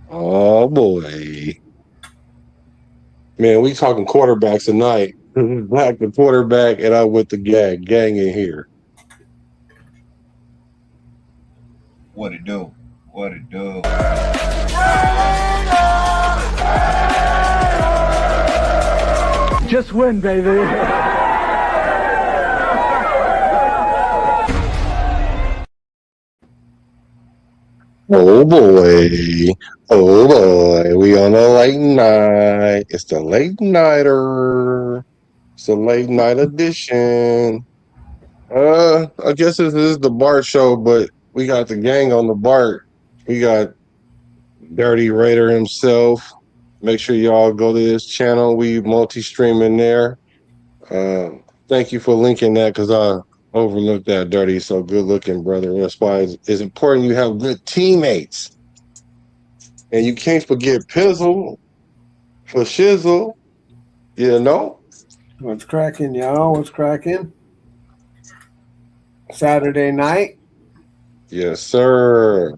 Oh boy, man, we talking quarterbacks tonight. Black the quarterback, and I'm with the gang in here. What it do? What it do? Just win, baby. Oh boy, oh boy, we on a late night. It's the late nighter. It's a late night edition. I guess this is the Bart show, but we got the gang on the Bart. We got Dirty Raider himself. Make sure y'all go to this channel. We multi-streaming there. Thank you for linking that because I overlooked that, Dirty. So good looking, brother. That's why it's important you have good teammates. And you can't forget Pizzle for Shizzle. You know? What's cracking, y'all? What's cracking? Saturday night. Yes, sir.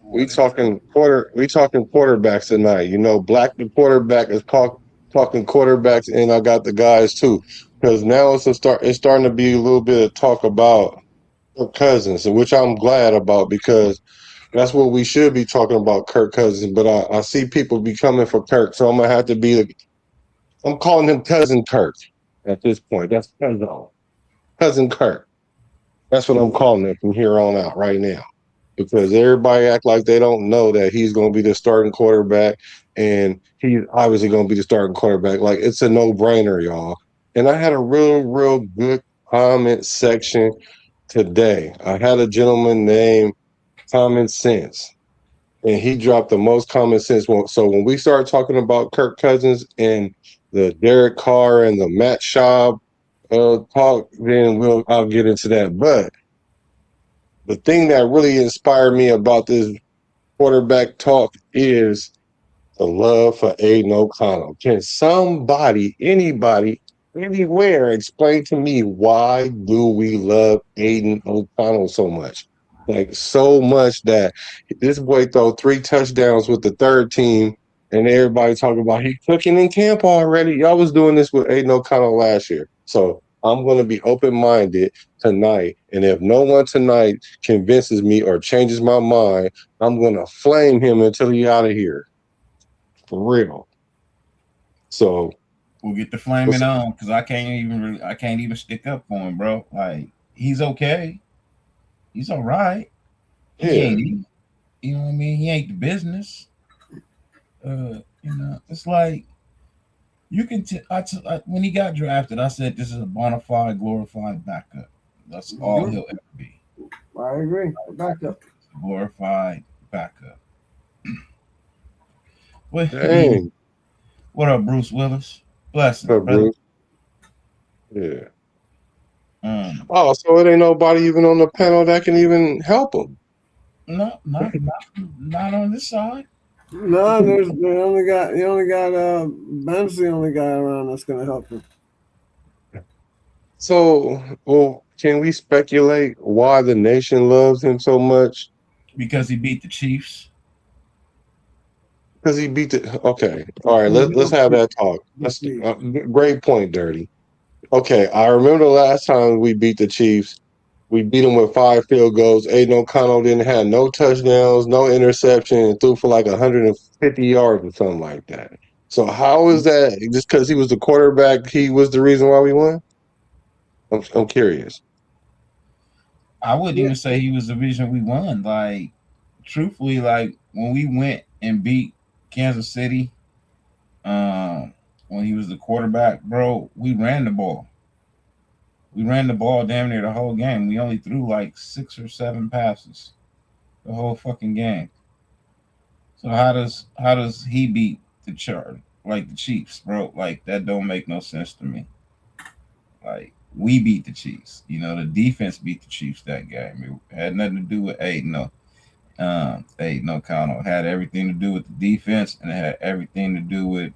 We talking quarterbacks tonight. You know, Black the quarterback is talking quarterbacks, and I got the guys too. Because now it's starting to be a little bit of talk about Kirk Cousins, which I'm glad about because that's what we should be talking about, Kirk Cousins. But I see people be coming for Kirk, so I'm gonna have to be. I'm calling him Cousin Kirk at this point. That's cousin Kirk. That's what I'm calling him from here on out right now. Because everybody act like they don't know that he's going to be the starting quarterback, and he's obviously going to be the starting quarterback. Like it's a no-brainer, y'all. And I had a real good comment section today. I had a gentleman named Common Sense, and he dropped the most common sense one. So when we start talking about Kirk Cousins and the Derek Carr and the Matt Schaub talk, then I'll get into that. But the thing that really inspired me about this quarterback talk is the love for Aidan O'Connell. Can somebody, anybody, anywhere explain to me why do we love Aidan O'Connell so much? Like so much that this boy throw 3 touchdowns with the third team, and everybody talking about he cooking in camp already. Y'all was doing this with Aidan O'Connell last year. So I'm going to be open-minded tonight. And if no one tonight convinces me or changes my mind, I'm going to flame him until he out of here. For real. So We'll get the flaming on because I can't even stick up for him, bro. Like he's okay, he's all right. He yeah, ain't, you know what I mean? He ain't the business. It's like you can. When he got drafted, I said this is a bona fide, glorified backup. That's all he'll ever be. I agree. Backup. Glorified backup. What, dang. what up, Bruce Willis? Blessings, What's up, brother. Bruce? Yeah. Um, Oh, so it ain't nobody even on the panel that can even help him. no, not on this side. No, they only got Ben's the only guy around that's gonna help him. So, well, can we speculate why the nation loves him so much? Because he beat the Chiefs. Because he beat the. Okay, all right. Let's have that talk. That's great point, Dirty. Okay, I remember the last time we beat the Chiefs. We beat them with 5 field goals. Aiden O'Connell didn't have no touchdowns, no interception, and threw for like 150 yards or something like that. So how is that? Just because he was the quarterback, he was the reason why we won? I'm curious. I wouldn't Yeah. even say he was the reason we won. Like, truthfully, like when we went and beat Kansas City, when he was the quarterback, bro, we ran the ball. We ran the ball damn near the whole game. We only threw like 6 or 7 passes the whole fucking game. So how does he beat the chart like the Chiefs, bro? Like that don't make no sense to me. Like we beat the Chiefs. The defense beat the Chiefs that game. It had nothing to do with Aiden. No, Aiden O'Connell. It had everything to do with the defense, and it had everything to do with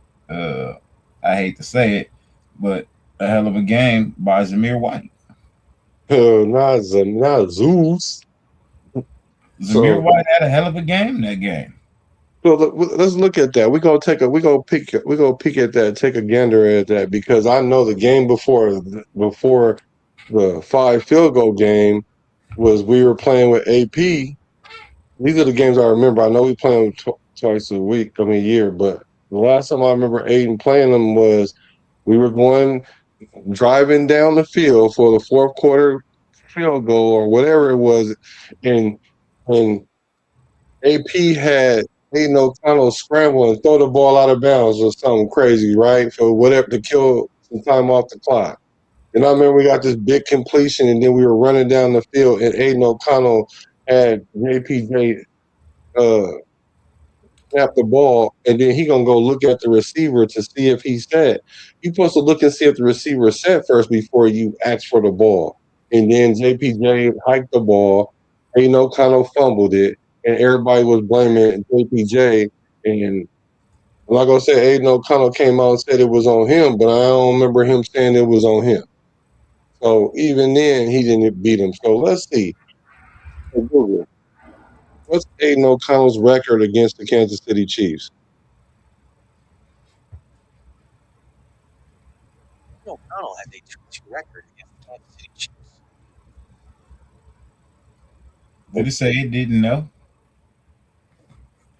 I hate to say it, but a hell of a game by Zamir White. Not Zeus. Zamir So White had a hell of a game in that game. So let's look at that. We gonna peek at that, take a gander at that, because I know the game before the 5 field goal game was we were playing with AP. These are the games I remember. I know we play them twice a week, a year, but the last time I remember Aidan playing them was we were driving down the field for the fourth quarter field goal or whatever it was, and AP had Aidan O'Connell scramble and throw the ball out of bounds or something crazy, right? For whatever, to kill some time off the clock. And I remember we got this big completion, and then we were running down the field, and Aidan O'Connell had JPJ snap the ball, and then he gonna go look at the receiver to see if he's set. You're supposed to look and see if the receiver is set first before you ask for the ball. And then JPJ hiked the ball. Aidan O'Connell fumbled it, and everybody was blaming JPJ. And I'm not gonna say Aidan O'Connell came out and said it was on him, but I don't remember him saying it was on him. So even then, he didn't beat him. So let's see. What's Aidan O'Connell's record against the Kansas City Chiefs? O'Connell has a 2-2 record against the Kansas City Chiefs. Did it say it didn't know?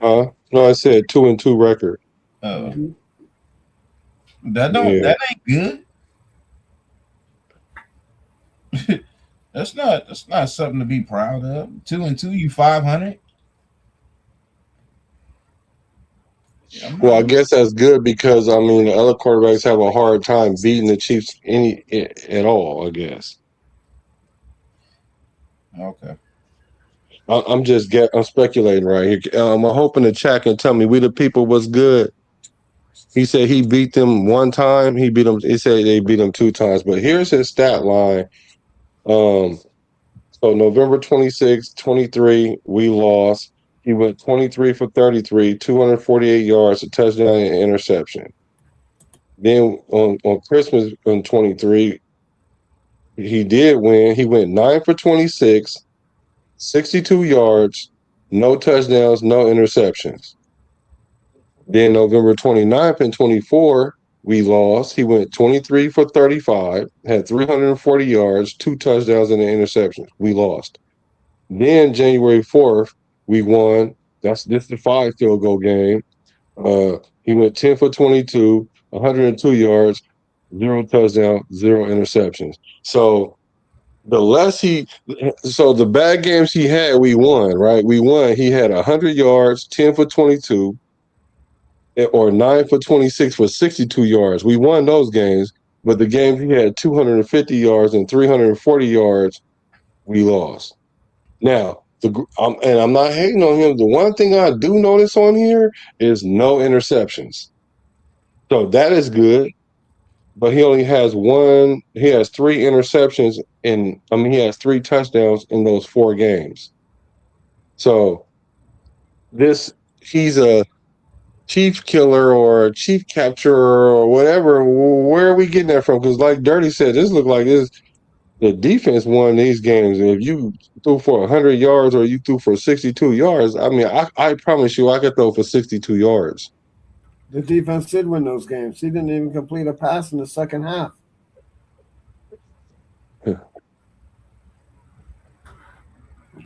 No, I said 2-2 record. Oh, that ain't good. That's not something to be proud of. 2-2, you 500. Well, I guess that's good because the other quarterbacks have a hard time beating the Chiefs at all, I guess. Okay. I'm speculating right here. I'm hoping the chat can tell me we the people was good. He said he beat them one time. He said they beat him 2 times. But here's his stat line. So November 26, 23, we lost. He went 23 for 33, 248 yards, a touchdown, and an interception. Then on Christmas in 23, he did win. He went 9 for 26, 62 yards, no touchdowns, no interceptions. Then November 29th and 24, we lost. He went 23 for 35, had 340 yards, 2 touchdowns, and an interception. We lost. Then January 4th, we won. This is the 5 field goal game. He went 10 for 22, 102 yards, 0 touchdowns, 0 interceptions. So the bad games he had, we won, right? We won. He had 100 yards, 10 for 22, or 9 for 26 for 62 yards. We won those games, but the games he had 250 yards and 340 yards, we lost. Now, I'm not hating on him. The one thing I do notice on here is no interceptions. So that is good. But he only has he has 3 interceptions he has 3 touchdowns in those 4 games. So he's a chief killer or a chief capturer or whatever. Where are we getting that from? Because like Dirty said, this look like the defense won these games. If you threw for 100 yards or you threw for 62 yards, I promise you I could throw for 62 yards. The defense did win those games. He didn't even complete a pass in the second half.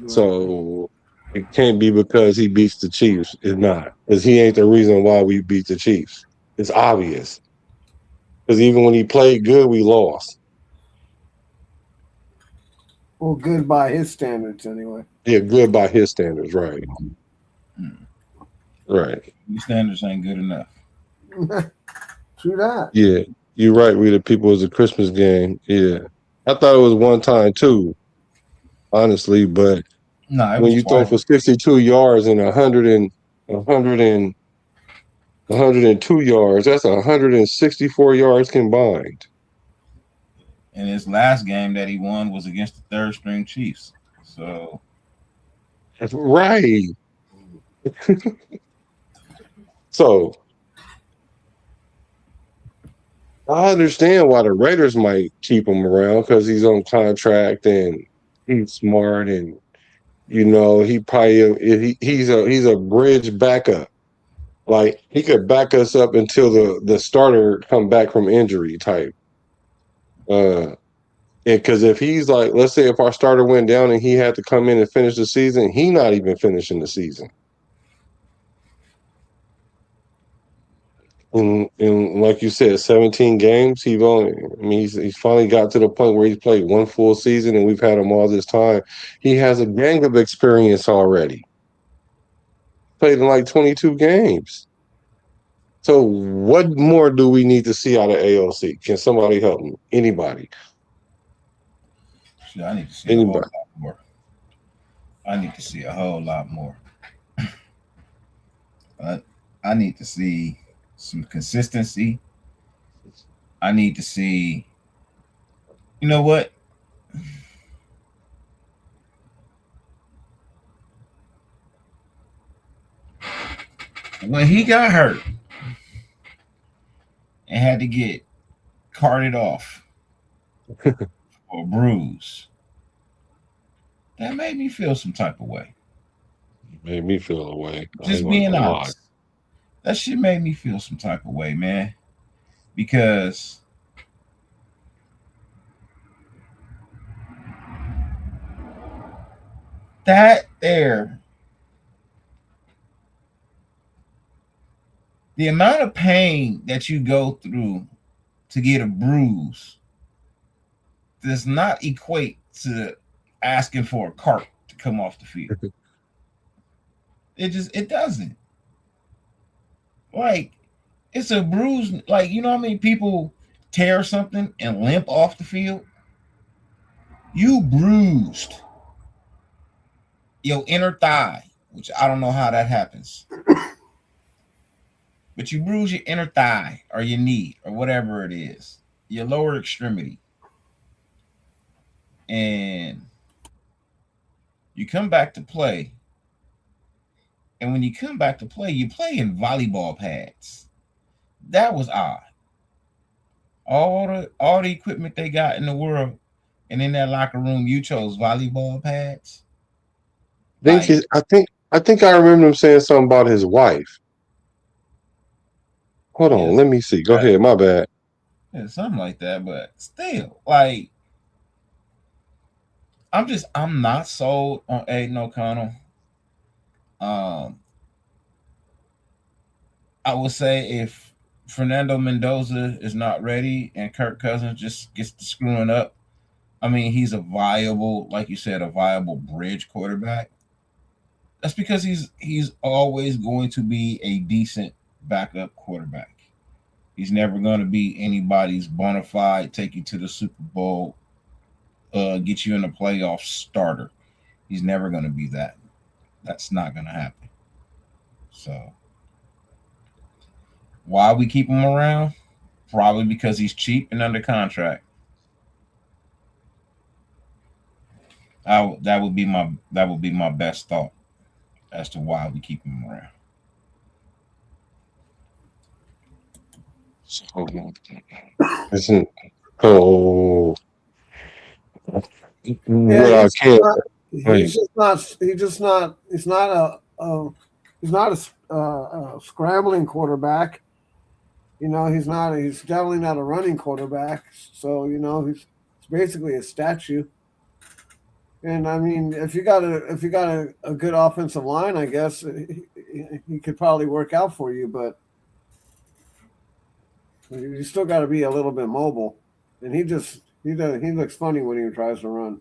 So it can't be because he beats the Chiefs. It's not. Because he ain't the reason why we beat the Chiefs. It's obvious. Because even when he played good, we lost. Well, good by his standards, anyway. Yeah, good by his standards, right. Right. These standards ain't good enough. True that. Yeah, you're right. We the people was a Christmas game. Yeah. I thought it was one time too, honestly, but when you throw for 62 yards and 102 yards, that's 164 yards combined. And his last game that he won was against the 3rd string Chiefs. So that's right. So I understand why the Raiders might keep him around because he's on contract and he's smart and he probably he's a bridge backup. Like he could back us up until the starter come back from injury type. Because if he's like, let's say if our starter went down and he had to come in and finish the season, he not even finishing the season. And like you said, 17 games. He's finally got to the point where he's played one full season, and we've had him all this time. He has a gang of experience already. Played in like 22 games. So what more do we need to see out of AOC? Can somebody help me? Anybody? Shit, I need to see a whole Anybody? lot more. I need to see a whole lot more. I need to see some consistency. I need to see. You know what? When he got hurt and had to get carted off or bruised, that made me feel some type of way. Made me feel away. Just being honest. That shit made me feel some type of way, man. Because that there, the amount of pain that you go through to get a bruise does not equate to asking for a cart to come off the field. It doesn't. Like, it's a bruise. Like, you know how many people tear something and limp off the field? You bruised your inner thigh, which I don't know how that happens. But you bruise your inner thigh or your knee or whatever it is, your lower extremity. And you come back to play. And when you come back to play, you play in volleyball pads. That was odd. All the equipment they got in the world, and in that locker room, you chose volleyball pads. I think I remember him saying something about his wife. Hold on, let me see. Go ahead, my bad. Yeah, something like that, but still, like, I'm not sold on Aidan O'Connell. I would say if Fernando Mendoza is not ready and Kirk Cousins just gets to screwing up, I mean, he's a viable, like you said, a viable bridge quarterback. That's because he's always going to be a decent backup quarterback. He's never going to be anybody's bona fide, take you to the Super Bowl, get you in the playoff starter. He's never going to be that. That's not going to happen. So, why we keep him around? Probably because he's cheap and under contract. That would be my best thought as to why we keep him around. Isn't Yeah, I can't. He's not a scrambling quarterback. You know, he's definitely not a running quarterback. So, you know, he's basically a statue. And I mean, if you got a good offensive line, I guess he could probably work out for you, but you still got to be a little bit mobile. And he looks funny when he tries to run.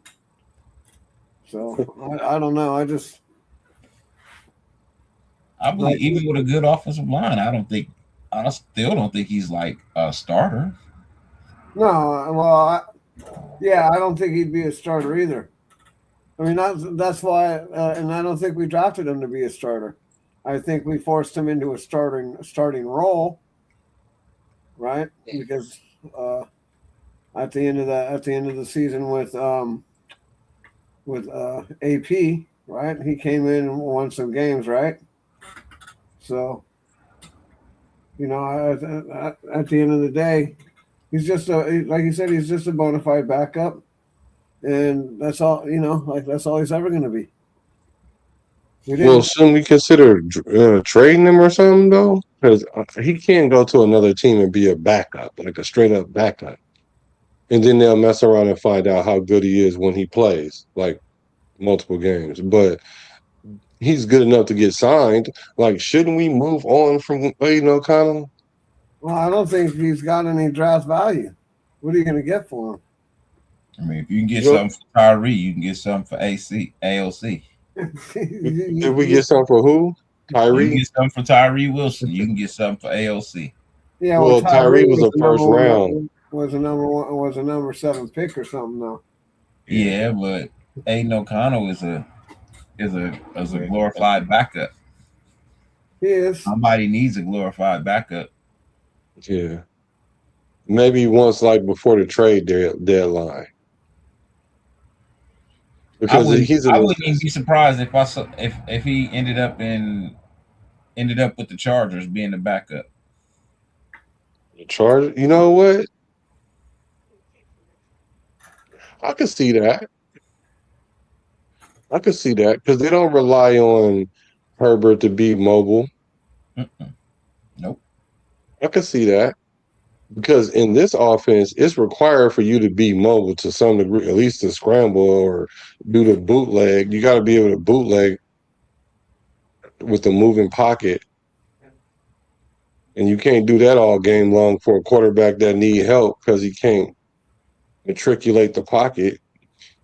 So I don't know. I believe even with a good offensive line, I still don't think he's like a starter. No, well, I don't think he'd be a starter either. I mean, that's why, and I don't think we drafted him to be a starter. I think we forced him into a starting role, right? Because at the end of the season with AP, right? He came in and won some games, right? So, you know, at the end of the day, he's just like you said, he's just a bona fide backup, and that's all. You know, like that's all he's ever going to be. We Well, didn't. shouldn't we consider trading him or something though? Because he can't go to another team and be a backup, like a straight up backup, and then they'll mess around and find out how good he is when he plays, like multiple games. But he's good enough to get signed. Like, shouldn't we move on from Aidan O'Connell? Well, I don't think he's got any draft value. What are you going to get for him? I mean, if you can get Yo, something for Tyree, you can get something for AOC. did we get something for who? You can Tyree? get something for Tyree Wilson. You can get something for AOC. Yeah, well, Well, Tyree Tyree was was a the first number round. one. Was a number one. Was a number 7 pick or something though. Yeah, but Aiden O'Connell is a glorified backup. He is. Somebody needs a glorified backup. Yeah. Maybe once, like before the trade deadline. Because he's I an wouldn't even be surprised if I saw if he ended up with the Chargers being the backup. charge. You know what? I could see that. I could see that because they don't rely on Herbert to be mobile. Mm-mm. Nope. I could see that because in this offense, it's required for you to be mobile to some degree, at least to scramble or do the bootleg. You got to be able to bootleg with the moving pocket, and you can't do that all game long for a quarterback that need help because he can't matriculate the pocket.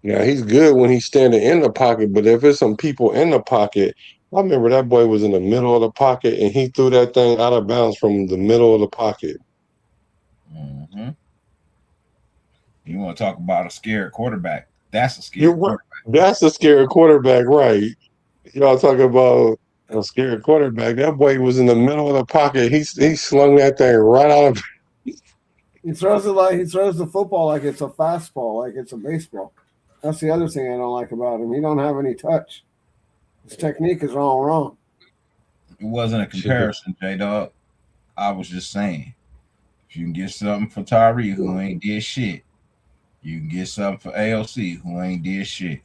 Now he's good when he's standing in the pocket, but if there's some people in the pocket, I remember that boy was in the middle of the pocket and he threw that thing out of bounds from the middle of the pocket. Mm-hmm. You want to talk about a scared quarterback? That's a You're scared right. quarterback. That's a scared quarterback, right? Y'all talking about a scared quarterback. That boy was in the middle of the pocket. He slung that thing right out of. He throws it like he throws the football like it's a fastball, like it's a baseball. That's the other thing I don't like about him. He don't have any touch. His technique is all wrong. It wasn't a comparison, J Dog. I was just saying, if you can get something for Tyree who ain't did shit, you can get something for AOC who ain't did shit.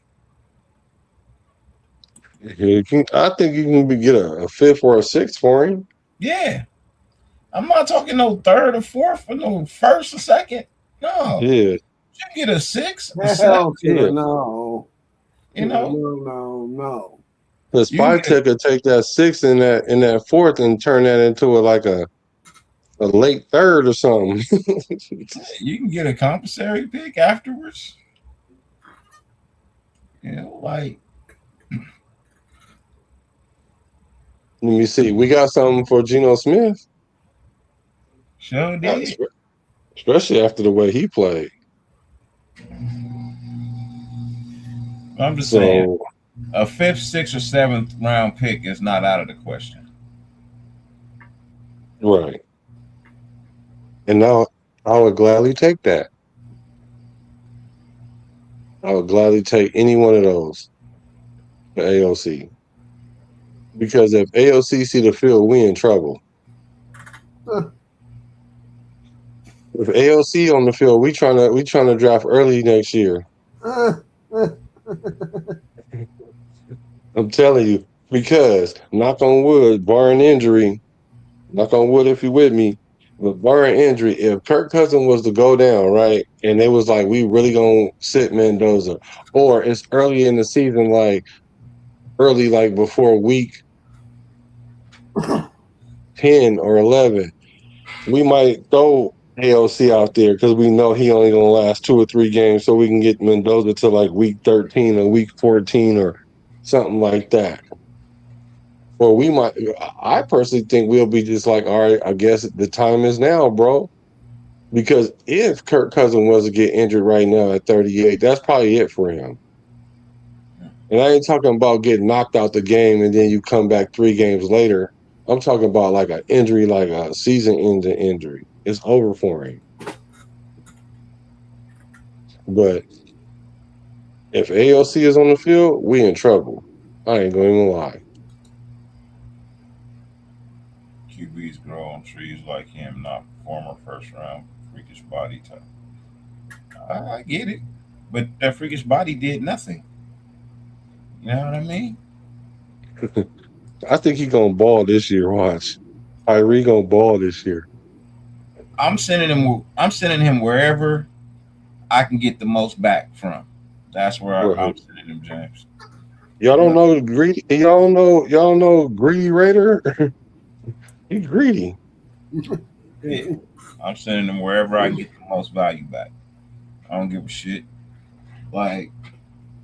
I think you can get a fifth or a sixth for him. Yeah. I'm not talking no third or fourth or no first or second. No. Yeah, You get a six, a seven, Hell to yeah. the no. you know. No. The You can spy get a, tech could take that sixth in that fourth and turn that into a late third or something. you can get a compensatory pick afterwards. You know, like Let me see. We got something for Geno Smith, sure did. especially after the way he played. I'm just saying, So, a fifth, sixth, or seventh round pick is not out of the question. right. And now I would gladly take that. I would gladly take any one of those for AOC. Because if AOC see the field, we in trouble. If AOC on the field, we trying to draft early next year. I'm telling you, because knock on wood, barring injury, knock on wood if you with me, but barring injury, if Kirk Cousins was to go down, right, and it was like we really gonna sit Mendoza, or it's early in the season, like early, like before week 10 or 11, we might throw AOC out there because we know he only gonna last 2 or 3 games, so we can get Mendoza to like week 13 or week 14 or something like that. Or we might. I personally think we'll be just like, all right, I guess the time is now, bro. Because if Kirk Cousins was to get injured right now at 38, that's probably it for him. And I ain't talking about getting knocked out the game and then you come back 3 games later. I'm talking about like an injury, like a season-ending injury. It's over for him. But if AOC is on the field, we in trouble. I ain't going to even lie. QBs grow on trees like him, not former first round freakish body type. I get it, but that freakish body did nothing. You know what I mean? I think he gonna ball this year. Watch, Tyree gonna ball this year. I'm sending him wherever I can get the most back from. That's where I'm Right. sending him, James. Y'all don't No, know greedy. Y'all know greedy Raider. He's greedy. yeah, I'm sending him wherever I can get the most value back. I don't give a shit. Like,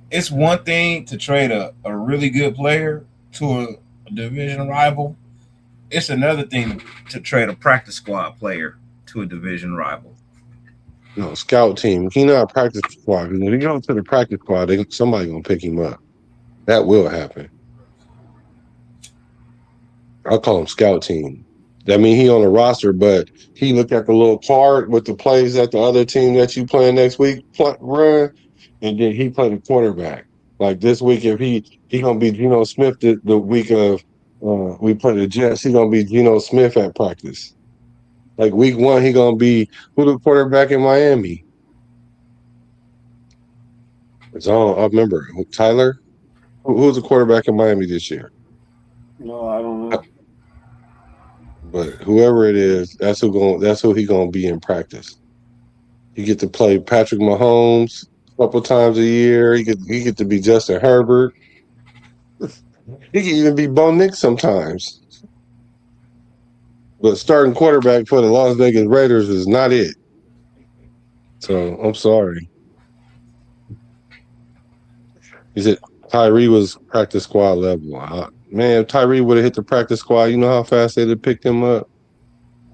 it's one thing to trade a really good player to a division rival. It's another thing to trade a practice squad player to a division rival. No, scout team. He not a practice squad. 'Cause if he goes to the practice squad, somebody gonna pick him up. That will happen. I'll call him scout team. That mean he on the roster, but he look at the little card with the plays that the other team that you playing next week run, and then he play the quarterback. Like this week, if he gonna be Geno Smith the week of we play the Jets, he gonna be Geno Smith at practice. Like week 1, he gonna be who the quarterback in Miami. It's on. I remember Tyler. Who's the quarterback in Miami this year? No, I don't know. But whoever it is, that's who he gonna be in practice. He get to play Patrick Mahomes a couple times a year. He get to be Justin Herbert. He can even be Bo Nix sometimes. But starting quarterback for the Las Vegas Raiders is not it. So I'm sorry. He said Tyree was practice squad level. Man, if Tyree would have hit the practice squad, you know how fast they'd have picked him up?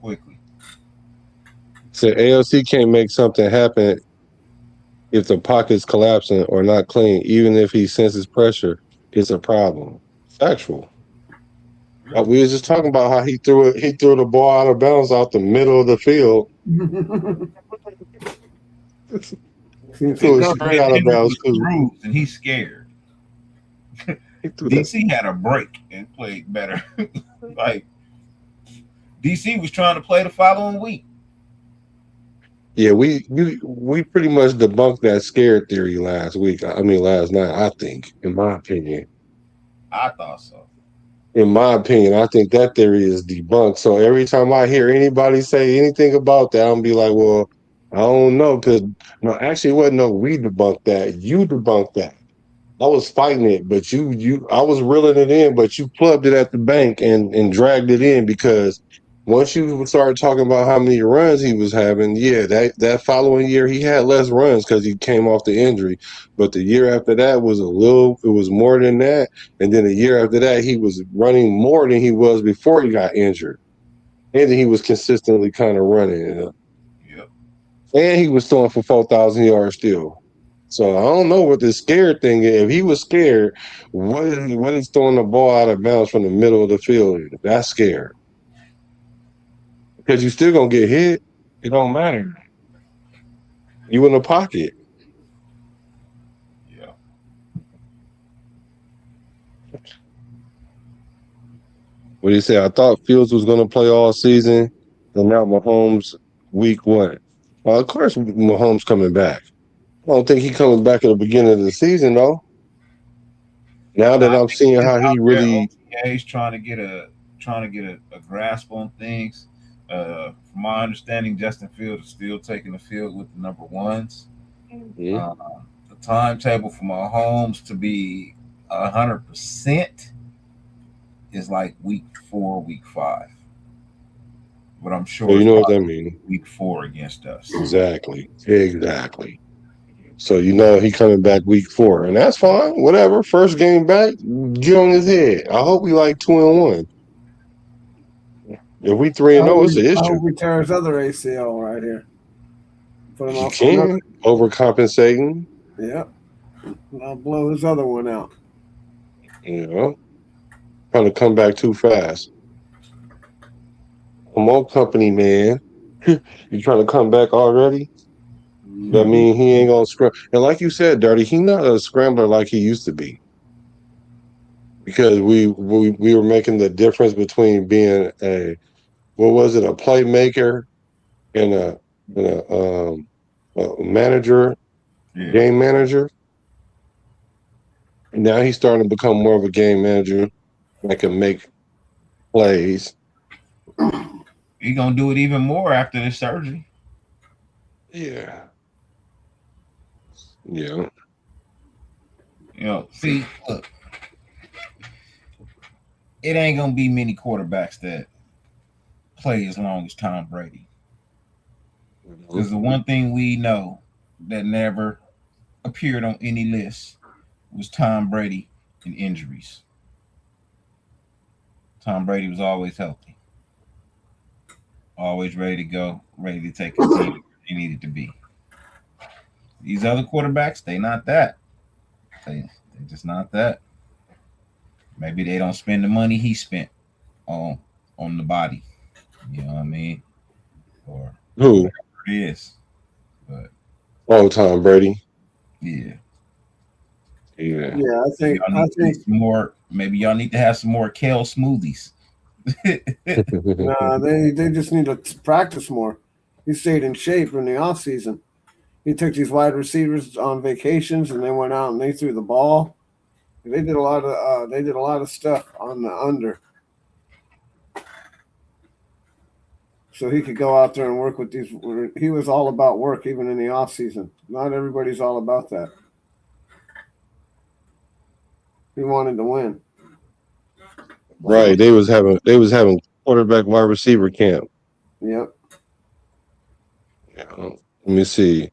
Quickly. Said ALC can't make something happen if the pocket's collapsing or not clean. Even if he senses pressure, it's a problem. Factual. We was just talking about how he threw the ball out of bounds out the middle of the field. Threw it straight out of bounds because And he's scared. he threw that. DC had a break and played better. Like, DC was trying to play the following week. Yeah, we pretty much debunked that scared theory last night. I think, in my opinion. I thought so. In my opinion, I think that theory is debunked. So every time I hear anybody say anything about that, I'm be like, well, I don't know, because no, actually, it wasn't no we debunked that. You debunked that. I was fighting it, but I was reeling it in, but you clubbed it at the bank and dragged it in because once you started talking about how many runs he was having, yeah, that following year he had less runs because he came off the injury. But the year after that it was more than that. And then the year after that, he was running more than he was before he got injured. And then he was consistently kind of running. Yep. And he was throwing for 4,000 yards still. So I don't know what the scared thing is. If he was scared, what is throwing the ball out of bounds from the middle of the field? That's scared. Because you still gonna get hit. It don't matter. You in the pocket. Yeah. What do you say? I thought Fields was gonna play all season, and now Mahomes week 1. Well, of course Mahomes coming back. I don't think he coming back at the beginning of the season though. Now that I'm seeing how he really OTA's trying to get a grasp on things. From my understanding, Justin Fields is still taking the field with the number ones. The timetable for Mahomes to be 100% is like week 4, week 5. But I'm sure you know what that means. Week 4 against us. Exactly. So you know he coming back week 4, and that's fine. Whatever. First game back, get on his head. I hope we like 2-1. If we 3-0, it's an I issue. hope we tear his other ACL right here. Put him You off can overcompensating. Yep. I'll blow his other one out. You know, trying to come back too fast. Come on, company man. You trying to come back already? That mean he ain't gonna scramble. And like you said, Dirty, he not a scrambler like he used to be. Because we were making the difference between being a playmaker and a manager, game manager. Now he's starting to become more of a game manager. that can make plays. He's gonna do it even more after the surgery. Yeah. Yeah. You know, see, look, it ain't gonna be many quarterbacks that play as long as Tom Brady. Because the one thing we know that never appeared on any list was Tom Brady and injuries. Tom Brady was always healthy, always ready to go, ready to take his team where he needed to be. These other quarterbacks, they not that. They just not that. Maybe they don't spend the money he spent on the body. You know what I mean? Or Who? whatever it is. But Tom Brady. yeah. Yeah. Yeah, I think some more. Maybe y'all need to have some more kale smoothies. nah, they just need to practice more. He stayed in shape in the off season. He took these wide receivers on vacations, and they went out and they threw the ball. They did a lot of stuff on the under, so he could go out there and work with these. He was all about work, even in the off season. Not everybody's all about that. He wanted to win. Right. They was having quarterback wide receiver camp. Yep. Yeah. Let me see.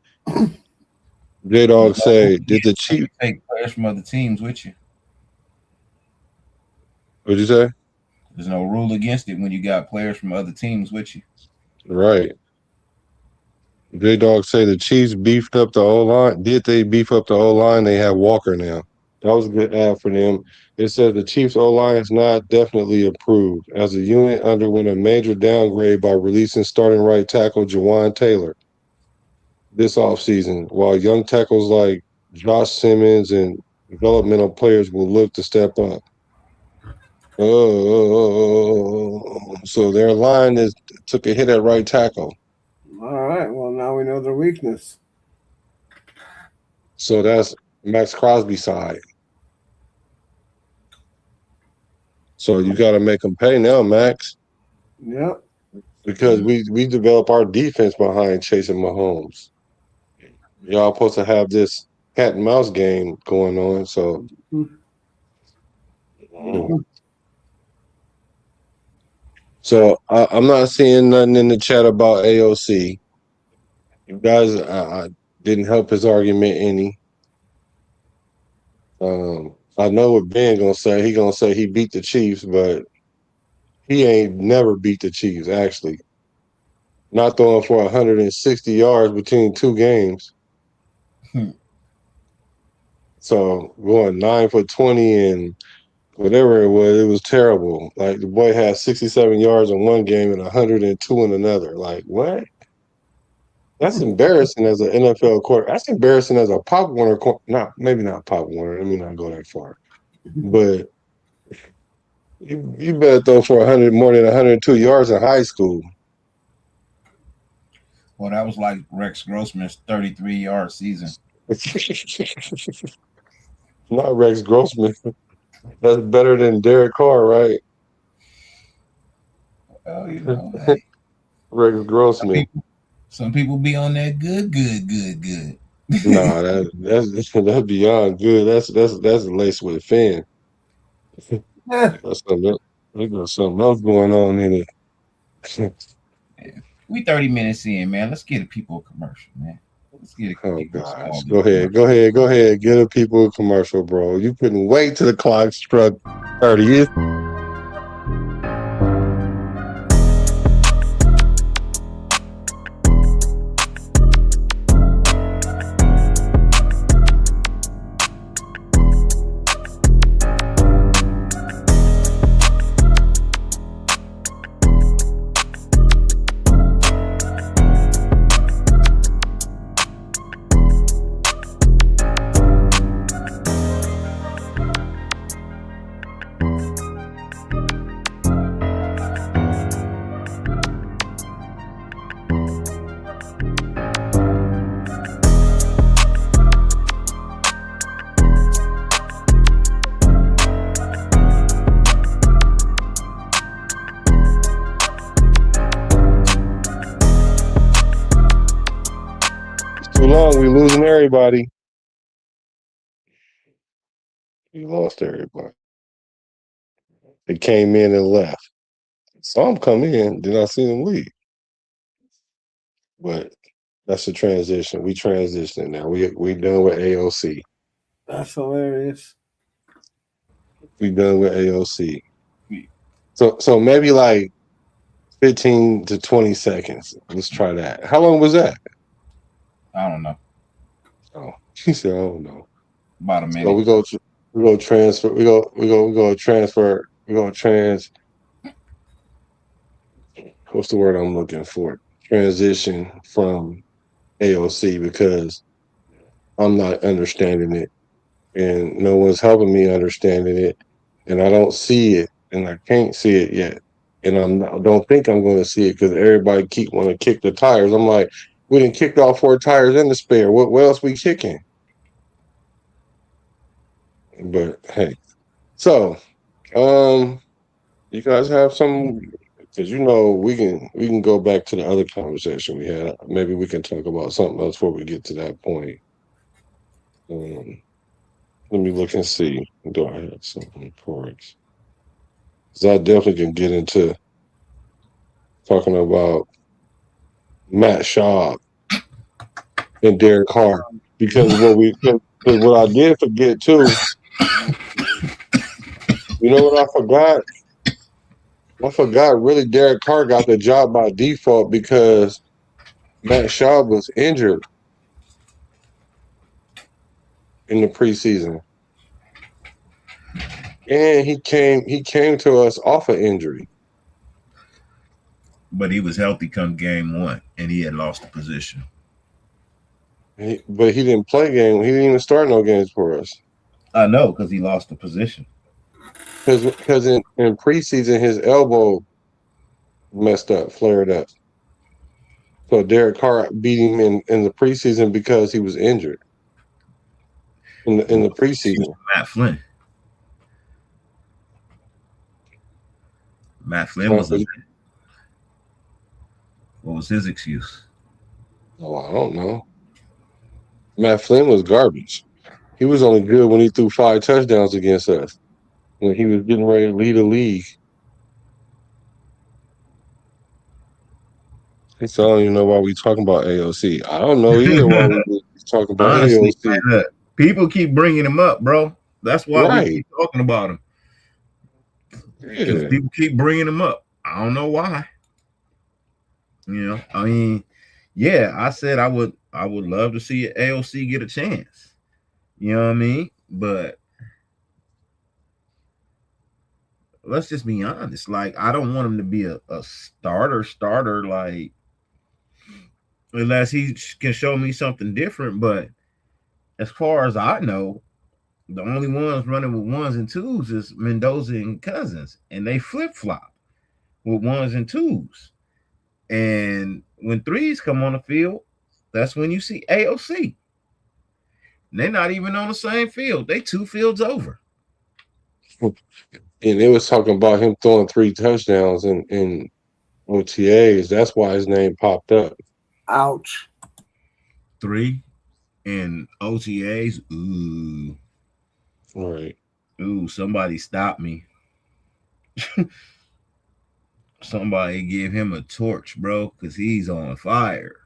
J Dog say, did the Chiefs take players from other teams with you? What'd you say? There's no rule against it when you got players from other teams with you. Right. J Dog say the Chiefs beefed up the O line. Did they beef up the O line? They have Walker now. That was a good ad for them. It said the Chiefs O line is not definitely improved, as the unit underwent a major downgrade by releasing starting right tackle Jawan Taylor this offseason, while young tackles like Josh Simmons and developmental players will look to step up. So their line took a hit at right tackle. All right. Well, now we know their weakness. So that's Max Crosby's side. So you got to make them pay now, Max. Yep. Because we develop our defense behind chasing Mahomes. Y'all supposed to have this cat and mouse game going on. So. So I'm not seeing nothing in the chat about AOC. You guys didn't help his argument any. I know what Ben gonna say. He gonna say he beat the Chiefs, but he ain't never beat the Chiefs. Actually, not throwing for 160 yards between two games. So going 9 for 20 and whatever it was terrible. Like the boy had 67 yards in one game and 102 in another. Like what? That's embarrassing as an NFL quarterback. That's embarrassing as a Pop Warner. Maybe not Pop Warner. Let me not go that far. But you better throw for more than 102 yards in high school. Well, that was like Rex Grossman's 33-yard season. Not Rex Grossman. That's better than Derek Carr, right? Well, you know, hey. Rex Grossman. Some people be on that good. Nah, that's beyond good. That's laced with fin. There's something else going on in it. We 30 minutes in, man. Let's get a people a commercial, man. Let's get a gosh. Go ahead. Get a people a commercial, bro. You couldn't wait till the clock struck 30. long, we losing everybody. We lost everybody. They came in and left. Saw them come in, then I see them leave. But that's the transition. We transitioning now. We done with AOC. That's hilarious. We done with AOC. So maybe like 15 to 20 seconds. Let's try that. How long was that? I don't know. Oh, she said, I don't know. About a minute. So we go transfer. We go transfer. We go trans. What's the word I'm looking for? Transition from AOC because I'm not understanding it, and no one's helping me understanding it, and I don't see it, and I can't see it yet, and I don't think I'm going to see it because everybody keep want to kick the tires. I'm like, we didn't kick all 4 tires in the spare. What else we kicking? But hey, so you guys have some because we can go back to the other conversation we had. Maybe we can talk about something else before we get to that point. Let me look and see. Do I have something for it? Because I definitely can get into talking about Matt Schaub and Derek Carr because what I did forget too. You know what I forgot? I forgot really Derek Carr got the job by default because Matt Schaub was injured in the preseason. And he came to us off of injury. But he was healthy come game 1, and he had lost the position. But he didn't play game. He didn't even start no games for us. I know, because he lost the position. Because in preseason his elbow messed up, flared up. So Derek Carr beat him in the preseason because he was injured. In the preseason. Matt Flynn was a what was his excuse? Oh, I don't know. Matt Flynn was garbage. He was only good when he threw 5 touchdowns against us. When he was getting ready to lead the league. So I don't even know why we talking about AOC. I don't know either why we talking about Honestly, AOC. Man, people keep bringing him up, bro. That's why we keep talking about him. Because people keep bringing him up. I don't know why. I mean, yeah, I said I would love to see AOC get a chance. You know what I mean? But let's just be honest. Like, I don't want him to be a starter, like, unless he can show me something different. But as far as I know, the only ones running with 1s and 2s is Mendoza and Cousins, and they flip-flop with 1s and 2s. And when 3s come on the field, that's when you see AOC. And they're not even on the same field. They 2 fields over. And it was talking about him throwing 3 touchdowns in OTAs. That's why his name popped up. Ouch. 3 in OTAs. Ooh. All right. Ooh, somebody stop me. Somebody give him a torch, bro, because he's on fire.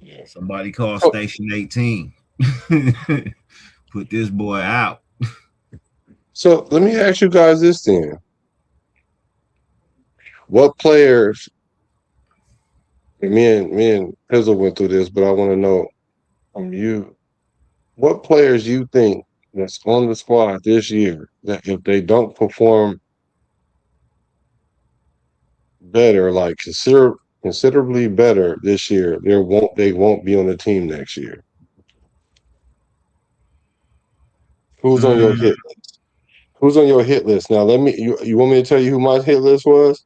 Yeah. Somebody call Station 18. Put this boy out. So let me ask you guys this then. What players, me and Pizzle went through this, but I want to know from you, what players you think that's on the squad this year that if they don't perform better, like considerably better this year, they won't be on the team next year? Who's on your hit list? Who's on your hit list? Now you want me to tell you who my hit list was?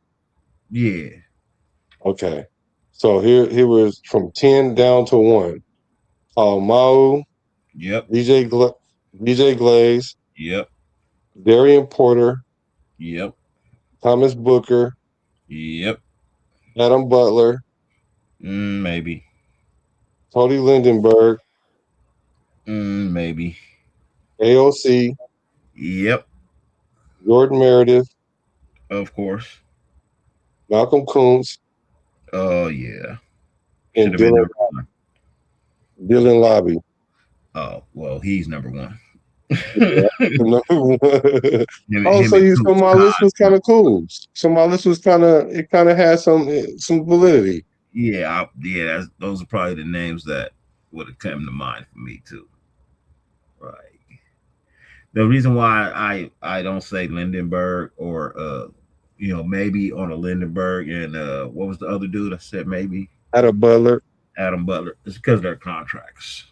Yeah. Okay. So here was from 10 down to 1. Mau. Yep. DJ Glaze. Yep. Darian Porter. Yep. Thomas Booker. Yep. Adam Butler. Maybe. Cody Lindenberg, Maybe. AOC, Yep. Jordan Meredith, Of course. Malcolm Kuntz, Oh yeah. Should and have been number one. Dylan Lobby. Oh well, he's number one. Yeah. Oh, him and so Coach my list was Cosby. kind of cool. So my list was kind of had some validity. Yeah, those are probably the names that would have come to mind for me too. Right. The reason why I don't say Lindenberg or maybe on a Lindenberg and what was the other dude I said maybe Adam Butler. Adam Butler is because of their contracts.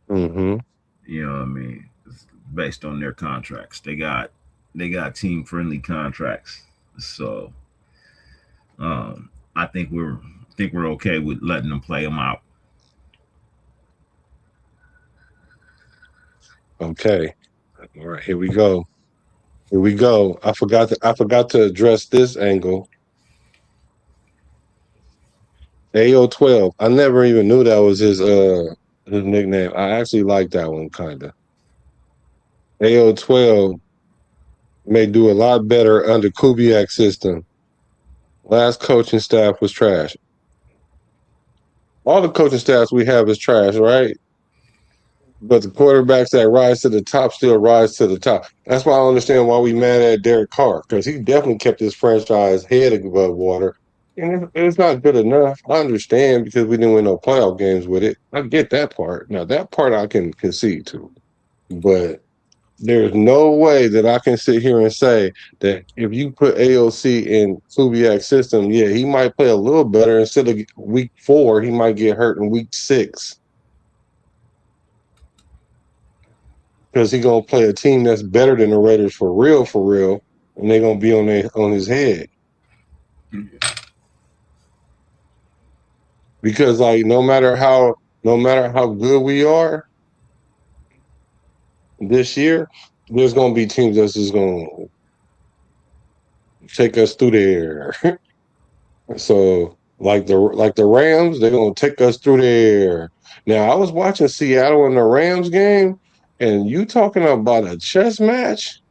Mm-hmm. You know what I mean? It's based on their contracts. They got team friendly contracts. So I think we're okay with letting them play them out. Okay. All right. Here we go. Here we go. I forgot to address this angle. AO12. I never even knew that was his nickname. I actually like that one kinda. AO12 may do a lot better under Kubiak's system. Last coaching staff was trash. All the coaching staffs we have is trash, right? But the quarterbacks that rise to the top still rise to the top. That's why I understand why we mad at Derek Carr, because he definitely kept his franchise head above water. And it's not good enough. I understand because we didn't win no playoff games with it. I get that part. Now that part I can concede to. But there's no way that I can sit here and say that if you put AOC in Kubiak's system, yeah, he might play a little better. Instead of week 4, he might get hurt in week 6. Because he's gonna play a team that's better than the Raiders for real, and they're gonna be on his head. Because like no matter how good we are this year, there's gonna be teams that's just gonna take us through there. So like the Rams, they're gonna take us through there. Now I was watching Seattle and the Rams game, and you talking about a chess match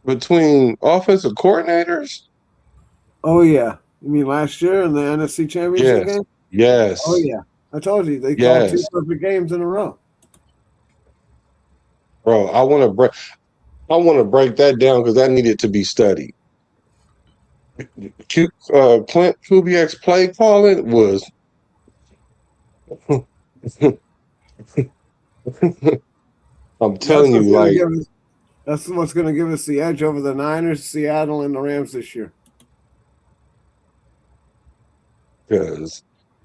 between offensive coordinators? Oh yeah, you mean last year in the NFC Championship Yes, game? yes, Oh yeah, I told you they called 2 yes, perfect games in a row. bro. I want to break that down because that needed to be studied. Clint Kubiak's play calling was. I'm That's telling you, what's going to like, give us. That's what's going to give us the edge over the Niners, Seattle, and the Rams this year. because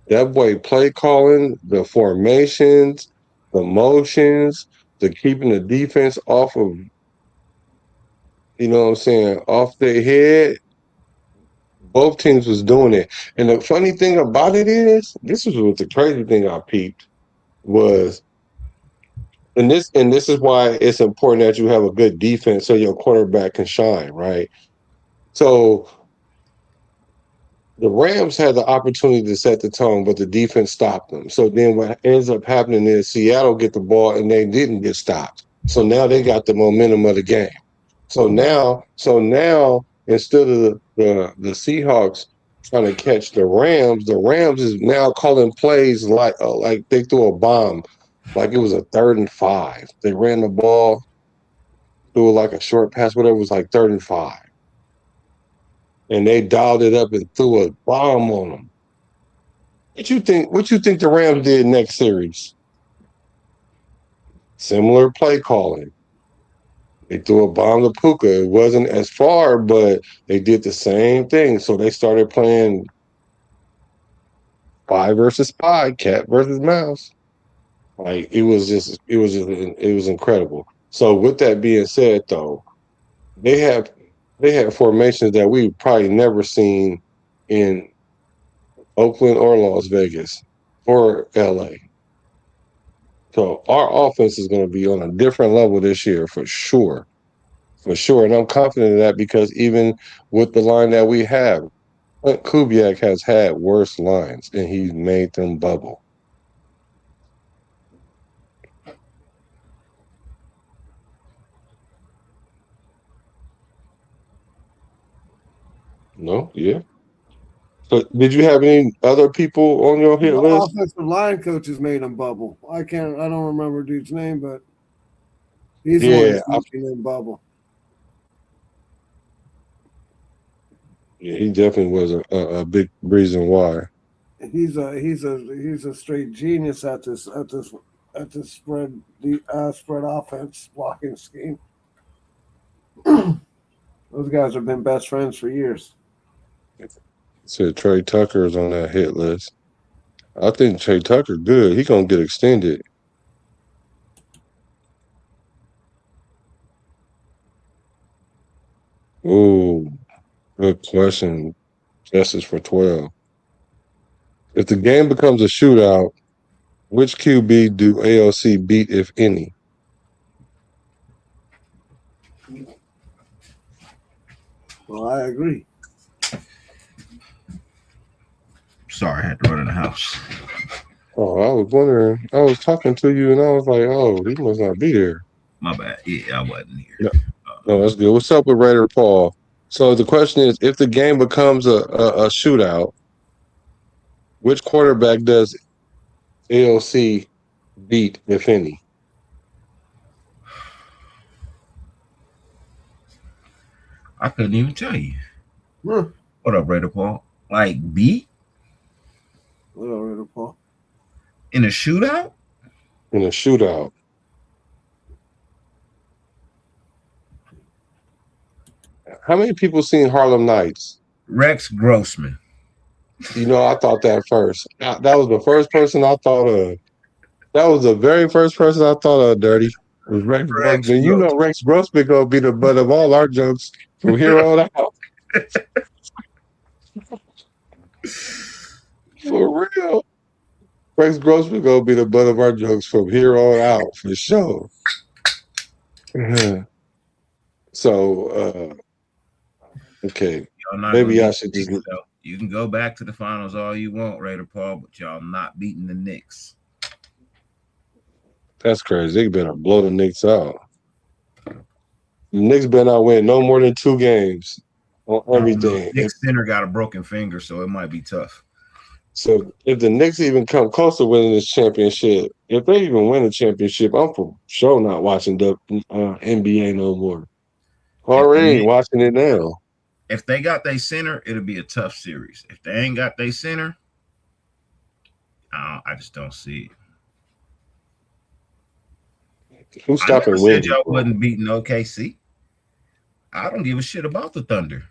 that boy play calling, the formations, the motions, the keeping the defense off of, you know what I'm saying, off their head. Both teams was doing it. And the funny thing about it is, this is what the crazy thing I peeped was, and this is why it's important that you have a good defense so your quarterback can shine, right? So the Rams had the opportunity to set the tone, but the defense stopped them. So then what ends up happening is Seattle get the ball and they didn't get stopped. So now they got the momentum of the game. So now instead of the Seahawks trying to catch the Rams is now calling plays like they threw a bomb, like it was a 3rd and 5. They ran the ball, threw like a short pass, whatever. It was like 3rd and 5, and they dialed it up and threw a bomb on them. What you think? What you think the Rams did next series? Similar play calling. They threw a bomb to Puka. It wasn't as far, but they did the same thing. So they started playing spy versus spy, cat versus mouse. Like it was incredible. So with that being said, though, they have formations that we've probably never seen in Oakland or Las Vegas or LA. So our offense is going to be on a different level this year for sure. For sure. And I'm confident of that because even with the line that we have, Kubiak has had worse lines, and he's made them bubble. No, yeah. So, did you have any other people on your hit The list? offensive line coaches made him bubble. I don't remember dude's name, but he's the one Yeah, that's making him bubble. yeah, he definitely was a big reason why. He's a straight genius at this spread spread offense blocking scheme. Those guys have been best friends for years. Said Trey Tucker is on that hit list. I think Trey Tucker good. He gonna get extended. Ooh, good question. Justice for 12. If the game becomes a shootout, which QB do AOC beat, if any? Well, I agree. Sorry, I had to run in the house. Oh, I was wondering. I was talking to you, and I was like, "Oh, he must not be there." My bad. Yeah, I wasn't here. No, no, that's good. What's up with Raider Paul? So the question is, if the game becomes a shootout, which quarterback does AOC beat, if any? I couldn't even tell you. Huh. What up, Raider Paul? Like beat Whatever, Paul. in a shootout? In a shootout. How many people seen Harlem Nights? Rex Grossman. You know, I thought that first. That was the first person I thought of. That was the very first person I thought of, Dirty. Was Rex Rex Grossman. You know Grossman. Rex Grossman gonna be the butt of all our jokes from here on out. For real. Rex Grossman gonna be the butt of our jokes from here on out, for sure. So okay. Y'all not Maybe gonna I beat should the just Knicks, though. You can go back to the finals all you want, Raider Paul, but y'all not beating the Knicks. that's crazy. They better blow the Knicks out. The Knicks better not win no more than 2 games on I don't know. everything. Knicks center got a broken finger, so it might be tough. So if the Knicks even come close to winning this championship, if they even win a championship, I'm for sure not watching the NBA no more. Already ain't watching it now. If they got their center, it'll be a tough series. If they ain't got their center, I just don't see it. Who's I never stopping said Wemby? y'all wasn't beating OKC. I don't give a shit about the Thunder.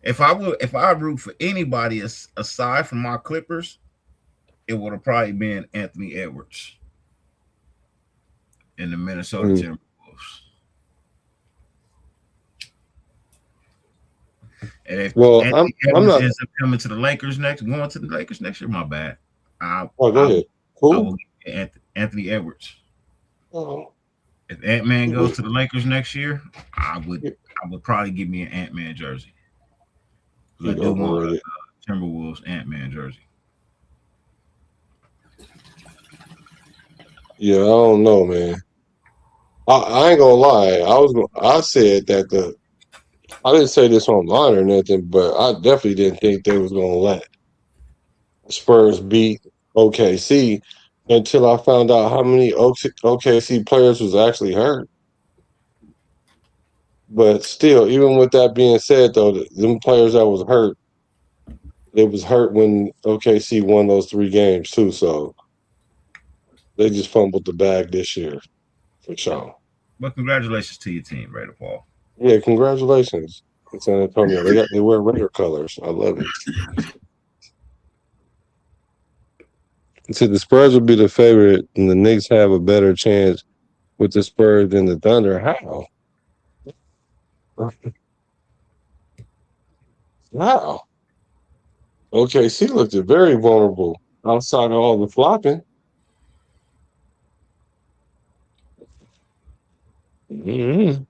If I root for anybody aside from my Clippers, it would have probably been Anthony Edwards in the Minnesota Timberwolves. And if Anthony Edwards ends up coming to the Lakers going to the Lakers next year, my bad. Go ahead. Who? I will get Anthony Edwards. Oh. If Ant-Man goes to the Lakers next year, I would probably give me an Ant-Man jersey. I do want a Timberwolves Ant-Man jersey. Yeah, I don't know, man. I ain't gonna lie. I said that I didn't say this online or nothing, but I definitely didn't think they was gonna let Spurs beat OKC until I found out how many OKC players was actually hurt. But still, even with that being said, though, them players that was hurt, it was hurt when OKC won those 3 games too. So they just fumbled the bag this year, for sure. But congratulations to your team, Raider Paul. Yeah, congratulations, San Antonio. They wear Raider colors. I love it. So the Spurs would be the favorite, and the Knicks have a better chance with the Spurs than the Thunder. How? Wow. OKC looked very vulnerable outside of all the flopping. Mm-hmm.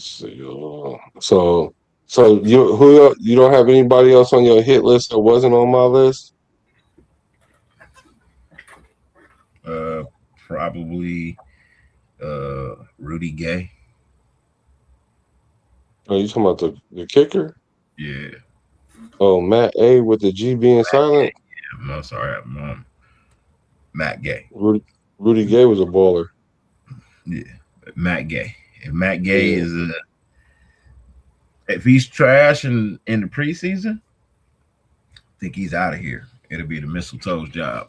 see. So you don't have anybody else on your hit list that wasn't on my list? Probably Rudy Gay. Oh, you talking about the kicker? Yeah. Oh, Matt A with the G being silent. I'm sorry, Matt Gay. Rudy Gay was a baller. Yeah, Matt Gay. If Matt Gay is if he's trash in the preseason, I think he's out of here. It'll be the mistletoe's job.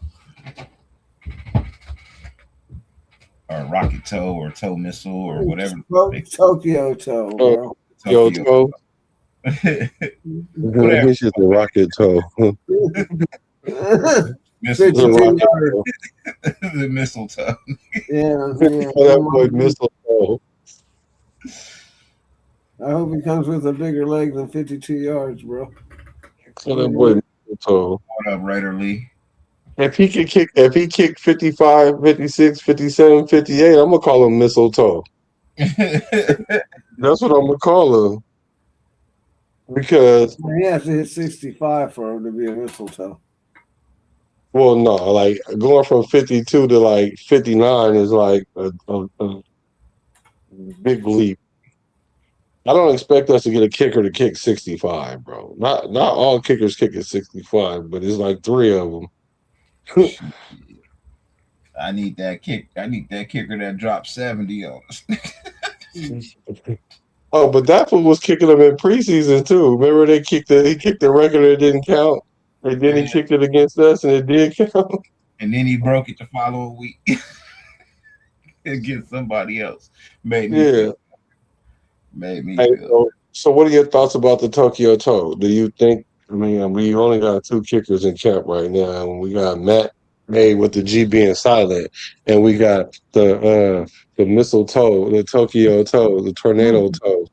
Or rocket toe or toe missile or whatever. Tokyo toe, bro. Tokyo toe. He's just a rocket toe. Mistletoe. The mistletoe. Yeah. That boy mistletoe. I hope he comes with a bigger leg than 52 yards, bro. That boy mistletoe. What up, Raider Lee? If he kicked 55, 56, 57, 58, I'm gonna call him mistletoe. That's what I'm gonna call him. Because he has to hit 65 for him to be a mistletoe. Well, no, like going from 52 to like 59 is like a big leap. I don't expect us to get a kicker to kick 65, bro. Not all kickers kick at 65, but it's like 3 of them. I need that kicker that dropped 70 on us. Oh, but that fool was kicking them in preseason too. Remember he kicked the record and it didn't count. And then he kicked it against us and it did count. And then he broke it the following week against somebody else. Made me feel. So what are your thoughts about the Tokyo toe? Do you think, we only got 2 kickers in camp right now, and we got Matt A with the G being silent, and we got the mistletoe, the Tokyo toe, the tornado toe.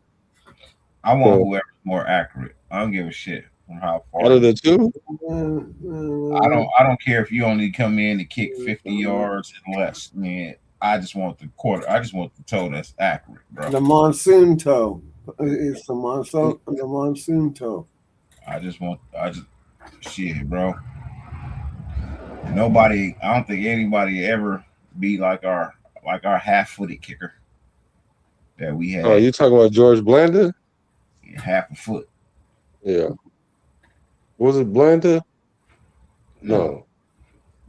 I want whoever's more accurate. I don't give a shit from how far. Out of the 2? I don't care if you only come in to kick 50 yards and less, man. I just want the toe that's accurate, bro. The monsoon toe. It's the monsoon toe. Shit, bro. I don't think anybody ever be like our half-footed kicker that we had. Oh, you talking about George Blanda? Yeah, half a foot. Yeah. Was it Blanda? No.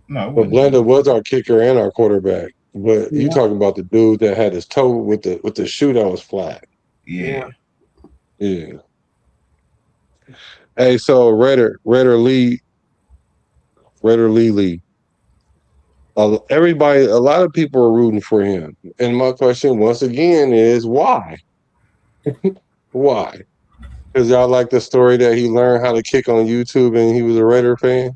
But Blanda was our kicker and our quarterback. But you talking about the dude that had his toe with the shoe that was flat. Yeah. Hey, so Raider Lee. Everybody, a lot of people are rooting for him. And my question once again is why? Why? Because y'all like the story that he learned how to kick on YouTube and he was a Raider fan?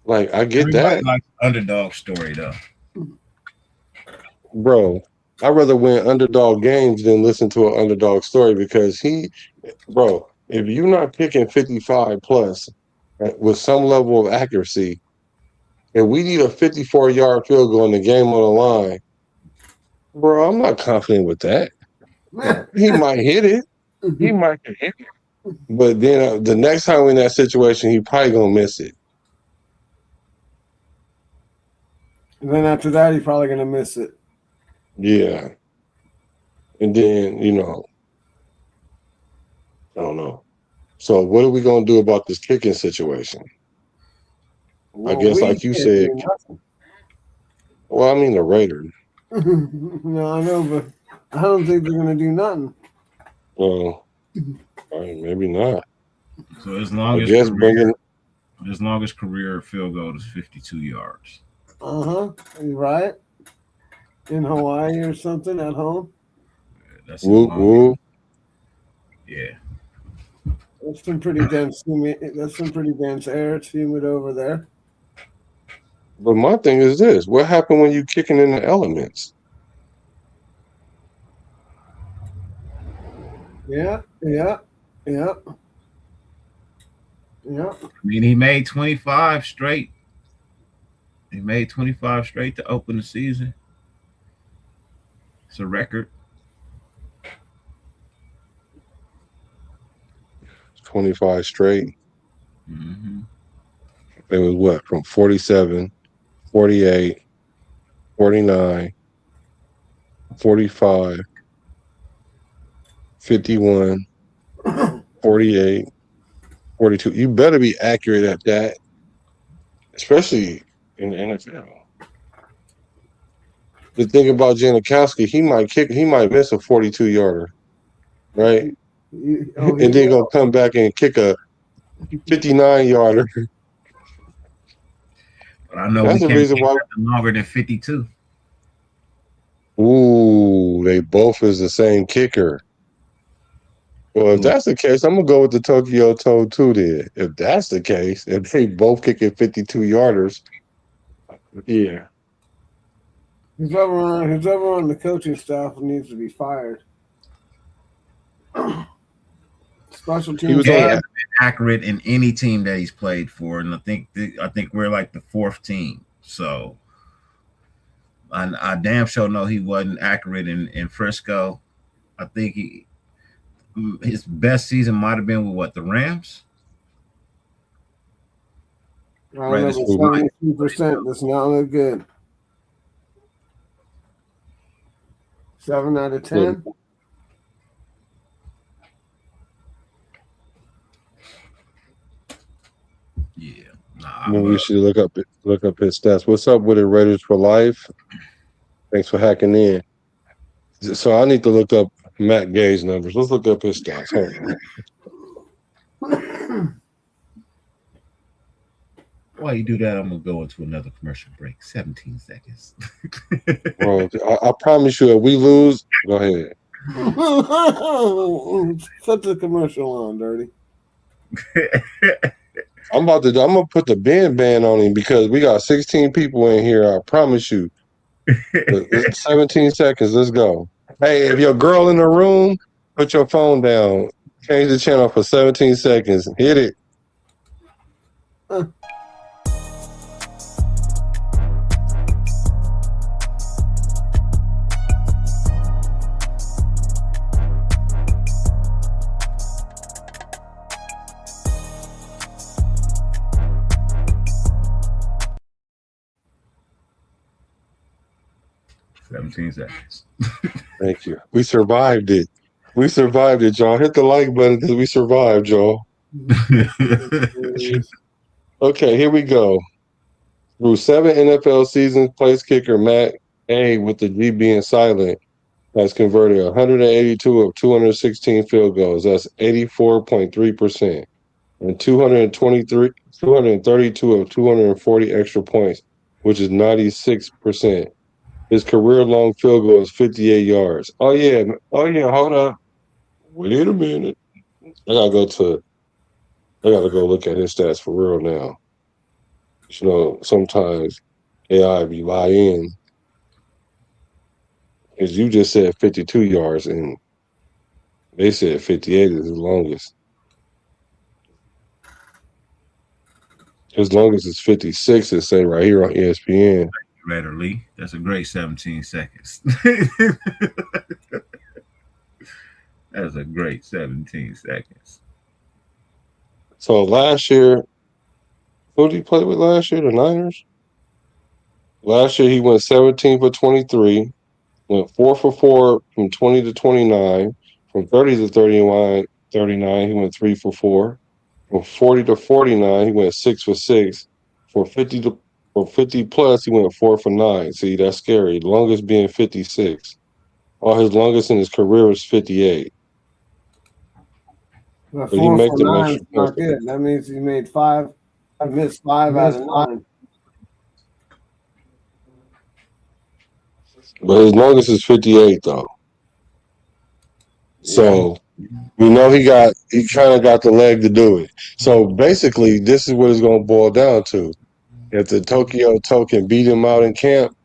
Like, I get Everybody that. likes the underdog story, though. Bro, I'd rather win underdog games than listen to an underdog story because if you're not kicking 55 plus with some level of accuracy, and we need a 54-yard field goal and the game on the line, bro, I'm not confident with that. He might hit it. But then the next time we're in that situation, he probably going to miss it. And then after that, he's probably going to miss it. Yeah. And then, I don't know. So what are we going to do about this kicking situation? Well, I guess like you said. Well, I mean the Raiders. No, I know, but I don't think they're going to do nothing. Well, maybe not. So as long as career field goal is 52 yards. Right. In Hawaii or something at home. That's whoop. Yeah. That's some pretty dense air. It's humid over there. But my thing is this: what happened when you kicking in the elements? Yeah. I mean, he made 25 straight. He made 25 straight to open the season. It's a record. 25 straight. Mm-hmm. It was what? From 47, 48, 49, 45, 51, 48, 42. You better be accurate at that, especially in the NFL. The thing about Janikowski, he might miss a 42-yarder, right? And then gonna come back and kick a 59-yarder. But I know That's we the can't reason get why. longer than 52. Ooh, they both is the same kicker. Well, if that's the case, I'm gonna go with the Tokyo Toe too. Then, if that's the case, if they both kicking 52-yarders, yeah. Whoever on the coaching staff needs to be fired. Special He teams. was He on. hasn't been accurate in any team that he's played for, and I think we're like the fourth team. So I damn sure know he wasn't accurate in Frisco. I think his best season might have been with what, the Rams? I remember 72%. That's not look good. 7 out of 10. Yeah. We should look up his stats. What's up with it, Raiders for Life? Thanks for hacking in. So I need to look up Matt Gay's numbers. Let's look up his stats. Hold on. While you do that, I'm gonna go into another commercial break. 17 seconds. Bro, I promise you, if we lose, go ahead. Put the commercial on, Dirty. I'm gonna put the band on him because we got 16 people in here. I promise you. 17 seconds. Let's go. Hey, if your girl in the room, put your phone down. Change the channel for 17 seconds. Hit it. Seconds. Thank you. We survived it. We survived it, y'all. Hit the like button because we survived, y'all. Okay, here we go. Through 7 NFL seasons, place kicker Matt A with the G being silent has converted 182 of 216 field goals. That's 84.3%. And 232 of 240 extra points, which is 96%. His career-long field goal is 58 yards. Oh yeah, hold up. Wait a minute. I gotta go look at his stats for real now. You know, sometimes AI be lying. Because you just said 52 yards and they said 58 is his longest. His longest is 56, it say right here on ESPN. Redder Lee. That's a great 17 seconds. That's a great 17 seconds. So last year, who did he play with last year? The Niners? Last year he went 17 for 23, went 4 for 4 from 20 to 29, from 30 to 39 he went 3 for 4. From 40 to 49, he went 6 for 6. For 50 plus, he went 4 for 9. See, that's scary. The longest being 56. All his longest in his career was 58. But 4 for 9 is not good. That means he made 5. He missed 5 out of 9. But his longest is 58, though. So we know he kind of got the leg to do it. So basically, this is what it's going to boil down to. If the Tokyo Toe can beat him out in camp,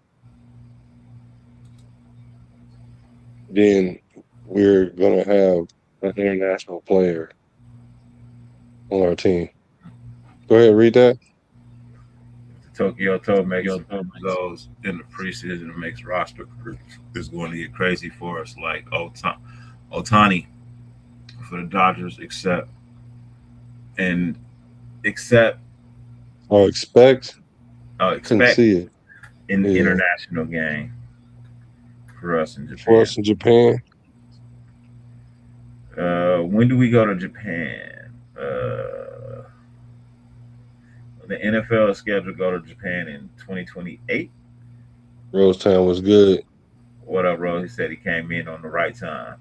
then we're going to have an international player on our team. Go ahead, read that. Tokyo Toe makes goes in the preseason and makes roster groups. It's going to get crazy for us, like Otani for the Dodgers, except and accept expect. Couldn't expect see it. an Yeah. international game for us in For Japan. us in Japan, When do we go to Japan? The NFL is scheduled to go to Japan in 2028. Rosetown was good. What up, bro? He said he came in on the right time.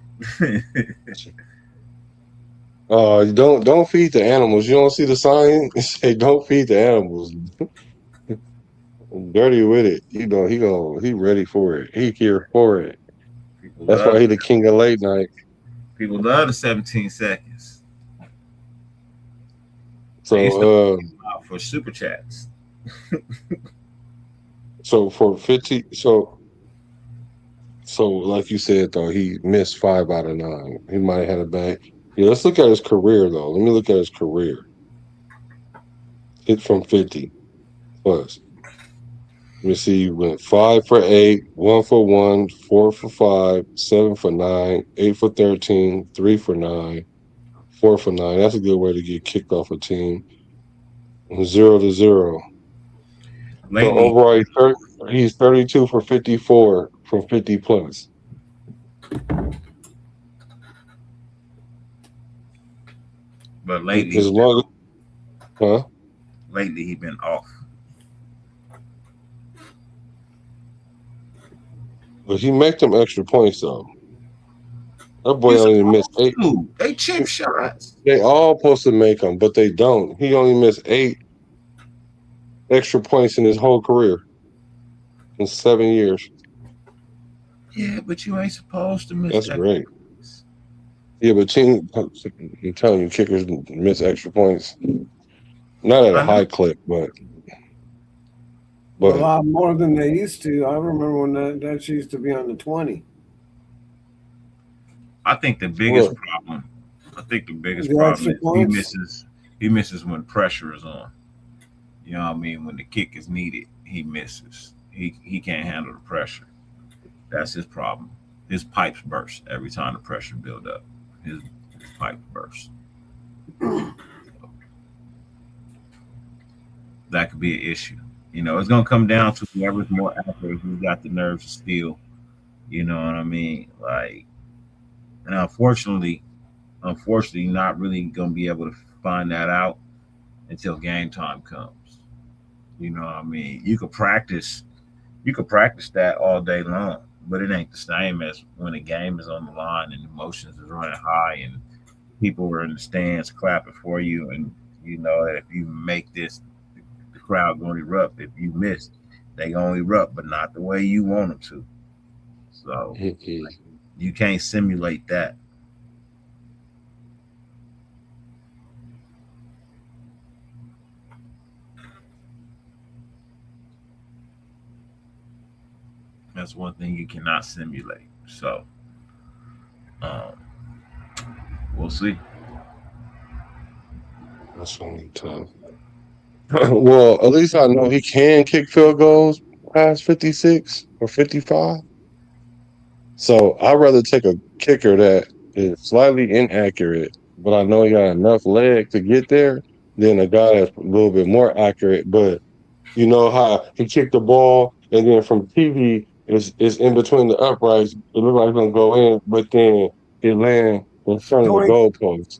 Don't feed the animals. You don't see the sign? It say don't feed the animals. Dirty with it. He ready for it. He here for it. people That's love why he the king of late night. people love the 17 seconds. They used to So out for super chats. so for 50 so like you said though, he missed 5 out of 9. He might have had a bad. Yeah, let's look at his career though. Let me look at his career. Hit from 50 plus. Let me see, you went 5 for 8, 1 for 1, 4 for 5, 7 for 9, 8 for 13, 3 for 9, 4 for 9. That's a good way to get kicked off a team. 0 to 0. So Lately, overall, he's 32 for 54 from 50 plus. but lately, As long huh? lately he been off. But he make them extra points though. That boy He's only missed supposed 8. to. They chip shots. They all supposed to make them, but they don't. He only missed 8 extra points in his whole career in 7 years. Yeah, but you ain't supposed to miss That's that. great. Yeah, but I'm telling you, kickers miss extra points. Not at a I know. high clip, but A lot more than they used to. I remember when that used to be on the 20. I think the biggest look, problem. I think the biggest The problem extra is points. he misses when pressure is on. You know what I mean? When the kick is needed, he misses. He can't handle the pressure. That's his problem. His pipes burst every time the pressure build up. His pipe burst. That could be an issue. You know, it's gonna come down to whoever's more accurate, who's got the nerves of steel. You know what I mean? Like, and unfortunately, not really gonna be able to find that out until game time comes. You know what I mean? You could practice that all day long, but it ain't the same as when a game is on the line and emotions is running high and people are in the stands clapping for you, and you know that if you make this, the crowd gonna erupt. If you miss, they gonna erupt, but not the way you want them to. So you can't simulate that. That's one thing you cannot simulate. So um, we'll see. that's only tough. Well, at least I know he can kick field goals past 56 or 55. So I'd rather take a kicker that is slightly inaccurate, but I know he got enough leg to get there than a guy that's a little bit more accurate. But you know how he kicked the ball and then from TV is in between the uprights. It looked like it's gonna go in, but then it land in front of the Doink, goalpost.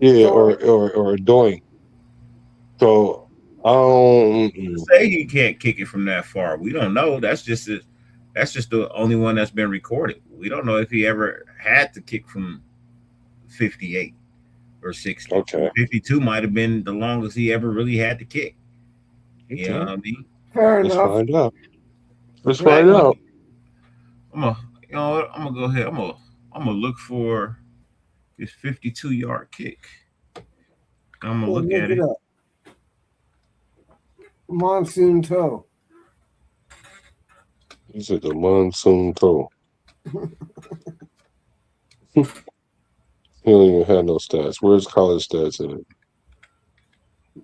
Yeah, doink. or doing. So I don't. Say he can't kick it from that far. We don't know. That's just the only one that's been recorded. We don't know if he ever had to kick from 58 or 60. Okay, 52 might have been the longest he ever really had to kick. You know what okay. I mean? Fair Let's enough. find out. Let's Matt, find out. I'm gonna you know what? I'm gonna go ahead. I'm gonna look for his 52-yard kick. I'm gonna We'll look look at it it. up. Monsoon toe. He said the monsoon toe. He don't even have no stats. Where's college stats in it?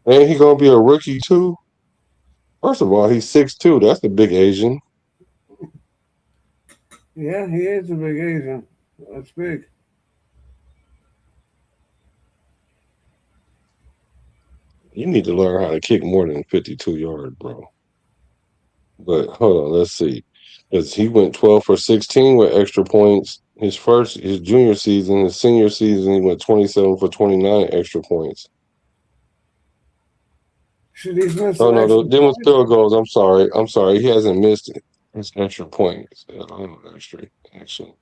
Ain't he gonna be a rookie too? First of all, he's 6'2". That's the big Asian. Yeah, he is a big Asian. That's big. You need to learn how to kick more than 52 yards, bro. But hold on, let's see. Because he went 12 for 16 with extra points. His junior season, his senior season, he went 27 for 29 extra points. Should he miss Oh an no, extra them was point? field goals. I'm sorry. He hasn't missed it. His extra points. I don't know that straight. Actually,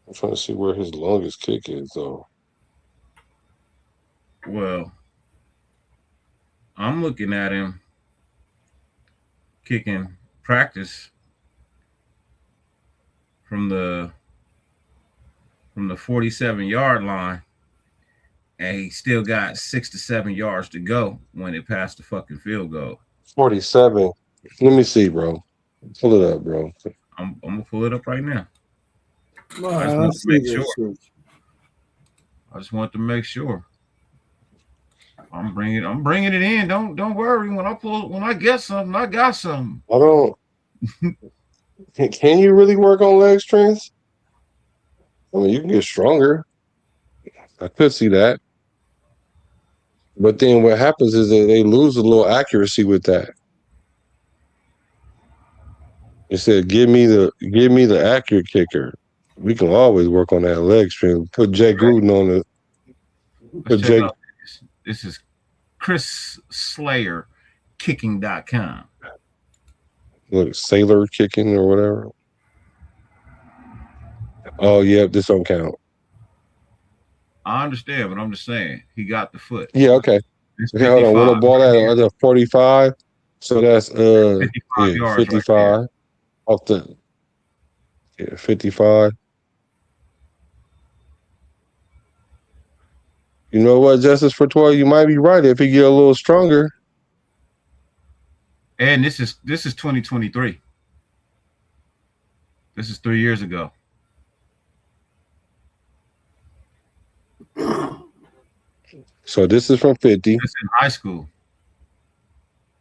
I'm trying to see where his longest kick is though. Well, I'm looking at him kicking practice from the 47-yard line, and he still got 6 to 7 yards to go when it passed the fucking field goal. 47. Let me see, bro. Pull it up, bro. I'm gonna pull it up right now. All I right, just want let's to see make this. sure. I just want to make sure. I'm bringing it in. Don't worry. When I get something, I got something. I don't. Can you really work on leg strength? I mean, you can get stronger. I could see that. But then what happens is that they lose a little accuracy with that. It said, give me the accurate kicker. We can always work on that leg strength. Put Jay Gruden on it. Let's check out this. This is Chris Slayer, kicking.com. Look, sailor kicking or whatever. Oh, yeah, this don't count. I understand, but I'm just saying he got the foot. Yeah, okay. Okay, hold on. What a ball at 45. So that's 55 yards 55 right off the 55. You know what, Justice for 12, you might be right if he get a little stronger. And this is 2023. This is 3 years ago. So this is from 50. This is in high school.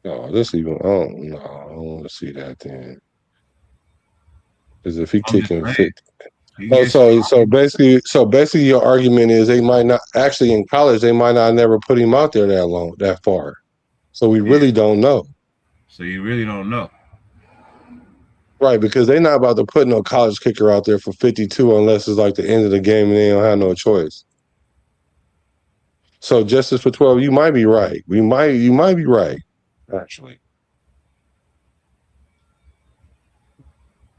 No, this even I don't want to see that then. Because if he kicking 50. So basically your argument is they might not actually in college, they might not never put him out there that far. So we really don't know. So you really don't know. Right, because they're not about to put no college kicker out there for 52 unless it's like the end of the game and they don't have no choice. So Justice for 12, you might be right. You might be right, actually.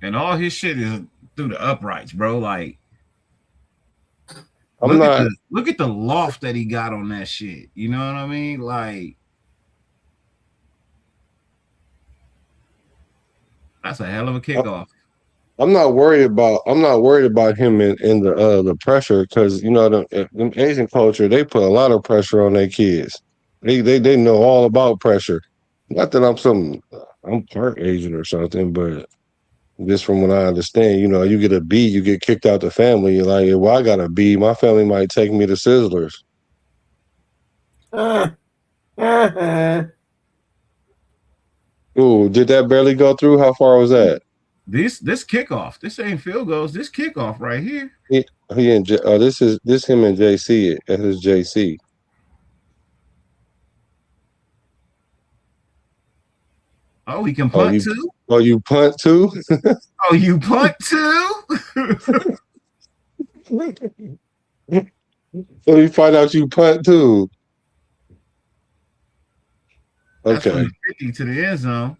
And all his shit is through the uprights, bro. Like look at the loft that he got on that shit. You know what I mean? Like that's a hell of a kickoff. I'm not worried about him in the pressure because you know the Asian culture, they put a lot of pressure on their kids. They know all about pressure. Not that I'm part Asian or something, but just from what I understand, you know, you get a B, you get kicked out the family. You're like, well, I got a B, my family might take me to Sizzlers. Ooh, did that barely go through? How far was that? This kickoff. This ain't field goals. This kickoff right here. This him and JC at his JC. Oh, he can punt too? Oh, you punt too? Oh, you punt too? Let me find out you punt too. Okay. That's from the 50 to the end zone.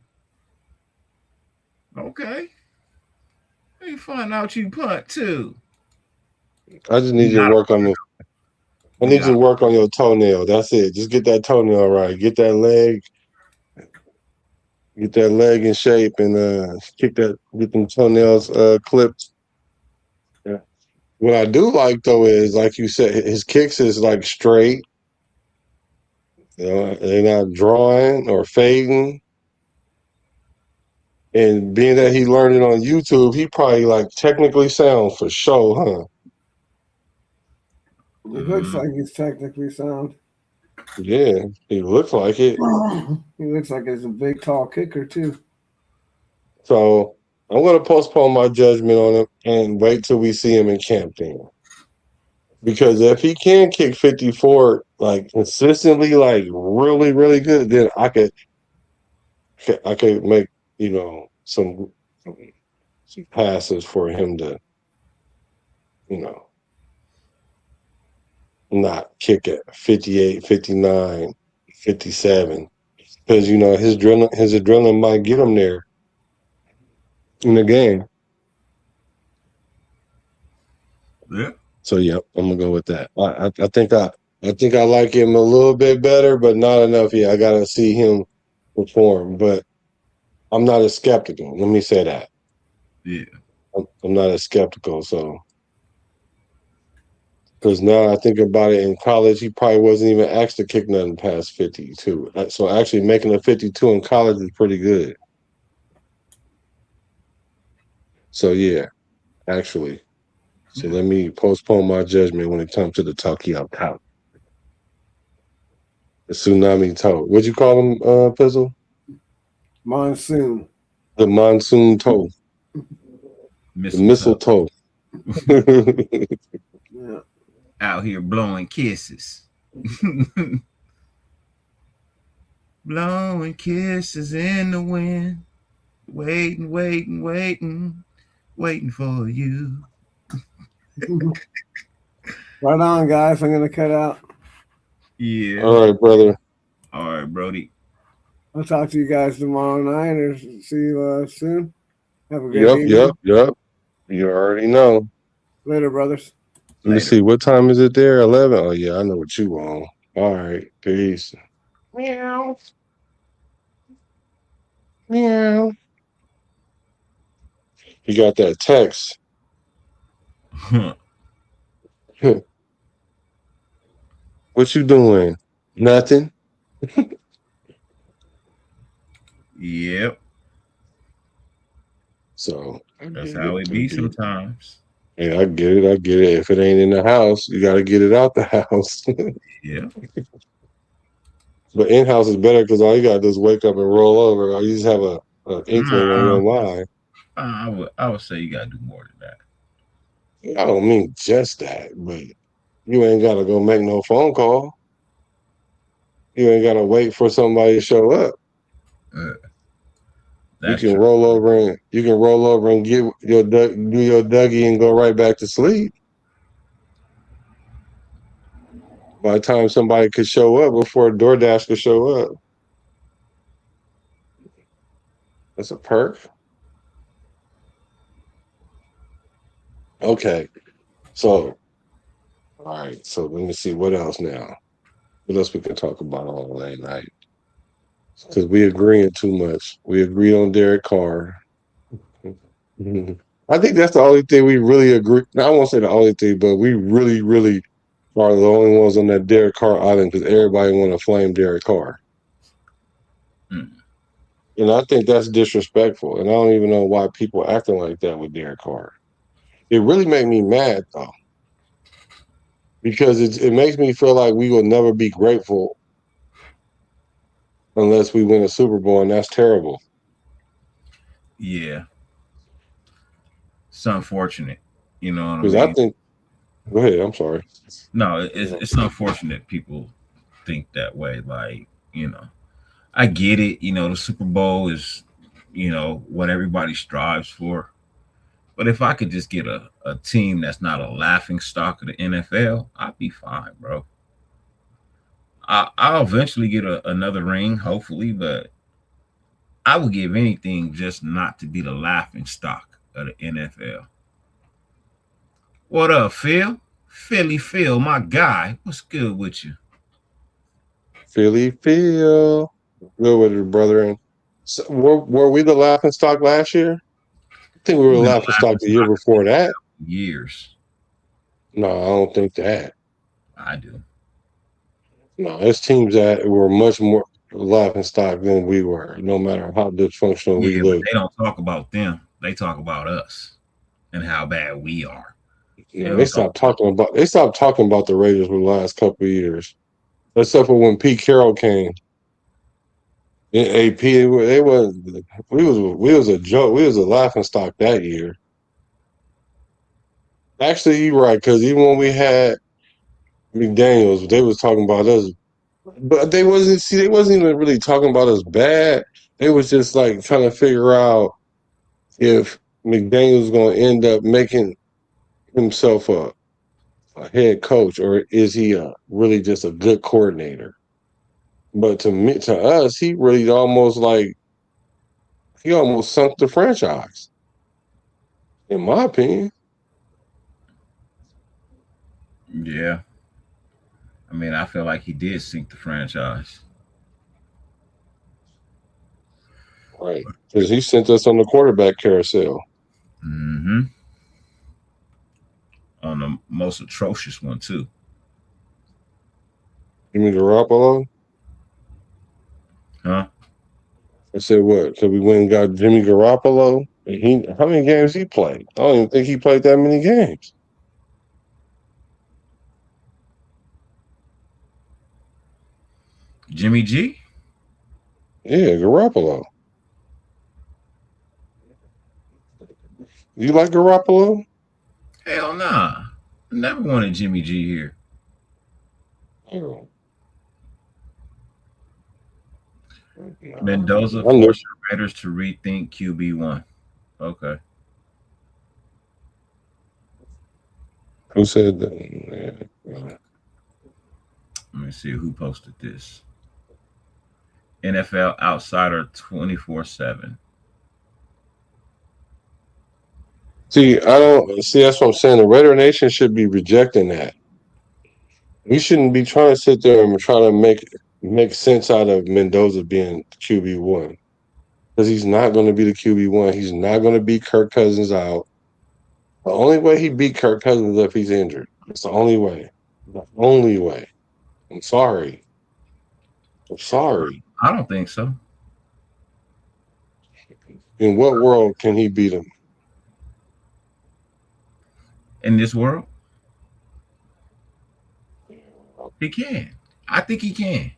Okay. Let me find out you punt too. I just need you to work on this. I need you to work on your toenail. That's it. Just get that toenail right. Get that leg in shape and get them toenails clipped. Yeah. What I do like though is, like you said, his kicks is like straight. You know, they're not drawing or fading. And being that he learned it on YouTube, he probably like technically sound for sure, huh? It looks like he's technically sound. Yeah, he looks like it. He looks like he's a big, tall kicker too. So I'm going to postpone my judgment on him and wait till we see him in camp then. Because if he can kick 54 like consistently, like really, really good, then I could make, some passes for him to, you know, not kick at 58, 59, 57. Because his adrenaline might get him there in the game. Yeah. So yeah, I'm gonna go with that. I think I like him a little bit better, but not enough yet. I gotta see him perform. But I'm not as skeptical. Let me say that. Yeah. I'm not as skeptical. So because now I think about it, in college he probably wasn't even asked to kick nothing past 52. So actually making a 52 in college is pretty good. So yeah, actually. So let me postpone my judgment when it comes to the Tokyo Top. The tsunami toe. What'd you call him, Pizzle? Monsoon. The monsoon toe. The mistletoe. Yeah. Out here blowing kisses. Blowing kisses in the wind. Waiting, waiting, waiting. Waiting for you. Right on, guys. I'm gonna cut out. Yeah. All right, brother. All right, Brody. I'll talk to you guys tomorrow night or see you soon. Have a good evening. Yep. You already know. Later, brothers. Let me see. What time is it there? 11? Oh, yeah. I know what you want. All right. Peace. Meow. Meow. You got that text. What you doing? Nothing? Yep. So That's how it be sometimes. Yeah, I get it. If it ain't in the house, you got to get it out the house. Yeah. But in house is better because all you got to do is wake up and roll over. Or you just have a inkling on your mind. I would say you gotta do more than that. I don't mean just that, but you ain't got to go make no phone call. You ain't got to wait for somebody to show up. You That's can true. roll over and get do your Dougie and go right back to sleep. By the time somebody could show up before DoorDash could show up. That's a perk. Okay. So, all right. So let me see what else now. What else we can talk about all late night? Because we agreeing too much. We agreed on Derek Carr. I think that's the only thing we really agree. Now, I won't say the only thing, but we really, really are the only ones on that Derek Carr island because everybody want to flame Derek Carr. And I think that's disrespectful. And I don't even know why people acting like that with Derek Carr. It really made me mad though, because it makes me feel like we will never be grateful unless we win a Super Bowl, and that's terrible. Yeah. It's unfortunate. You know what I Because mean? I think. Go ahead. I'm sorry. No, it's unfortunate people think that way. Like, I get it. The Super Bowl is, what everybody strives for. But if I could just get a team that's not a laughing stock of the NFL, I'd be fine, bro. I'll eventually get another ring, hopefully, but I would give anything just not to be the laughing stock of the NFL. What up, Phil? Philly Phil, my guy. What's good with you? Philly Phil. Good with it, brother. And so were we the laughing stock last year? I think we were the laughing stock the year before that. Years. No, I don't think that. I do. No, there's teams that were much more laughing stock than we were, no matter how dysfunctional we Yeah, but look. they don't talk about them. They talk about us and how bad we are. They stopped talking about the Raiders for the last couple of years. Except for when Pete Carroll came. In AP, we was a joke. We was a laughing stock that year. Actually, you're right, because even when we had McDaniels, they was talking about us, but they wasn't. See, they wasn't even really talking about us bad. They was just like trying to figure out if McDaniels was going to end up making himself a head coach, or is he really just a good coordinator? But to us, he really almost he almost sunk the franchise, in my opinion. Yeah. I mean, I feel like he did sink the franchise. Right. Because he sent us on the quarterback carousel. Mm-hmm. On the most atrocious one too. Jimmy Garoppolo? Huh? I said what? So we went and got Jimmy Garoppolo? And how many games he played? I don't even think he played that many games. Jimmy G? Yeah, Garoppolo. You like Garoppolo? Hell nah. Never wanted Jimmy G here. Oh. Mendoza I knew. forced the Raiders to rethink QB1. Okay. Who said that? Yeah. Let me see who posted this. NFL Outsider 24/7. See, I don't see. That's what I'm saying. The Raider Nation should be rejecting that. We shouldn't be trying to sit there and try to make sense out of Mendoza being QB1, because he's not going to be the QB1. He's not going to beat Kirk Cousins out. The only way he beat Kirk Cousins is if he's injured. It's the only way. The only way. I'm sorry. I'm sorry. I don't think so. In what world can he beat him? In this world, he can. I think he can.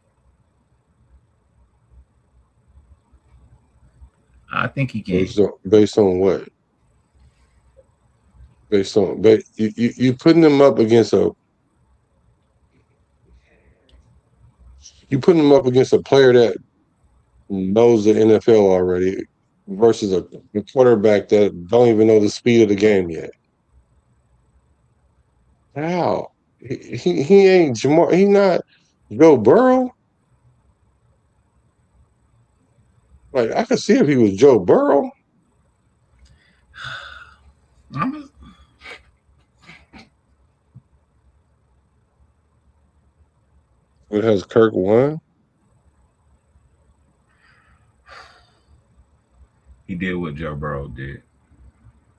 I think he can. Based on what? You putting him up against a player that knows the NFL already versus a quarterback that don't even know the speed of the game yet. How? He ain't Jamar. He not Joe Burrow. Like, I could see if he was Joe Burrow. But has Kirk won? He did what Joe Burrow did.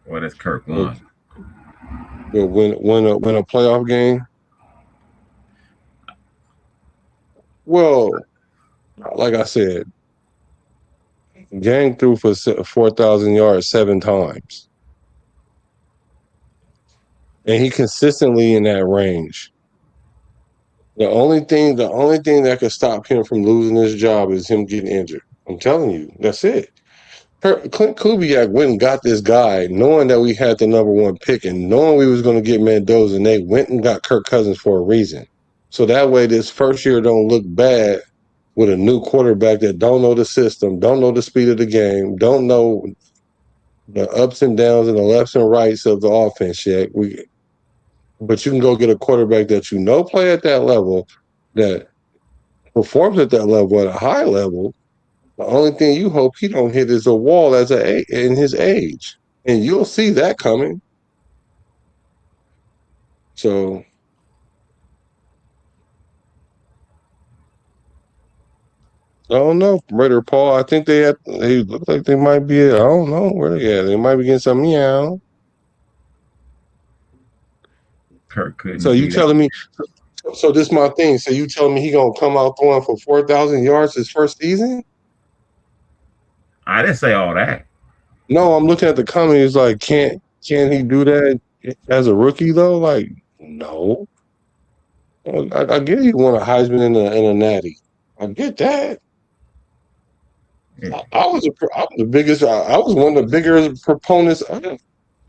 What has Kirk won? But win a playoff game. Well, like I said, Gang threw for 4,000 yards 7 times, and he consistently in that range. The only thing that could stop him from losing his job is him getting injured. I'm telling you, that's it. Clint Kubiak went and got this guy, knowing that we had the number 1 pick and knowing we was going to get Mendoza, and they went and got Kirk Cousins for a reason. So that way, this first year don't look bad with a new quarterback that don't know the system, don't know the speed of the game, don't know the ups and downs and the lefts and rights of the offense yet. But you can go get a quarterback that you know play at that level, that performs at that level at a high level. The only thing you hope he don't hit is a wall in his age, and you'll see that coming. So I don't know, Raider Paul. I think they look like they might be. I don't know where they at. They might be getting some meow. Kirk couldn't. So you telling me? So this is my thing. So you telling me he gonna come out throwing for 4,000 yards his first season? I didn't say all that. No, I'm looking at the comments. Like, can he do that as a rookie though? Like, no. I get he won a Heisman and a Natty. I get that. Yeah. I was one of the biggest proponents of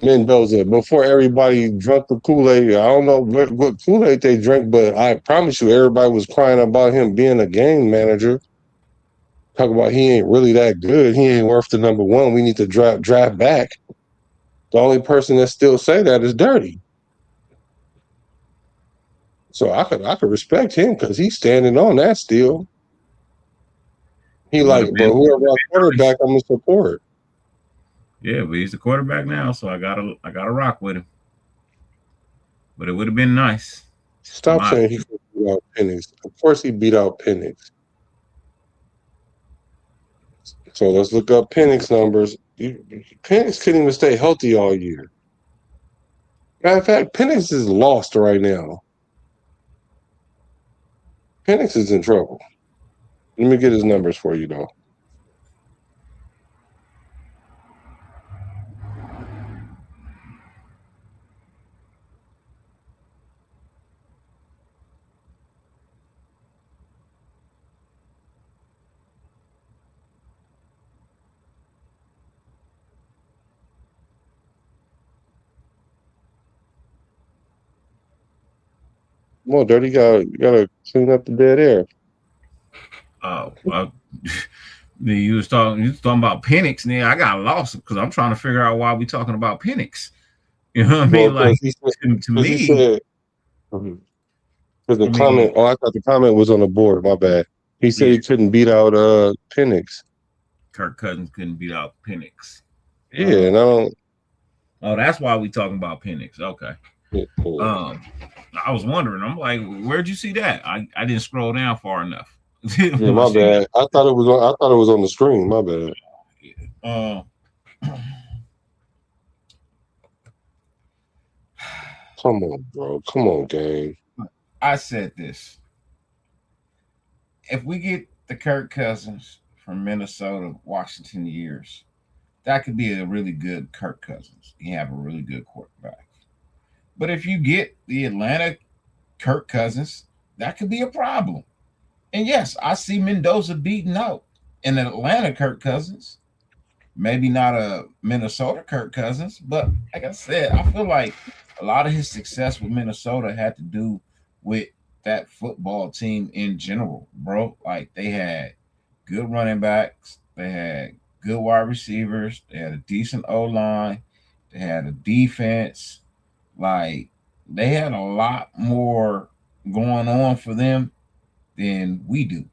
Mendoza, before everybody drank the Kool-Aid. I don't know what Kool-Aid they drank, but I promise you, everybody was crying about him being a game manager. Talk about he ain't really that good. He ain't worth the number one. We need to draft back. The only person that still say that is Dirty. So I could respect him because he's standing on that still. He Would like, have but been whoever our quarterback, nice. I'm gonna support. Yeah, but he's the quarterback now, so I gotta rock with him. But it would have been nice. Stop saying he could beat out Penix. Of course he beat out Penix. So let's look up Penix numbers. Penix couldn't even stay healthy all year. Matter of fact, Penix is lost right now. Penix is in trouble. Let me get his numbers for you, though. Well, Dirty, you gotta clean up the dead air. Oh, you was talking about Penix, and then I got lost because I'm trying to figure out why we talking about Penix. You know what I mean? Like to me, he said, because the I comment. mean, Oh, I thought the comment was on the board. My bad. He said yeah, he couldn't beat out Penix. Kirk Cousins couldn't beat out Penix. Yeah, and I don't. Oh, that's why we talking about Penix. Okay. Yeah, I was wondering. I'm like, where'd you see that? I didn't scroll down far enough. my bad. I thought it was on the screen. My bad. Come on, bro. Come on, gang. I said this. If we get the Kirk Cousins from Minnesota, Washington years, that could be a really good Kirk Cousins. You have a really good quarterback. But if you get the Atlanta Kirk Cousins, that could be a problem. And yes, I see Mendoza beaten out in Atlanta Kirk Cousins. Maybe not a Minnesota Kirk Cousins, but like I said, I feel like a lot of his success with Minnesota had to do with that football team in general, bro. Like they had good running backs, they had good wide receivers, they had a decent O line, they had a defense. Like they had a lot more going on for them than we do.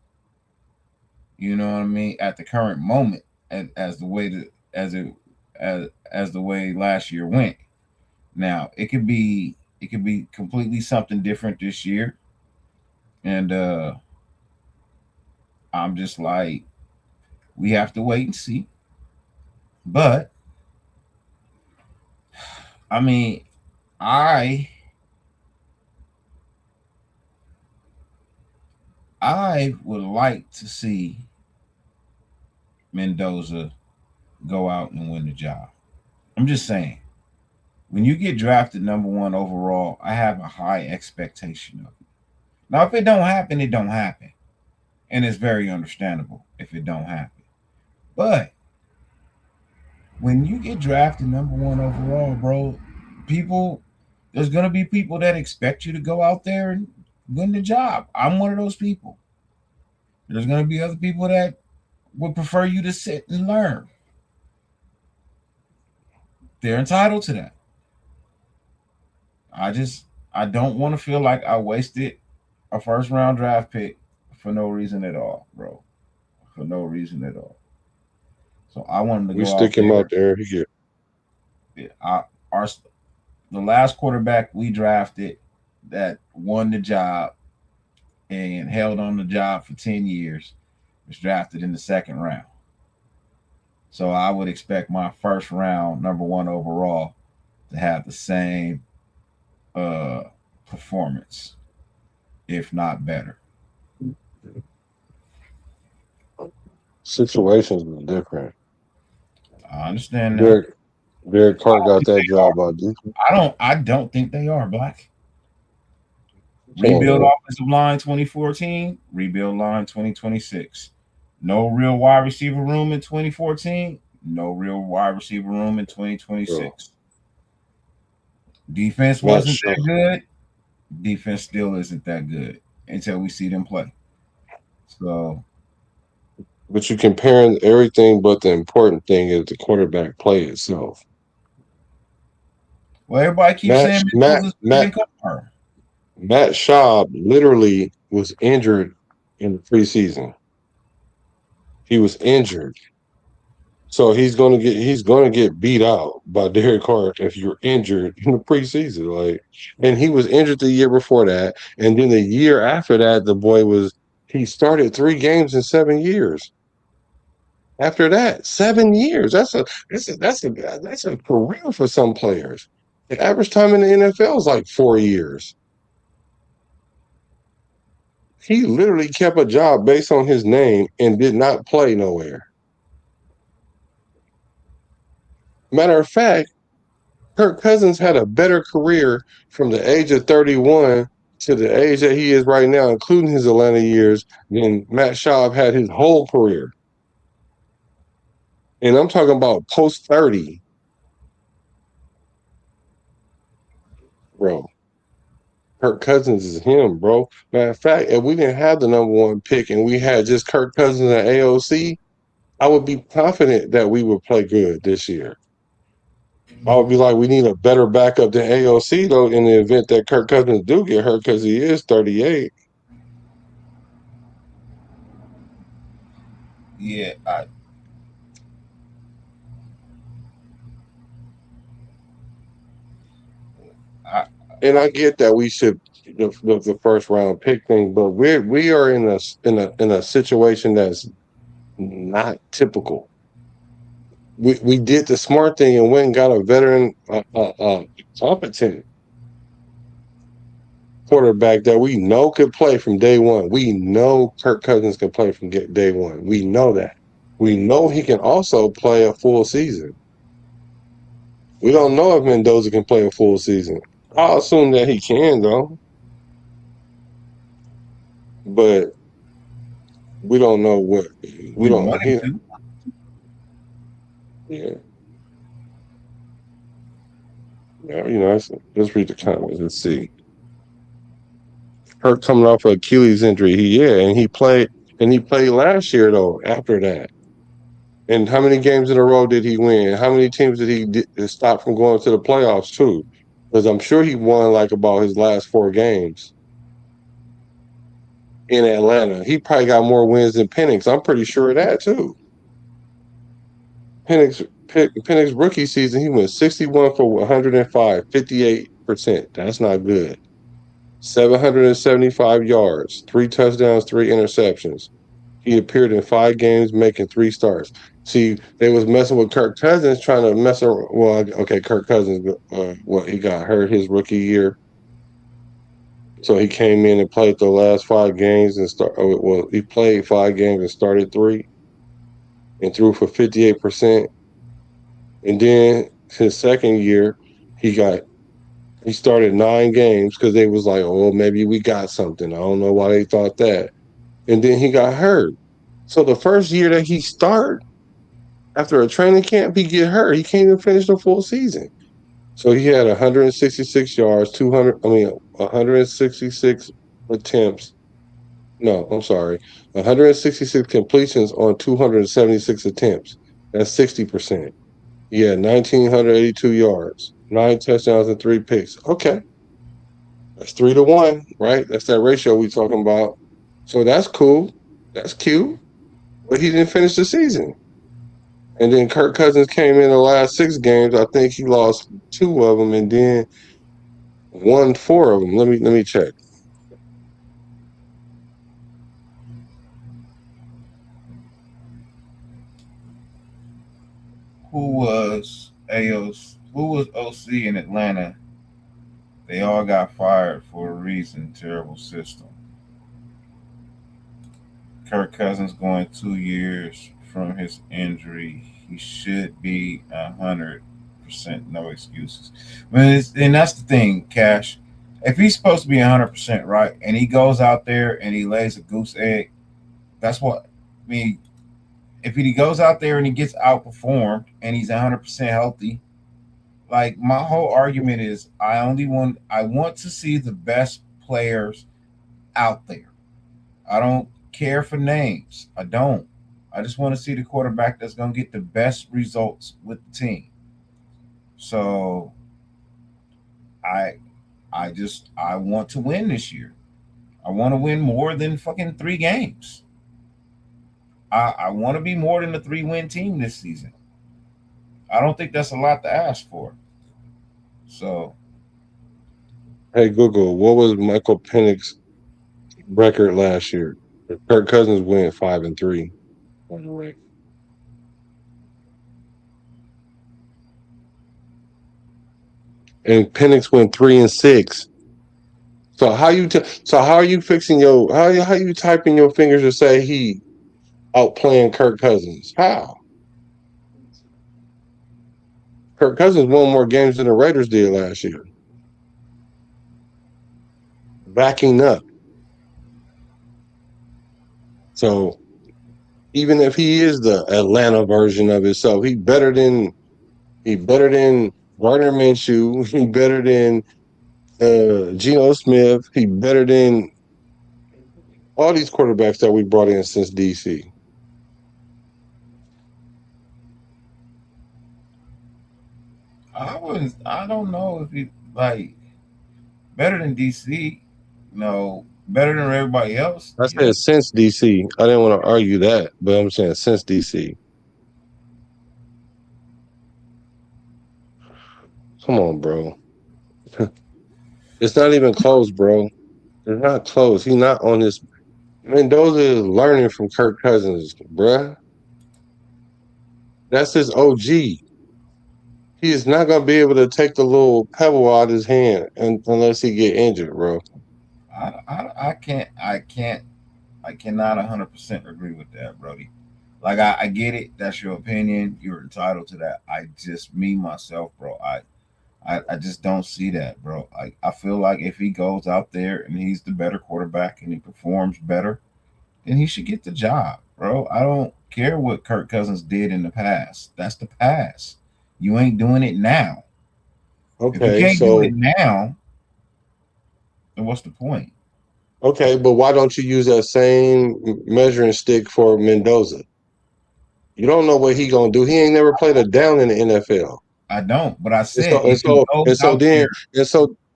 You know what I mean? At the current moment, as the way that as the way last year went. Now it could be completely something different this year, and I'm just like we have to wait and see. But I mean, I I would like to see Mendoza go out and win the job. I'm just saying, when you get drafted number one overall, I have a high expectation of it. Now, if it don't happen, it don't happen, and it's very understandable if it don't happen. But when you get drafted number one overall, bro, people, there's gonna be people that expect you to go out there and win the job. I'm one of those people. There's gonna be other people that would prefer you to sit and learn. They're entitled to that. I don't want to feel like I wasted a first round draft pick for no reason at all, bro. For no reason at all. So I wanted to We go out stick him there. out there. He get. Our the last quarterback we drafted that won the job and held on the job for 10 years was drafted in the second round. So I would expect my first round number one overall to have the same uh performance, if not better. Situations are different. I understand that. Derek I Carr don't got think that they are. job out there. I don't think they are Black. Rebuild offensive line 2014, rebuild line 2026. No real wide receiver room in 2014, no real wide receiver room in 2026. Defense Matt wasn't Schaub. that good. Defense still isn't that good until we see them play. So, But you're comparing everything, but the important thing is the quarterback play itself. well, everybody keeps Matt saying Matt Mendoza's better Matt than Carr. Matt Schaub literally was injured in the preseason. He was injured. So he's gonna get beat out by Derek Carr if you're injured in the preseason. Like, and he was injured the year before that, and then the year after that, he started 3 games in 7 years. After that, 7 years. That's a career for some players. The average time in the NFL is like 4 years. He literally kept a job based on his name and did not play nowhere. Matter of fact, Kirk Cousins had a better career from the age of 31 to the age that he is right now, including his Atlanta years, than Matt Schaub had his whole career. And I'm talking about post 30, bro. Kirk Cousins is him, bro. Matter of fact, if we didn't have the number one pick and we had just Kirk Cousins and AOC, I would be confident that we would play good this year. I would be like, we need a better backup than AOC, though, in the event that Kirk Cousins do get hurt because he is 38. Yeah, And I get that we should the first round pick thing, but we are in a situation that's not typical. We did the smart thing and went and got a veteran, competent quarterback that we know could play from day one. We know Kirk Cousins can play from day one. We know that. We know he can also play a full season. We don't know if Mendoza can play a full season. I'll assume that he can, though. But we don't know what we we don't. want him to. Yeah, let's read the comments. Let's see. Hurt coming off an Achilles injury. And he played last year though. After that, and how many games in a row did he win? How many teams did stop from going to the playoffs too? Because I'm sure he won like about his last 4 games in Atlanta. He probably got more wins than Penix. I'm pretty sure of that too. Penix rookie season, he went 61 for 105, 58%. That's not good. 775 yards, 3 touchdowns, 3 interceptions. He appeared in 5 games, making 3 starts. See, they was messing with Kirk Cousins, trying to mess around. Well, okay, Kirk Cousins, he got hurt his rookie year, so he came in and played the last 5 games and he played 5 games and started 3 and threw for 58%. And then his second year, he started 9 games because they was like, oh, maybe we got something. I don't know why they thought that. And then he got hurt. So the first year that he started after a training camp, he get hurt. He can't even finish the full season. So he had 166 yards, 166 attempts. No, I'm sorry. 166 completions on 276 attempts. That's 60%. He had 1,982 yards, 9 touchdowns, and 3 picks. Okay. That's 3-1, right? That's that ratio we talking about. So that's cool. That's cute. But he didn't finish the season. And then Kirk Cousins came in the last 6 games. I think he lost 2 of them and then won 4 of them. Let me check. Who was OC in Atlanta? They all got fired for a reason. Terrible system. Kirk Cousins going 2 years from his injury. He should be 100%. No excuses. And that's the thing, Cash. If he's supposed to be 100% right, and he goes out there and he lays a goose egg, that's what I mean. If he goes out there and he gets outperformed and he's 100% healthy, Like my whole argument is, I want to see the best players out there. I don't care for names. I don't. I just want to see the quarterback that's going to get the best results with the team. So I I want to win this year. I want to win more than fucking 3 games. I want to be more than a 3-win team this season. I don't think that's a lot to ask for. So Hey Google, what was Michael Penix's record last year? Kirk Cousins went 5-3. And Penix went 3-6. So how are you fixing your how you typing your fingers to say he outplaying Kirk Cousins? How? Kirk Cousins won more games than the Raiders did last year. Backing up. So even if he is the Atlanta version of himself, he better than Gardner Minshew. He better than Geno Smith. He better than all these quarterbacks that we brought in since DC. I don't know if he like better than DC. No, better than everybody else. I Yeah. said since DC. I didn't want to argue that, but I'm saying since DC. Come on, bro. It's not even close, bro. It's not close. He's not on his. Mendoza is learning from Kirk Cousins, bruh. That's his OG. He is not gonna be able to take the little pebble out of his hand unless he get injured, bro. I cannot 100% agree with that, Brody. Like I get it. That's your opinion. You're entitled to that. I just me myself, bro. I just don't see that, bro. I feel like if he goes out there and he's the better quarterback and he performs better, then he should get the job, bro. I don't care what Kirk Cousins did in the past. That's the past. You ain't doing it now. If you Okay, can't do so it now, then what's the point? okay, but why don't you use that same measuring stick for Mendoza? You don't know what he gonna do. He ain't never played a down in the NFL. I don't. But I And said so and if he so goes and so out then there,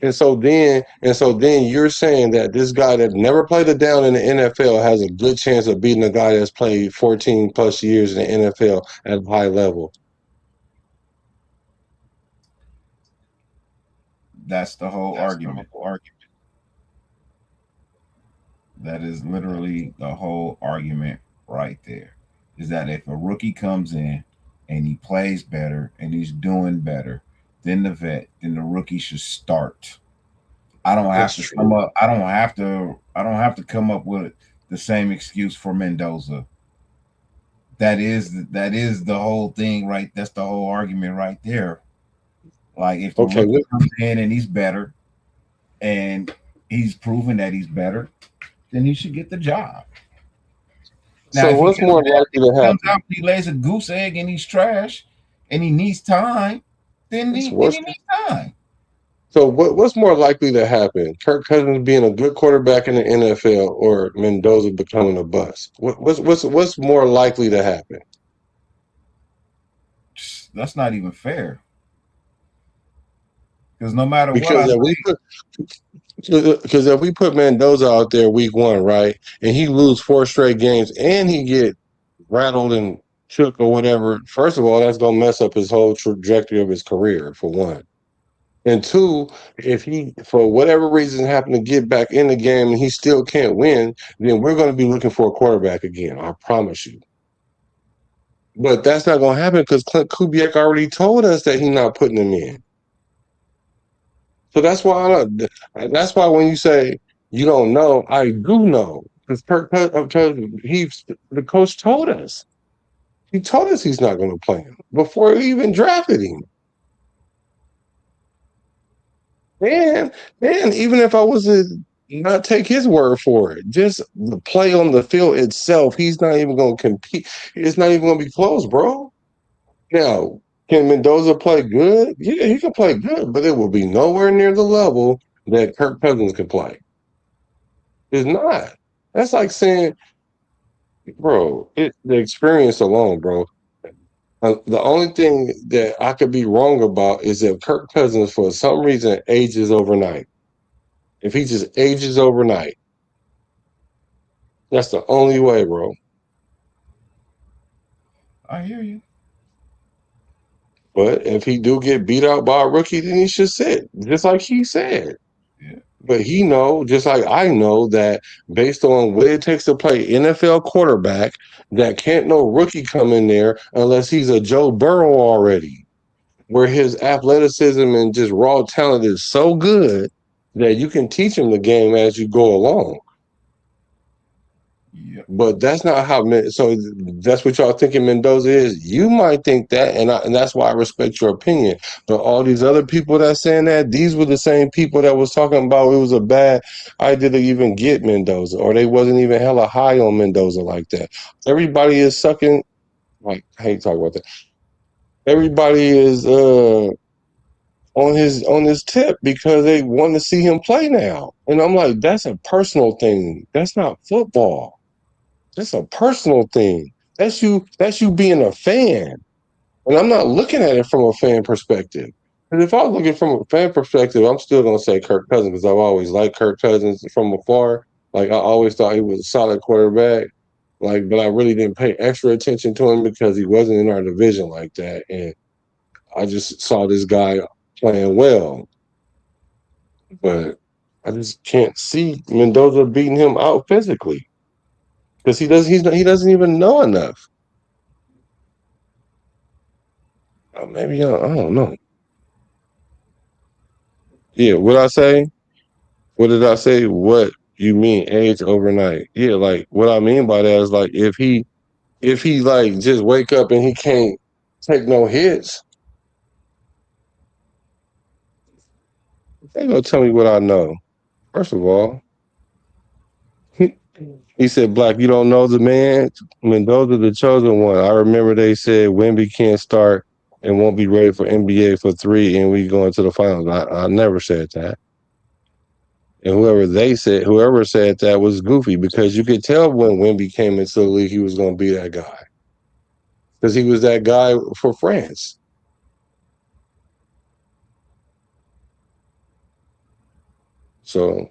and so then you're saying that this guy that never played a down in the NFL has a good chance of beating a guy that's played 14 plus years in the NFL at a high level. that's the whole argument. That is literally the whole argument right there. Is that if a rookie comes in and he plays better and he's doing better than the vet, then the rookie should start. I don't have That's to come true. up. I don't have to come up with the same excuse for Mendoza. That is the whole thing, right? That's the whole argument right there. Like if the Okay, rookie comes in and he's better and he's proven that he's better, then he should get the job. Now, so what's more likely if to he comes happen? out and he lays a goose egg and he's trash and he needs time, then What's, he what's needs time. So what's more likely to happen? Kirk Cousins being a good quarterback in the NFL or Mendoza becoming a bust? What's more likely to happen? That's not even fair. Because no matter what I Because if we put Mendoza out there week one, right, and he lose 4 straight games and he get rattled and shook or whatever, first of all, that's gonna mess up his whole trajectory of his career, for one. And two, if he, for whatever reason, happen to get back in the game and he still can't win, then we're going to be looking for a quarterback again. I promise you. But that's not going to happen because Clint Kubiak already told us that he's not putting him in. So that's why when you say you don't know, I do know because the coach told us. He told us he's not going to play him before we even drafted him. And even if I was to not take his word for it, just the play on the field itself, he's not even going to compete. It's not even going to be close, bro. Now, Can Mendoza play good? Yeah, he can play good, but it will be nowhere near the level that Kirk Cousins can play. It's not. That's like saying, bro, the experience alone, bro. The only thing that I could be wrong about is if Kirk Cousins, for some reason, ages overnight. If he just ages overnight, that's the only way, bro. I hear you. But if he do get beat out by a rookie, then he should sit, just like he said. Yeah. But he know, just like I know, that based on what it takes to play NFL quarterback, that can't no rookie come in there unless he's a Joe Burrow already, where his athleticism and just raw talent is so good that you can teach him the game as you go along. Yep. But that's not how. So that's what y'all thinking Mendoza is. You might think that, and that's why I respect your opinion. But all these other people that saying that, these were the same people that was talking about it was a bad idea to even get Mendoza, or they wasn't even hella high on Mendoza like that. Everybody is sucking. Like I hate talking about that. Everybody is on his tip because they want to see him play now, and I'm like, that's a personal thing. That's not football. That's a personal thing. That's you. That's you being a fan, and I'm not looking at it from a fan perspective. Because if I was looking from a fan perspective, I'm still gonna say Kirk Cousins because I've always liked Kirk Cousins from afar. Like I always thought he was a solid quarterback. Like, but I really didn't pay extra attention to him because he wasn't in our division like that, and I just saw this guy playing well. But I just can't see Mendoza beating him out physically because he doesn't even know enough. Maybe I don't know. Yeah, what I say? What did I say? What you mean age overnight? Yeah, like what I mean by that is like if he like just wake up and he can't take no hits, they gonna tell me what I know. First of all, he said, "Black, you don't know the man. Mendoza, the chosen one." I remember they said Wemby can't start and won't be ready for NBA for 3, and we going to the finals. I never said that. And whoever said that was goofy because you could tell when Wemby came into the league, he was going to be that guy because he was that guy for France. So,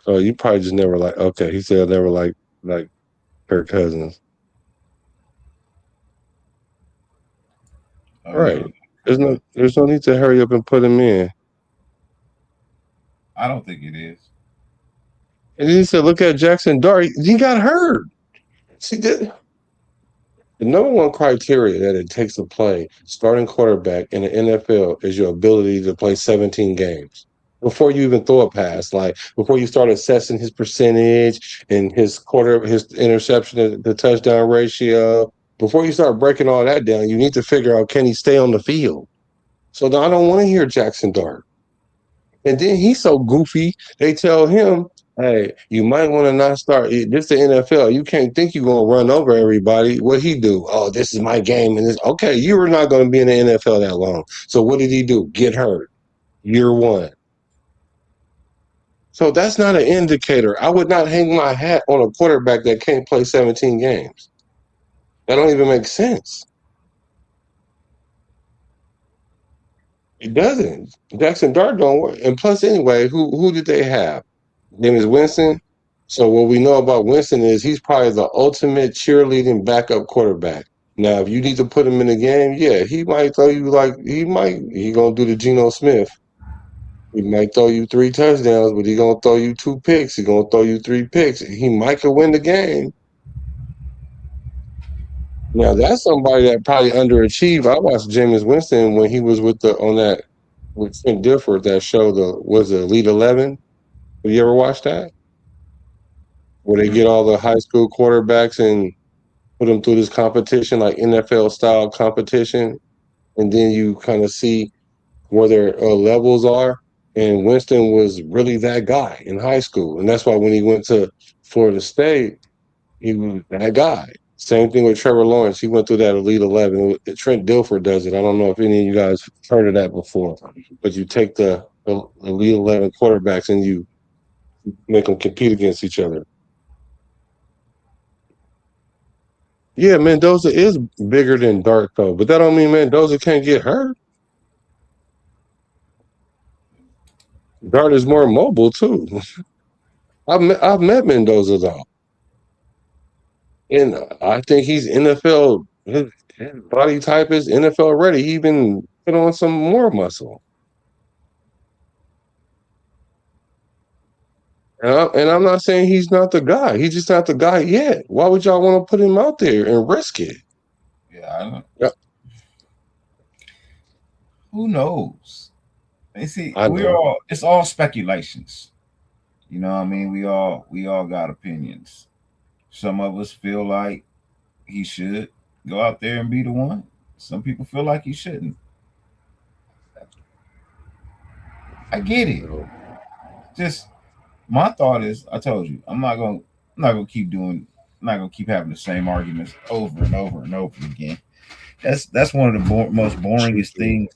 you probably just never like. Okay, he said never like Kirk Cousins. Right. There's no need to hurry up and put him in. I don't think it is. And then he said, "Look at Jackson Dart. He got hurt." See, the number one criteria that it takes to play starting quarterback in the NFL is your ability to play 17 games. Before you even throw a pass, like before you start assessing his percentage and his interception to touchdown ratio, before you start breaking all that down, you need to figure out can he stay on the field. So now I don't want to hear Jackson Dart. And then he's so goofy, they tell him, hey, you might want to not start. This the NFL. You can't think you're going to run over everybody. What he do? Oh, this is my game. And this, okay, you were not going to be in the NFL that long. So what did he do? Get hurt. Year 1. So that's not an indicator. I would not hang my hat on a quarterback that can't play 17 games. That don't even make sense. It doesn't. Jackson Dart don't work. And plus, anyway, who did they have? Name is Winston. So what we know about Winston is he's probably the ultimate cheerleading backup quarterback. Now, if you need to put him in the game, yeah, he might throw you he gonna do the Geno Smith. He might throw you 3 touchdowns, but he gonna throw you 2 picks. He gonna throw you 3 picks. He might could win the game. Now that's somebody that probably underachieved. I watched Jameis Winston when he was with Trent Dilfer, that show was it Elite 11. Have you ever watched that? Where they get all the high school quarterbacks and put them through this competition, like NFL style competition, and then you kind of see where their levels are. And Winston was really that guy in high school, and that's why when he went to Florida State, he was that guy. Same thing with Trevor Lawrence. He went through that Elite 11. Trent Dilfer does it. I don't know if any of you guys heard of that before, but you take the Elite 11 quarterbacks and you make them compete against each other. Yeah, Mendoza is bigger than Dart, though, but that don't mean Mendoza can't get hurt. Dart is more mobile, too. I've met Mendoza, though. And I think he's NFL. His body type is NFL ready. He even put on some more muscle. And I'm not saying he's not the guy. He's just not the guy yet. Why would y'all want to put him out there and risk it? Yeah, I don't. Yeah. Who knows? They see I know. it's all speculations. You know what I mean? We all got opinions. Some of us feel like he should go out there and be the one. Some people feel like he shouldn't. I get it. Just my thought is, I told you, I'm not gonna keep having the same arguments over and over and over again. That's one of the most boringest things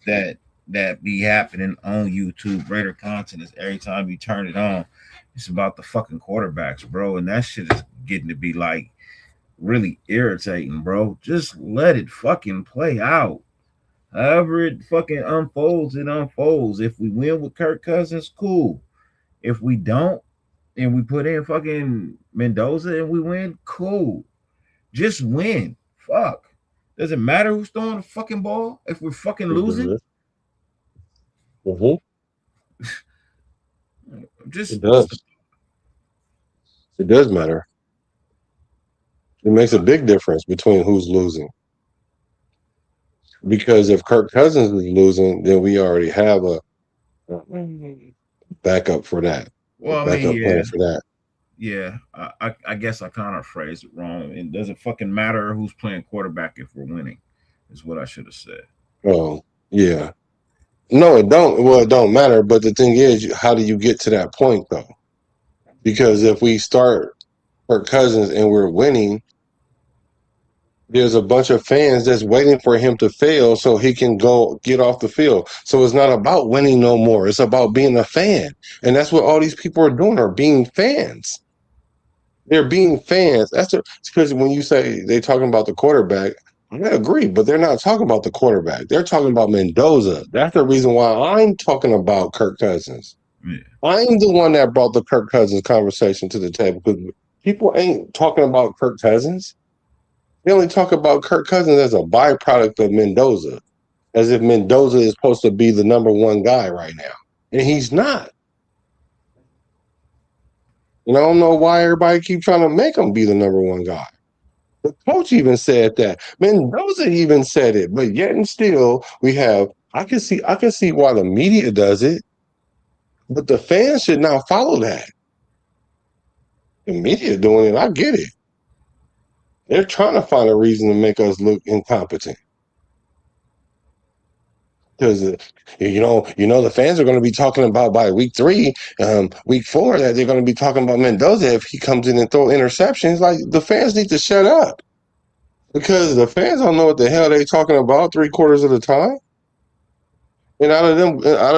that be happening on YouTube. Greater content is every time you turn it on, it's about the fucking quarterbacks, bro, and that shit is getting to be like really irritating, bro. Just let it fucking play out. However it fucking unfolds, it unfolds. If we win with Kirk Cousins, cool. If we don't, and we put in fucking Mendoza and we win, cool. Just win. Fuck. Does it matter who's throwing the fucking ball if we're fucking losing? Mm-hmm. It does. It does matter. It makes a big difference between who's losing. Because if Kirk Cousins is losing, then we already have a backup for that. Well, Backup plan for that. Yeah, I guess I kind of phrased it wrong. It doesn't fucking matter who's playing quarterback if we're winning, is what I should have said. Oh, yeah. No, it don't. Well, it don't matter. But the thing is, how do you get to that point, though? Because if we start Kirk Cousins and we're winning, there's a bunch of fans that's waiting for him to fail so he can go get off the field. So it's not about winning no more. It's about being a fan. And that's what all these people are doing, are being fans. They're being fans. That's because when you say they're talking about the quarterback, I agree, but they're not talking about the quarterback. They're talking about Mendoza. That's the reason why I'm talking about Kirk Cousins. Yeah. I'm the one that brought the Kirk Cousins conversation to the table because people ain't talking about Kirk Cousins. They only talk about Kirk Cousins as a byproduct of Mendoza, as if Mendoza is supposed to be the number one guy right now. And he's not. And I don't know why everybody keep trying to make him be the number one guy. The coach even said that. Mendoza even said it, but yet and still we have I can see why the media does it, but the fans should not follow that. The media doing it, I get it. They're trying to find a reason to make us look incompetent. Because the fans are going to be talking about by week 3, week 4 that they're going to be talking about Mendoza if he comes in and throw interceptions. Like the fans need to shut up because the fans don't know what the hell they're talking about 3/4 of the time. And out of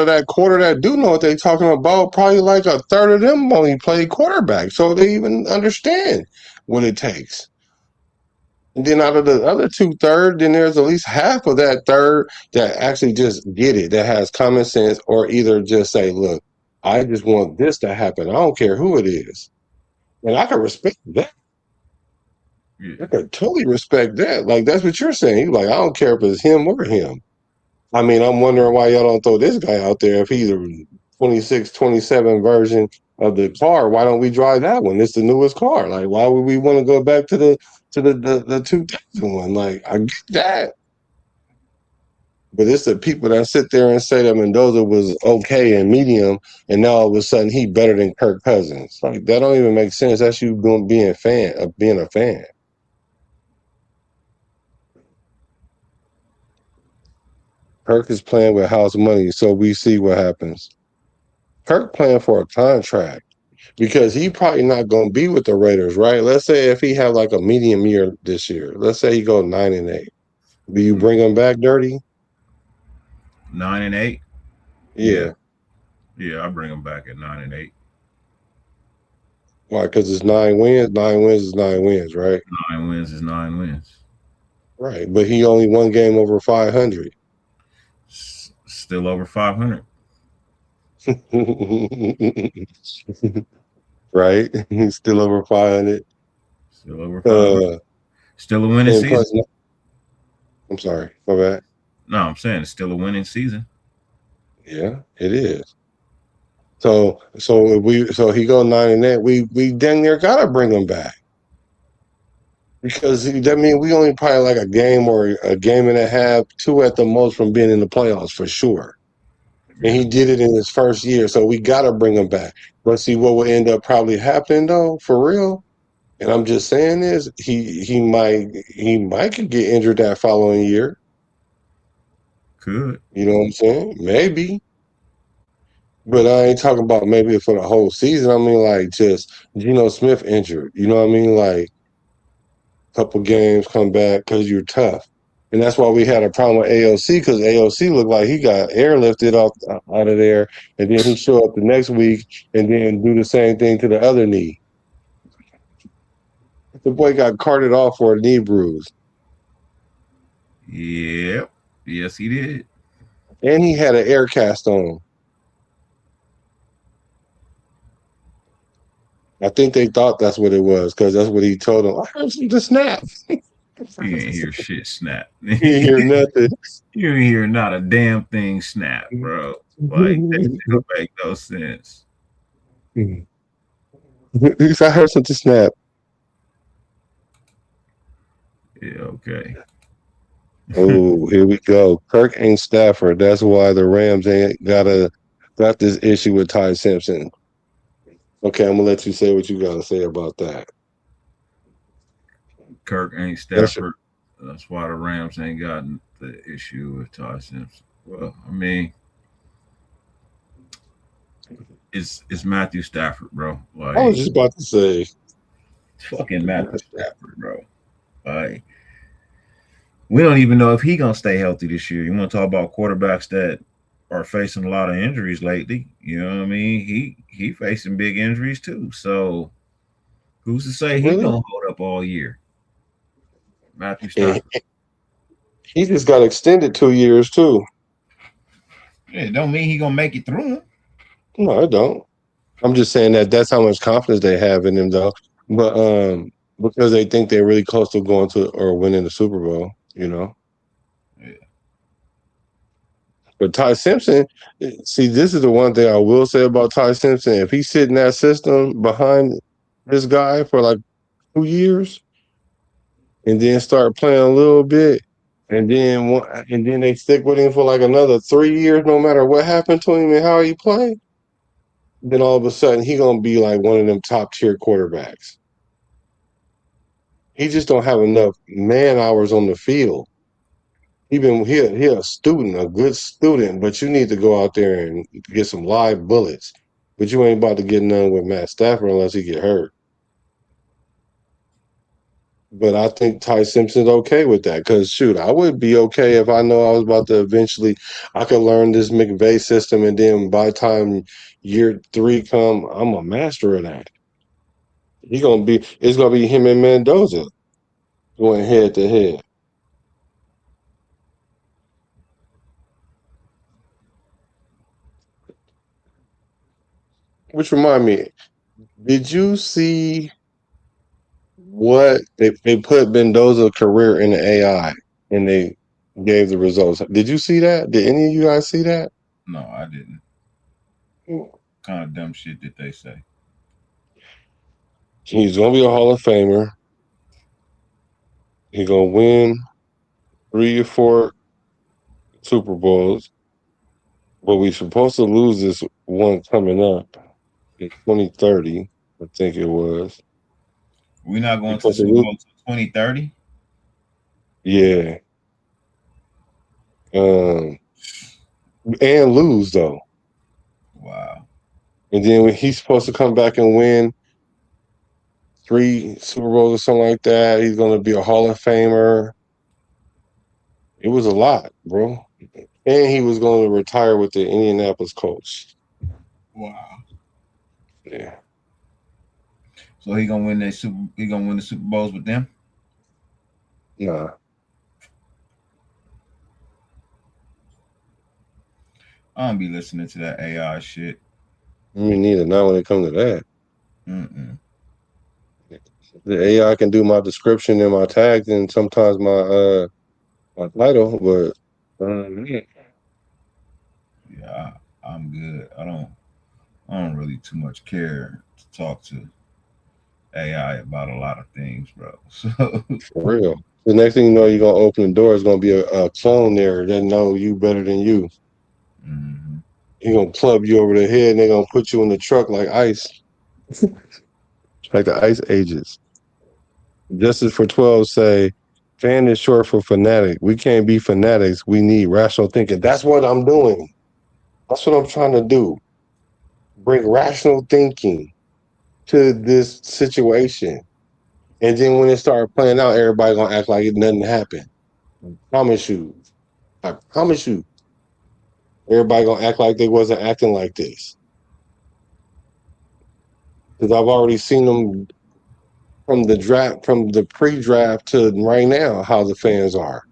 that quarter that do know what they're talking about, probably like a third of them only play quarterback, so they even understand what it takes. And then out of the other 2/3, then there's at least half of that third that actually just get it, that has common sense, or either just say, look, I just want this to happen. I don't care who it is. And I can respect that. Yeah. I can totally respect that. Like, that's what you're saying. You're like, I don't care if it's him or him. I mean, I'm wondering why y'all don't throw this guy out there if he's a 26, 27 version of the car. Why don't we drive that one? It's the newest car. Like, why would we want to go back to the 2000 one? Like, I get that. But it's the people that sit there and say that Mendoza was okay and medium, and now all of a sudden he better than Kirk Cousins. Like, that don't even make sense. That's you being a fan. Kirk is playing with house money, so we see what happens. Kirk playing for a contract. because he probably not going to be with the Raiders, right? Let's say if he had like a medium year this year, let's say he go 9-8. Do you bring him back, Dirty? 9-8. Yeah. Yeah, I bring him back at 9-8. Why? Because it's 9 wins. 9 wins is 9 wins, right? 9 wins is 9 wins. Right. But he only one game over 500. Still over 500. Right? He's still over 500. Still over 500. Still a winning season. Plus, I'm sorry. My bad. No, I'm saying it's still a winning season. Yeah, it is. So he go 9-8. We dang near gotta bring him back. Because that means we only probably like a game or a game and a half, two at the most from being in the playoffs for sure. And he did it in his first year, so we got to bring him back. But see what will end up probably happening though, for real. And I'm just saying is he might could get injured that following year. Could. You know what I'm saying? Maybe. But I ain't talking about maybe for the whole season. I mean like just Geno Smith injured. You know what I mean? Like couple games, come back because you're tough. And that's why we had a problem with AOC because AOC looked like he got airlifted out of there, and then he show up the next week and then do the same thing to the other knee. The boy got carted off for a knee bruise. Yep. Yes, he did. And he had an air cast on. I think they thought that's what it was because that's what he told them. I heard the snap. You ain't hear shit snap. You didn't hear nothing. You didn't hear not a damn thing snap, bro. Like that don't make no sense. I heard something snap. Yeah, okay. Oh, here we go. Kirk ain't Stafford. That's why the Rams ain't got this issue with Ty Simpson. Okay, I'm gonna let you say what you gotta say about that. Kirk ain't Stafford. That's why the Rams ain't gotten the issue with Ty Simpson. Well, I mean, it's Matthew Stafford, bro. Like, I was just about to say, fucking Matthew Stafford, bro. Like, we don't even know if he gonna stay healthy this year. You want to talk about quarterbacks that are facing a lot of injuries lately? You know what I mean? He facing big injuries too. So who's to say he gonna hold up all year? Matthew Stafford. He just got extended 2 years too. Yeah, it don't mean he gonna make it through them. No, I don't. I'm just saying that's how much confidence they have in him, though. But because they think they're really close to going to or winning the Super Bowl, you know. Yeah. But Ty Simpson, see, this is the one thing I will say about Ty Simpson. If he's sitting that system behind this guy for like 2 years, and then start playing a little bit, and then they stick with him for like another 3 years, no matter what happened to him and how he played, then all of a sudden he gonna be like one of them top tier quarterbacks. He just don't have enough man hours on the field. He a student, a good student, but you need to go out there and get some live bullets. But you ain't about to get none with Matt Stafford unless he get hurt. But I think Ty Simpson's okay with that because, shoot, I would be okay if I know I was about to eventually, I could learn this McVay system, and then by the time year 3 come, I'm a master of that. It's gonna be him and Mendoza going head to head. Which remind me, did you see what they put Mendoza's career in the AI and they gave the results? Did you see that? Did any of you guys see that? No, I didn't. What kind of dumb shit did they say? He's gonna be a Hall of Famer. He's gonna win 3 or 4 Super Bowls, but we're supposed to lose this one coming up in 2030. I think it was. We're not going to Super Bowl 2030. Yeah. And lose though. Wow. And then when he's supposed to come back and win 3 Super Bowls or something like that, he's going to be a Hall of Famer. It was a lot, bro. And he was going to retire with the Indianapolis Colts. Wow. Yeah. So he gonna win the Super Bowls with them? Nah. I don't be listening to that AI shit. Me neither. Not when it comes to that. Mm-mm. The AI can do my description and my tags and sometimes my title, but Yeah, I'm good. I don't really too much care to talk to AI about a lot of things, bro. So for real. The next thing you know, you're gonna open the door. It's gonna be a clone there that know you better than you. mm-hmm. He gonna club you over the head and they're gonna put you in the truck like ice. Like the ice ages. Justice for 12 say, fan is short for fanatic. We can't be fanatics. We need rational thinking. That's what I'm doing. That's what I'm trying to do. Bring rational thinking to this situation. And then when it started playing out, everybody gonna act like it nothing happened. I promise you. I promise you. Everybody gonna act like they wasn't acting like this. Because I've already seen them from the draft, from the pre-draft to right now, how the fans are.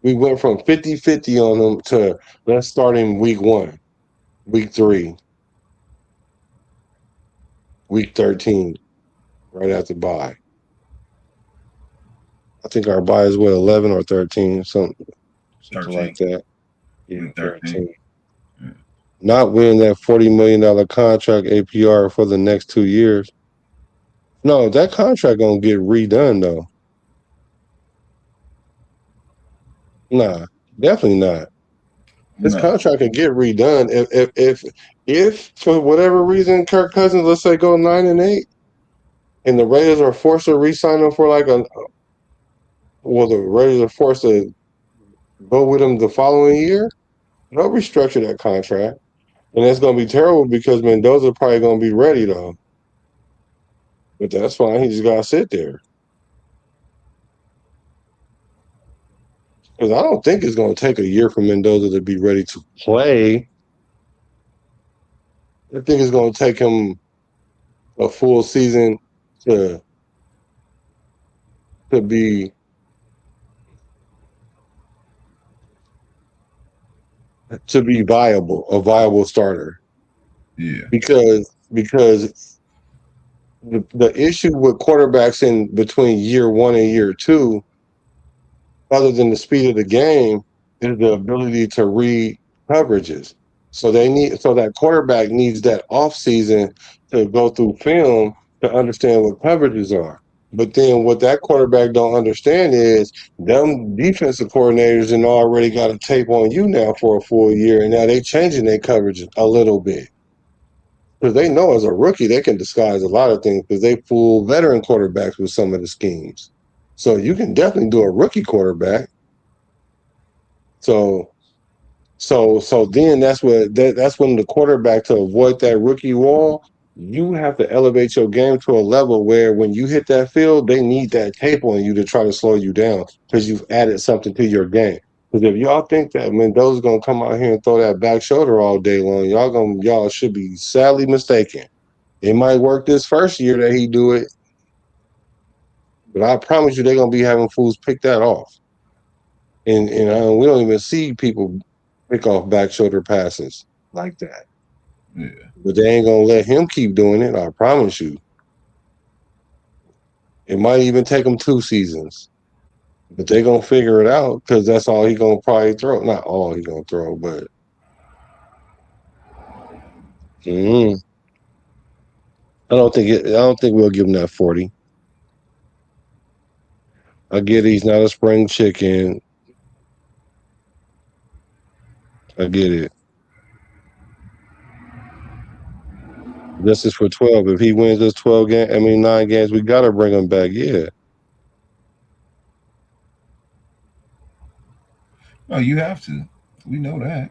We went from 50-50 on them to let's start in week 1, week 3, week 13, right after bye. I think our bye is what, 11 or 13, something 13. like that. Yeah, Week 13. Yeah. Not winning that $40 million contract APR for the next 2 years. No, that contract gonna get redone though. Nah, definitely not. This No. contract could get redone if for whatever reason Kirk Cousins, let's say, go 9-8, and the Raiders are forced to re-sign him for the Raiders are forced to go with him the following year. They'll restructure that contract, and it's gonna be terrible because Mendoza probably gonna be ready though. But that's fine. He just gotta sit there because I don't think it's gonna take a year for Mendoza to be ready to play. I think it's gonna take him a full season to be viable, a viable starter. Yeah. Because the issue with quarterbacks in between year 1 and year 2, other than the speed of the game, is the ability to read coverages. So that quarterback needs that off season to go through film to understand what coverages are. But then what that quarterback don't understand is them defensive coordinators and already got a tape on you now for a full year, and now they changing their coverage a little bit. Because they know as a rookie they can disguise a lot of things because they fool veteran quarterbacks with some of the schemes. So you can definitely do a rookie quarterback. So then that's when the quarterback, to avoid that rookie wall, you have to elevate your game to a level where when you hit that field, they need that tape on you to try to slow you down because you've added something to your game. Because if y'all think that Mendoza's gonna come out here and throw that back shoulder all day long, y'all should be sadly mistaken. It might work this first year that he do it, but I promise you they're gonna be having fools pick that off. And we don't even see people pick off back shoulder passes like that. Yeah. But they ain't gonna let him keep doing it. I promise you. It might even take him 2 seasons, but they gonna figure it out because that's all he gonna probably throw. Not all he gonna throw, but mm, I don't think we'll give him that 40. I get he's not a spring chicken. I get it. This is for 12. If he wins this 9 games, we gotta bring him back. Yeah. No, you have to. We know that.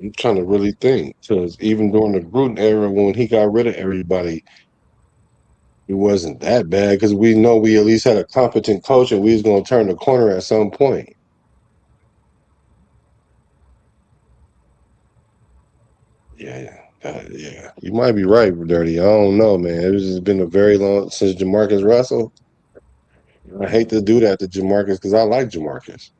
I'm trying to really think because even during the Gruden era, when he got rid of everybody, it wasn't that bad because we know we at least had a competent coach and we was going to turn the corner at some point. Yeah, yeah. You might be right, Dirty. I don't know, man. It's just been a very long since Jamarcus Russell. I hate to do that to Jamarcus because I like Jamarcus.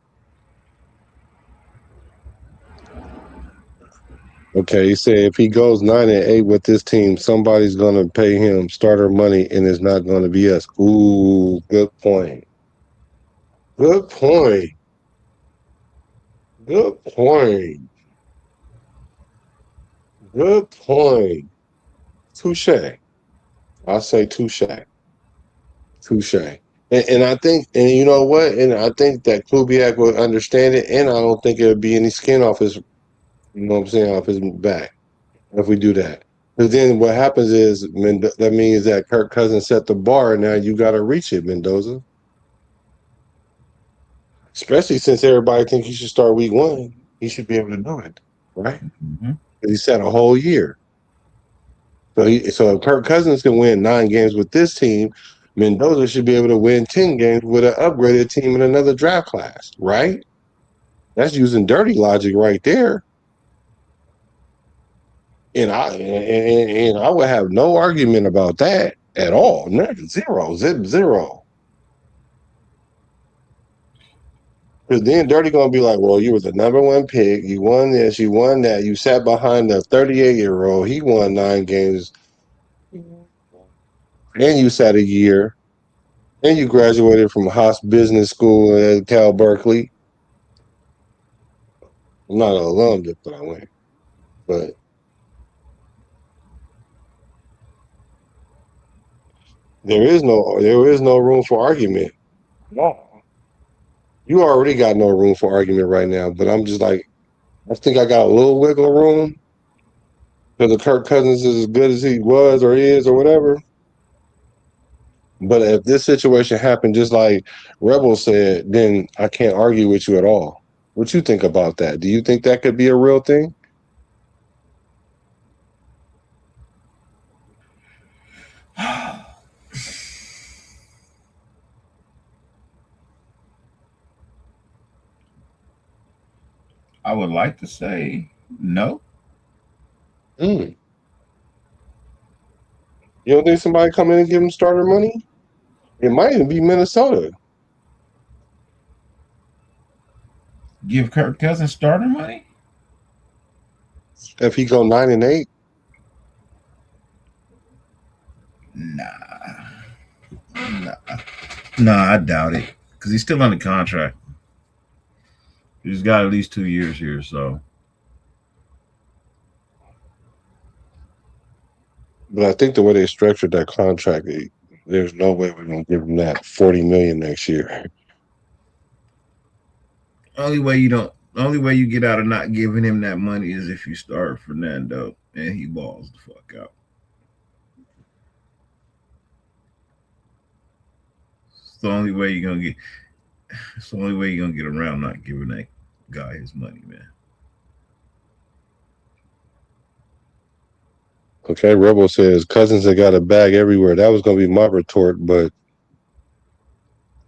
Okay, he said if he goes 9-8 with this team, somebody's gonna pay him starter money, and it's not gonna be us. Ooh, good point. Good point. Good point. Good point. Touche. I say touche. Touche. And I think, and you know what? And I think that Kubiak would understand it, and I don't think it would be any skin off his, you know what I'm saying, off his back if we do that. Because then what happens is that means that Kirk Cousins set the bar, and now you got to reach it, Mendoza. Especially since everybody thinks he should start week 1. He should be able to do it, right? Mm-hmm. He set a whole year. So if Kirk Cousins can win 9 games with this team, Mendoza should be able to win 10 games with an upgraded team in another draft class, right? That's using dirty logic right there. And I would have no argument about that at all. Nothing. Zero. Zip zero. Because then Dirty gonna be like, well, you were the number 1 pick. You won this. You won that. You sat behind the 38-year-old. He won 9 games, and you sat a year, and you graduated from Haas Business School at Cal Berkeley. I'm not an alum, but I went. But there is no room for argument. No. You already got no room for argument right now. But I'm just like, I think I got a little wiggle room because the Kirk Cousins is as good as he was or is or whatever. But if this situation happened just like Rebel said, then I can't argue with you at all. What you think about that? Do you think that could be a real thing? I would like to say no. You don't think somebody come in and give him starter money? It might even be Minnesota. Give Kirk Cousins starter money? If he go 9-8. Nah. Nah, I doubt it. Because he's still under contract. He's got at least 2 years here, so. But I think the way they structured that contract, there's no way we're gonna give him that $40 million next year. Only way you get out of not giving him that money is if you start Fernando and he balls the fuck out. It's the only way you're gonna get. It's the only way you're gonna get around not giving that guy his money, man. Okay, Rebel says Cousins had got a bag everywhere. That was gonna be my retort, but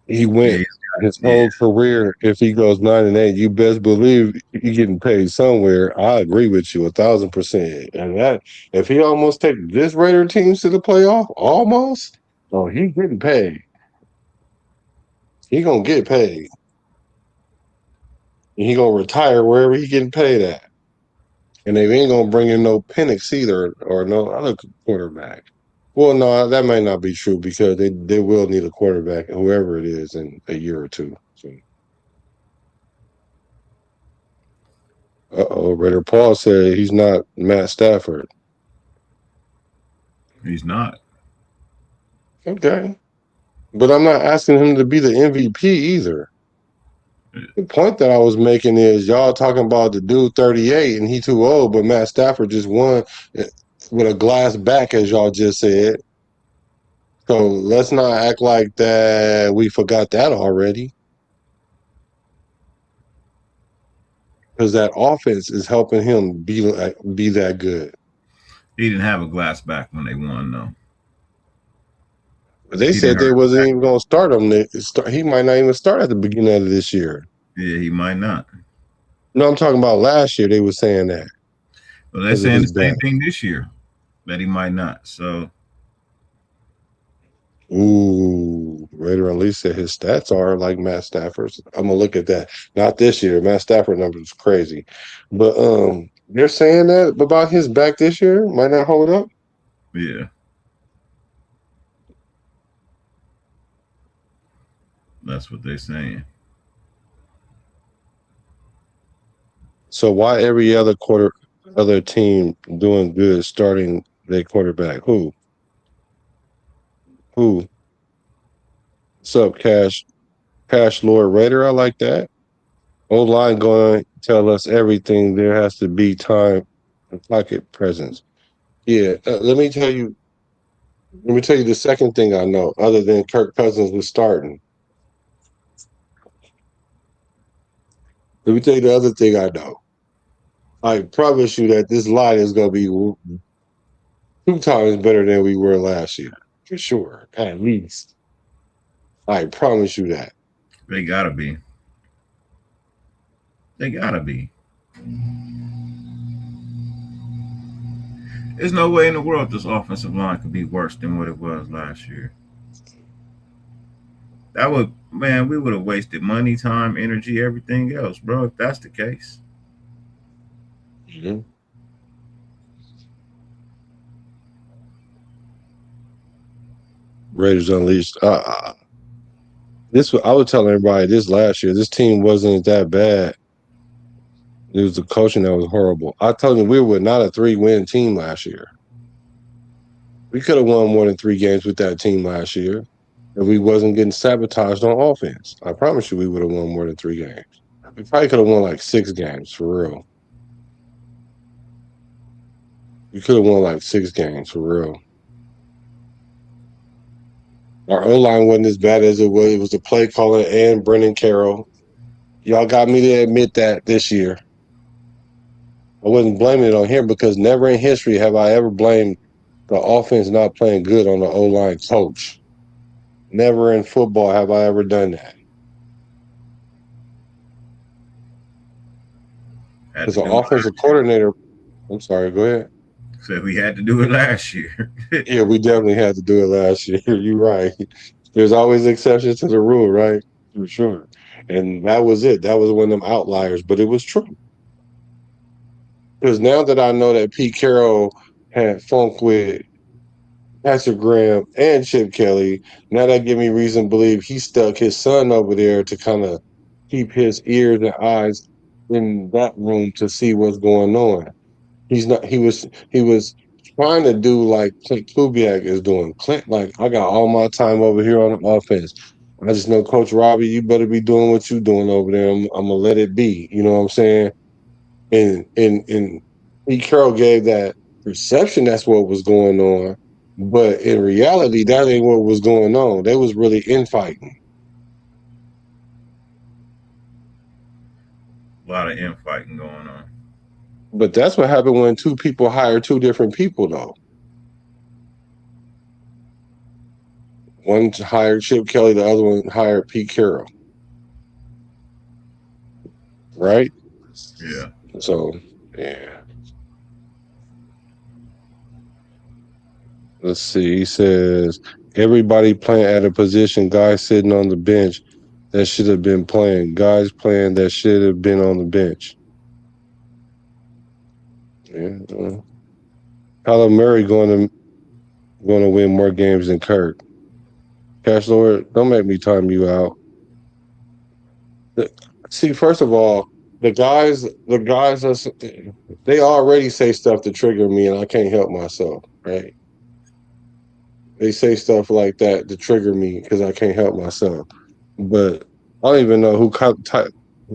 he went his whole career. If he goes 9-8, you best believe he's getting paid somewhere. I agree with you 1,000%. And that if he almost take this Raider teams to the playoff, almost, oh, he getting paid. He gonna get paid. And he gonna retire wherever he getting paid at. And they ain't gonna bring in no Penix either or no other quarterback. Well, no, that might not be true because they will need a quarterback, whoever it is, in a year or two. So. Raider Paul said he's not Matt Stafford. He's not. Okay. But I'm not asking him to be the MVP either. The point that I was making is y'all talking about the dude 38 and he too old, but Matt Stafford just won with a glass back, as y'all just said. So let's not act like that we forgot that already. because that offense is helping him be that good. He didn't have a glass back when they won, though. But they said they wasn't even going to start him. He might not even start at the beginning of this year. Yeah, he might not. No, I'm talking about last year. They were saying that. Well, they're saying the same thing this year, that he might not. So, ooh, Raider at least said his stats are like Matt Stafford's. I'm gonna look at that. Not this year. Matt Stafford numbers is crazy, but they're saying that about his back this year might not hold up. Yeah. That's what they're saying. So why every other team doing good starting their quarterback? Who? What's up, Cash Lord Raider? I like that. O-line going to tell us everything. There has to be time and pocket presence. Yeah, let me tell you the second thing I know, other than Kirk Cousins was starting. Let me tell you the other thing I know. I promise you that this line is going to be 2 times better than we were last year. For sure. At least. I promise you that. They got to be. They got to be. There's no way in the world this offensive line could be worse than what it was last year. We would have wasted money, time, energy, everything else, bro, if that's the case. Mm-hmm. Raiders Unleashed. I was telling everybody this last year. This team wasn't that bad. It was the coaching that was horrible. I told you we were not a 3-win team last year. We could have won more than 3 games with that team last year if we wasn't getting sabotaged on offense. I promise you we would have won more than 3 games. We probably could have won like 6 games for real. We could have won like 6 games for real. Our O-line wasn't as bad as it was. It was the play calling and Brendan Carroll. Y'all got me to admit that this year. I wasn't blaming it on him because never in history have I ever blamed the offense not playing good on the O-line coach. Never in football have I ever done that. Because the offensive coordinator, I'm sorry, go ahead. So we had to do it last year. Yeah, we definitely had to do it last year. You're right. There's always exceptions to the rule, right? For sure. And that was it. That was one of them outliers, but it was true. Because now that I know that Pete Carroll had funk with Patrick Graham and Chip Kelly, now that give me reason to believe he stuck his son over there to kind of keep his ears and eyes in that room to see what's going on. He was trying to do like Clint Kubiak is doing. Clint, like, I got all my time over here on the offense. I just know, Coach Robbie, you better be doing what you're doing over there. I'm gonna let it be. You know what I'm saying? And Pete Carroll gave that perception that's what was going on, but in reality, that ain't what was going on. They was really infighting. A lot of infighting going on. But that's what happened when 2 people hire 2 different people, though. One hired Chip Kelly, the other one hired Pete Carroll. Right? Yeah. So, yeah. Let's see. He says, everybody playing at a position, guys sitting on the bench that should have been playing. Guys playing that should have been on the bench. Yeah. Kyler Murray going to win more games than Kirk. Cash Lord, don't make me time you out. See, first of all, the guys, they already say stuff to trigger me, and I can't help myself, right? They say stuff like that to trigger me because I can't help myself. But I don't even know who.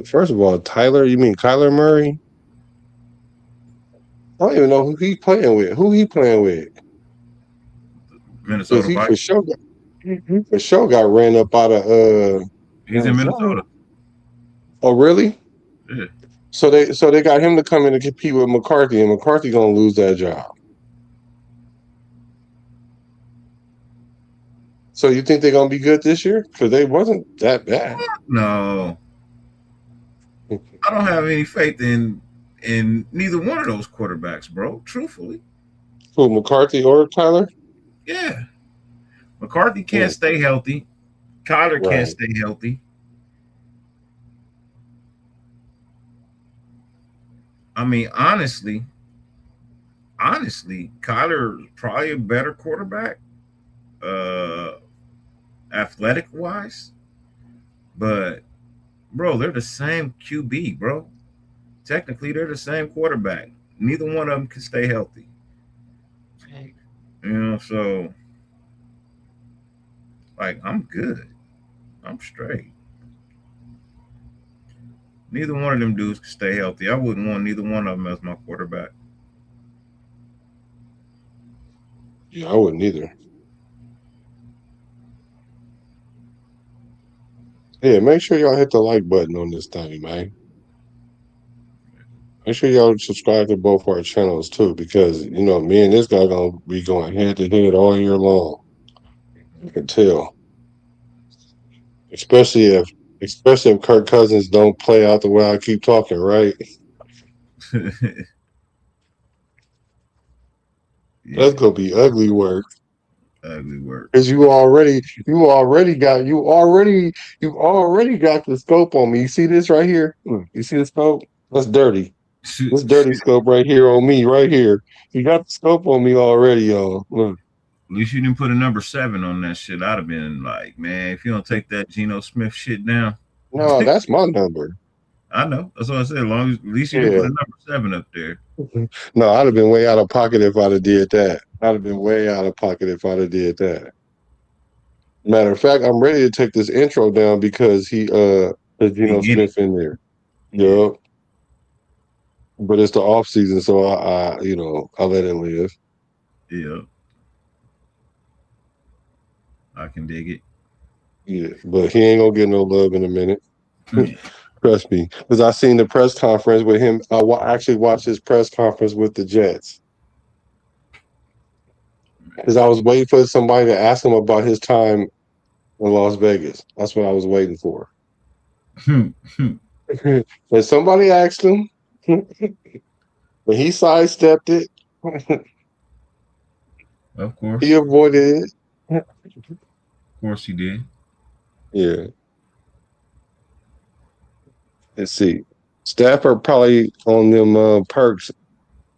First of all, Tyler, you mean Kyler Murray? I don't even know who he playing with. Who he playing with? Minnesota He Vikings. for sure got ran up out of. He's in Minnesota. Oh, really? Yeah. So they got him to come in and compete with McCarthy, and McCarthy gonna lose that job. So you think they're gonna be good this year? Because they wasn't that bad. No, I don't have any faith in neither one of those quarterbacks, bro. Truthfully, Who, McCarthy or Tyler? yeah. McCarthy can't stay healthy. Kyler can't Right. stay healthy. I mean, honestly, Kyler is probably a better quarterback, uh, athletic wise. But bro, they're the same QB, bro. Technically, they're the same quarterback. Neither one of them can stay healthy. You know, so like I'm good. I'm straight. Neither one of them dudes can stay healthy. I wouldn't want neither one of them as my quarterback. Yeah, I wouldn't either. Yeah, make sure y'all hit the like button on this thing, man. Make sure y'all subscribe to both our channels too, because me and this guy gonna be going head to head all year long. I can tell, especially if Kirk Cousins don't play out the way I keep talking, right? Yeah, That's gonna be ugly work. ugly work. Cause you already got the scope on me. You see this right here? You see the scope? That's dirty. This dirty At scope right here on me, right here. You got the scope on me already, y'all. Look. least you didn't put a number 7 on that shit. I'd have been like, man, if you don't take that Geno Smith shit down. No, that's my number. I know. That's what I said. As long as at least you didn't Yeah. put a number 7 up there. No, I'd have been way out of pocket if I'd have did that. I'd have been way out of pocket if I'd have did that. Matter of fact, I'm ready to take this intro down because there's Geno Beginning. Smith in there. Yeah. Yup. But it's the off season, so I let it live. Yeah. I can dig it. Yeah. But he ain't gonna get no love in a minute. Yeah. Trust me. Because I seen the press conference with him. Actually watched his press conference with the Jets. Because I was waiting for somebody to ask him about his time in Las Vegas. That's what I was waiting for. And somebody asked him, but he sidestepped it. Of course. He avoided it. Of course he did. Yeah. Let's see. Stafford probably on them perks,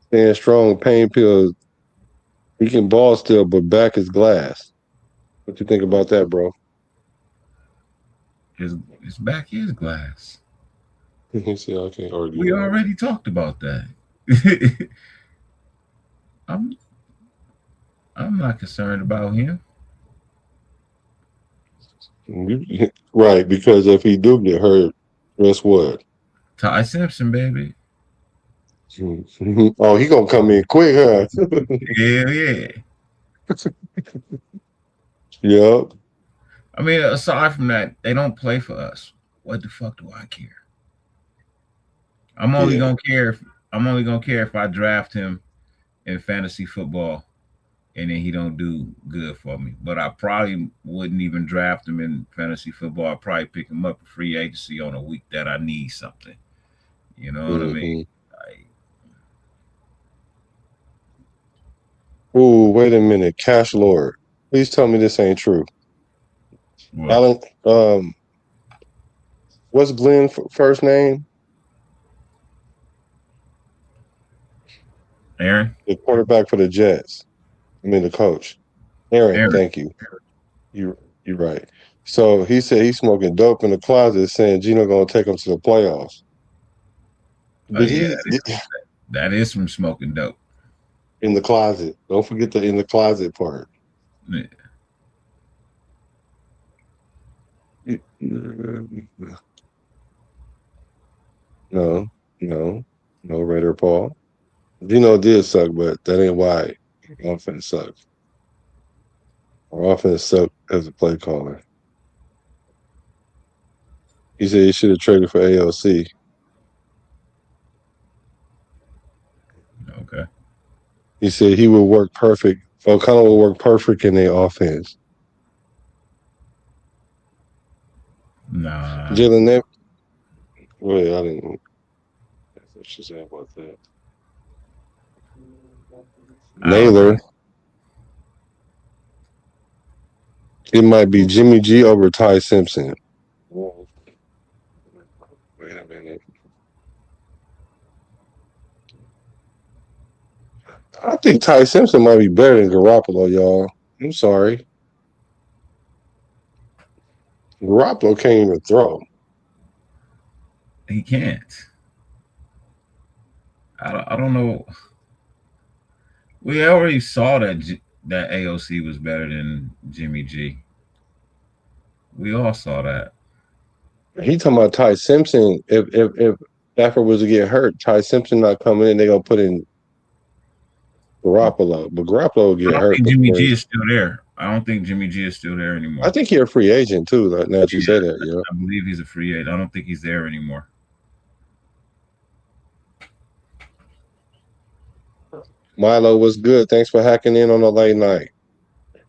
staying strong, pain pills. He can ball still, but back is glass. What you think about that, bro? His back is glass. You see, I can't argue We that. already talked about that. I'm not concerned about him. Right, because if he do get hurt, guess what? Ty Simpson, baby. Oh, he gonna come in quick, huh? Hell yeah. Yep. I mean, aside from that, they don't play for us. What the fuck do I care? I'm only gonna care if I draft him in fantasy football and then he don't do good for me. But I probably wouldn't even draft him in fantasy football. I'd probably pick him up in free agency on a week that I need something. You know what I mean? Ooh, wait a minute. Cash Lord. Please tell me this ain't true. Well, Alan, what's Glenn's first name? Aaron? The quarterback for the Jets. I mean the coach. Aaron. Thank you. You're right. So he said he's smoking dope in the closet, saying Gino gonna take him to the playoffs. That is from smoking dope. In the closet. Don't forget the in the closet part. Yeah. No, Raider Paul. Gino did suck, but that ain't why offense sucks. Our offense sucked as a play caller. He said he should have traded for AOC. Okay. He said he would work perfect. O'Connell will work perfect in their offense. Nah. Jalen, well, I didn't. That's what she said about that. I don't Naylor, think. it might be Jimmy G over Ty Simpson. Wait a minute. I think Ty Simpson might be better than Garoppolo, y'all. I'm sorry. Garoppolo can't even throw. He can't. I don't know. We already saw that AOC was better than Jimmy G. We all saw that. He talking about Ty Simpson. If Stafford was to get hurt, Ty Simpson not coming in, they gonna put in Garoppolo. But Garoppolo will I get don't hurt think Jimmy before G he's. is still there. I don't think Jimmy G is still there I anymore. think he's a free agent too. Now that you Yeah, say that, yeah. I believe he's a free agent. I don't think he's there anymore. Milo was good. Thanks for hacking in on the late night.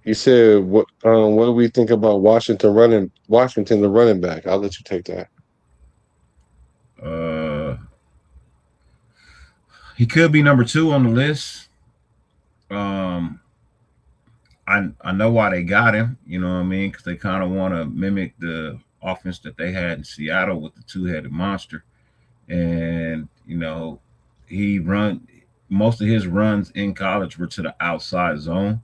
He said, what do we think about Washington the running back? I'll let you take that. Uh, he could be number 2 on the list. Um, I know why they got him. You know what I mean? Because they kind of want to mimic the offense that they had in Seattle with the two-headed monster. And he run most of his runs in college were to the outside zone,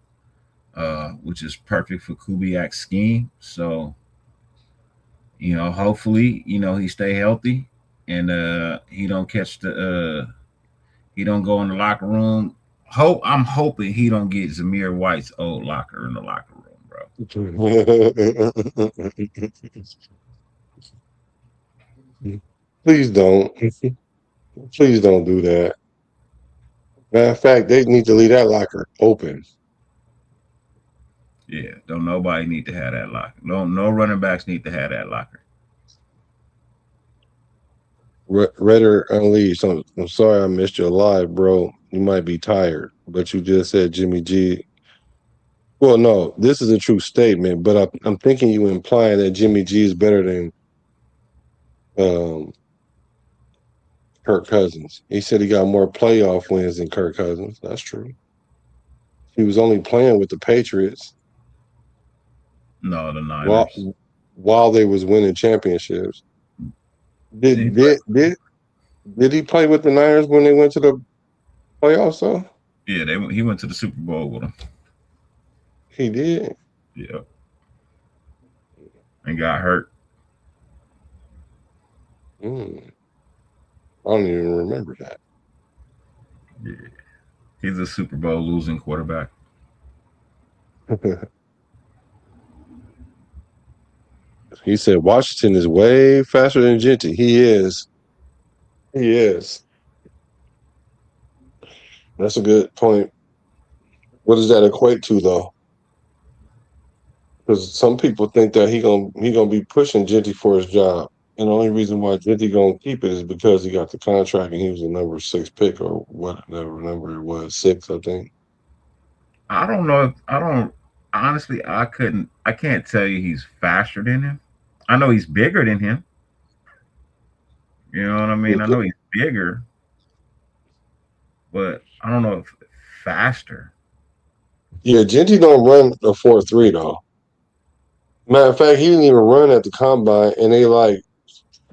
which is perfect for Kubiak's scheme. So hopefully he stay healthy and he don't catch he don't go in the locker room. I'm hoping he don't get Zamir White's old locker in the locker room, bro. Please don't. Please don't do that. Matter of fact, they need to leave that locker open. Yeah, don't nobody need to have that locker. No running backs need to have that locker. Redder Unleashed. I'm sorry I missed your live, bro. You might be tired, but you just said Jimmy G. Well, no, this is a true statement, but I'm thinking you implying that Jimmy G is better than um, Kirk Cousins. He said he got more playoff wins than Kirk Cousins. That's true. He was only playing with the Patriots No, the while Niners. while they was winning championships. They Did play- did did did he play with the Niners when they went to the playoffs? Though Yeah, he went to the Super Bowl with them. he did. Yeah, and got hurt. Mm, I don't even remember that. Yeah, he's a Super Bowl losing quarterback. He said Washington is way faster than Genty. He is. He is. That's a good point. What does that equate to, though? Because some people think that he gonna be pushing Genty for his job, and the only reason why Genty gonna keep it is because he got the contract and he was the number 6 pick or whatever number it was, 6, I think. I don't know if I don't honestly. I can't tell you he's faster than him. I know he's bigger than him. You know what I mean? I know he's bigger, but I don't know if faster. Yeah, Genty don't run a 4.3 though. Matter of fact, he didn't even run at the combine, and they like,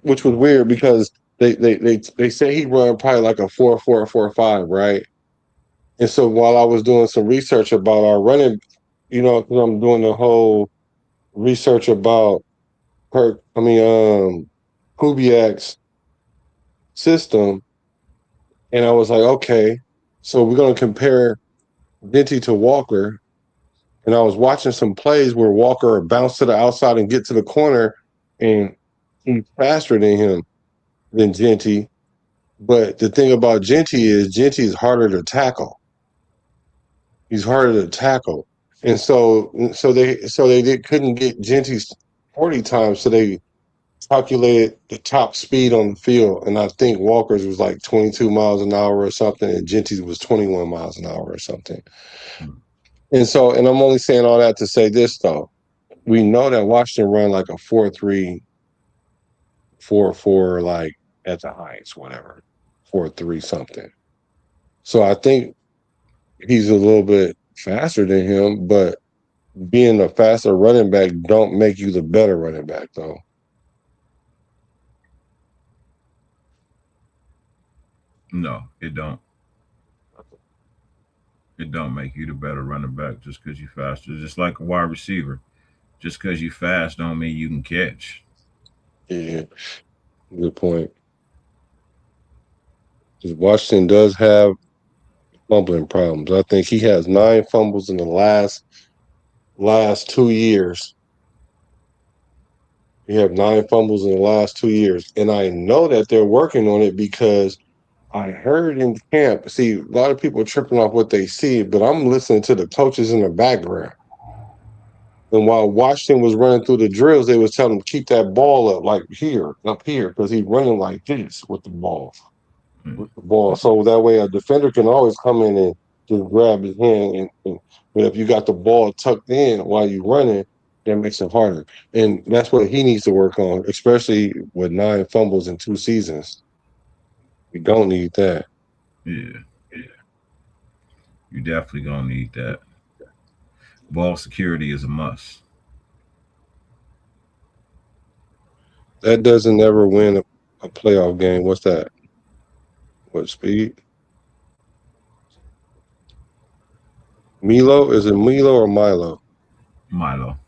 which was weird because they say he run probably like a 4.4 4.5, right? And so while I was doing some research about our running, because I'm doing the whole research about Kubiak's system, and I was like, okay, so we're gonna compare Denty to Walker, and I was watching some plays where Walker would bounce to the outside and get to the corner, and he's faster than Genty. But the thing about Genty is harder to tackle. He's harder to tackle, and so they couldn't get Genty's 40 times, so they calculated the top speed on the field, and I think Walker's was like 22 miles an hour or something, and Genty's was 21 miles an hour or something. And so, and I'm only saying all that to say this though. We know that Washington run like a 4.3, 4.4, like at the highest, whatever, 4.3 something. So I think he's a little bit faster than him, but being a faster running back don't make you the better running back though. No, it don't. It don't make you the better running back just because you faster. Just like a wide receiver. Just because you fast don't mean you can catch. Yeah, good point. Because Washington does have fumbling problems. I think he has 9 fumbles in the last 2 years. He have 9 fumbles in the last 2 years, and I know that they're working on it because I heard in camp. See, a lot of people are tripping off what they see, but I'm listening to the coaches in the background. And while Washington was running through the drills, they was telling him keep that ball up, like here, up here, because he's running like this with the ball. So that way a defender can always come in and just grab his hand. But if you got the ball tucked in while you're running, that makes it harder. And that's what he needs to work on, especially with 9 fumbles in 2 seasons. We don't need that. Yeah. You definitely gonna need that. Ball security is a must. That doesn't ever win a playoff game. What's that? What speed? Milo? Is it Milo or Milo? Milo.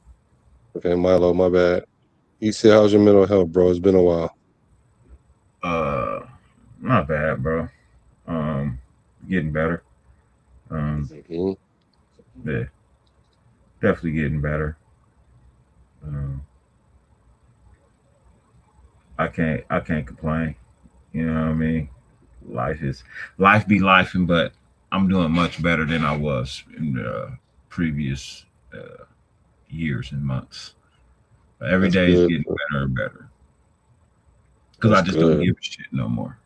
Okay, Milo, my bad. You said, how's your mental health, bro? It's been a while. Not bad, bro. Getting better. Mhm. Yeah, definitely getting better. Um, I can't complain. You know what I mean? Life be lifing, but I'm doing much better than I was in the previous years and months. Every That's day is good. getting better and better because I That's just don't good. give a shit no more.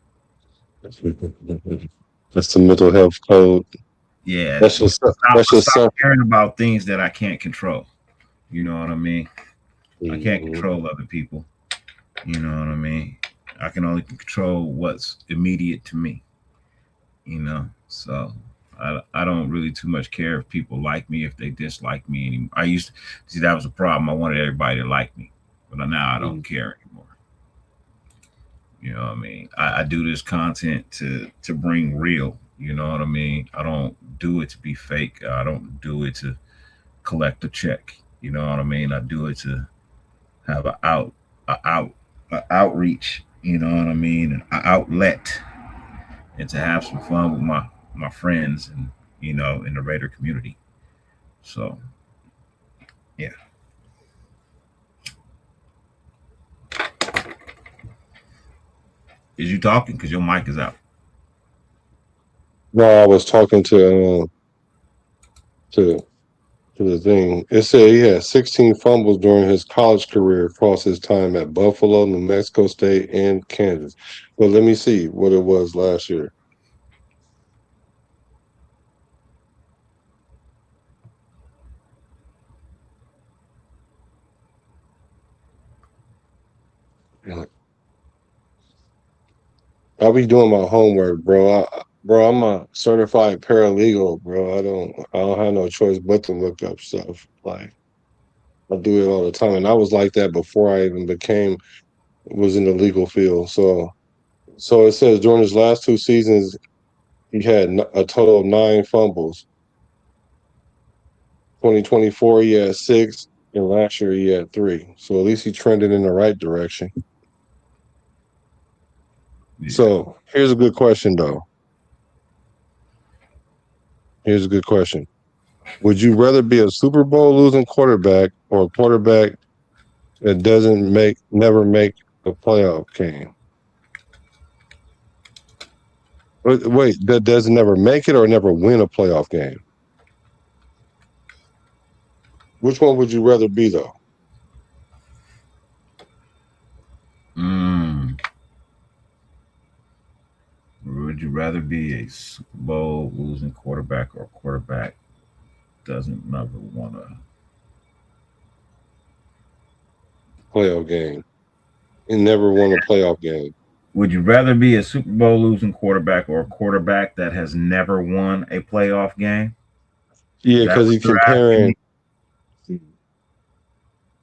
That's the mental health code. Yeah, That's just I stopped something. caring about things that I can't control. You know what I mean? I can't Mhm. control other people. You know what I mean? I can only control what's immediate to me. You know, so I don't really too much care if people like me, if they dislike me anymore. I used to see that was a problem. I wanted everybody to like me, but now I don't care anymore. You know what I mean? I do this content to bring real. You know what I mean? I don't do it to be fake. I don't do it to collect a check. You know what I mean? I do it to have a out, a outreach. You know what I mean? An outlet, and to have some fun with my friends and in the Raider community. So yeah, is you talking? Because your mic is out. No, I was talking to the thing. It said he had 16 fumbles during his college career across his time at Buffalo, New Mexico State, and Kansas. Well, let me see what it was last year. I'll be doing my homework, bro. Bro, I'm a certified paralegal, bro. I don't have no choice but to look up stuff. Like I do it all the time, and I was like that before I even was in the legal field. So it says during his last 2 seasons, he had a total of 9 fumbles. 2024, he had 6, and last year he had 3. So at least he trended in the right direction. Yeah. So here's a good question, though. Here's a good question. Would you rather be a Super Bowl losing quarterback or a quarterback that never make a playoff game? Wait, that doesn't never make it or never win a playoff game? Which one would you rather be, though? you rather be a Super Bowl losing quarterback or a quarterback doesn't never want to? Playoff game. And never won a playoff game. Would you rather be a Super Bowl losing quarterback or a quarterback that has never won a playoff game? Yeah, because he's comparing.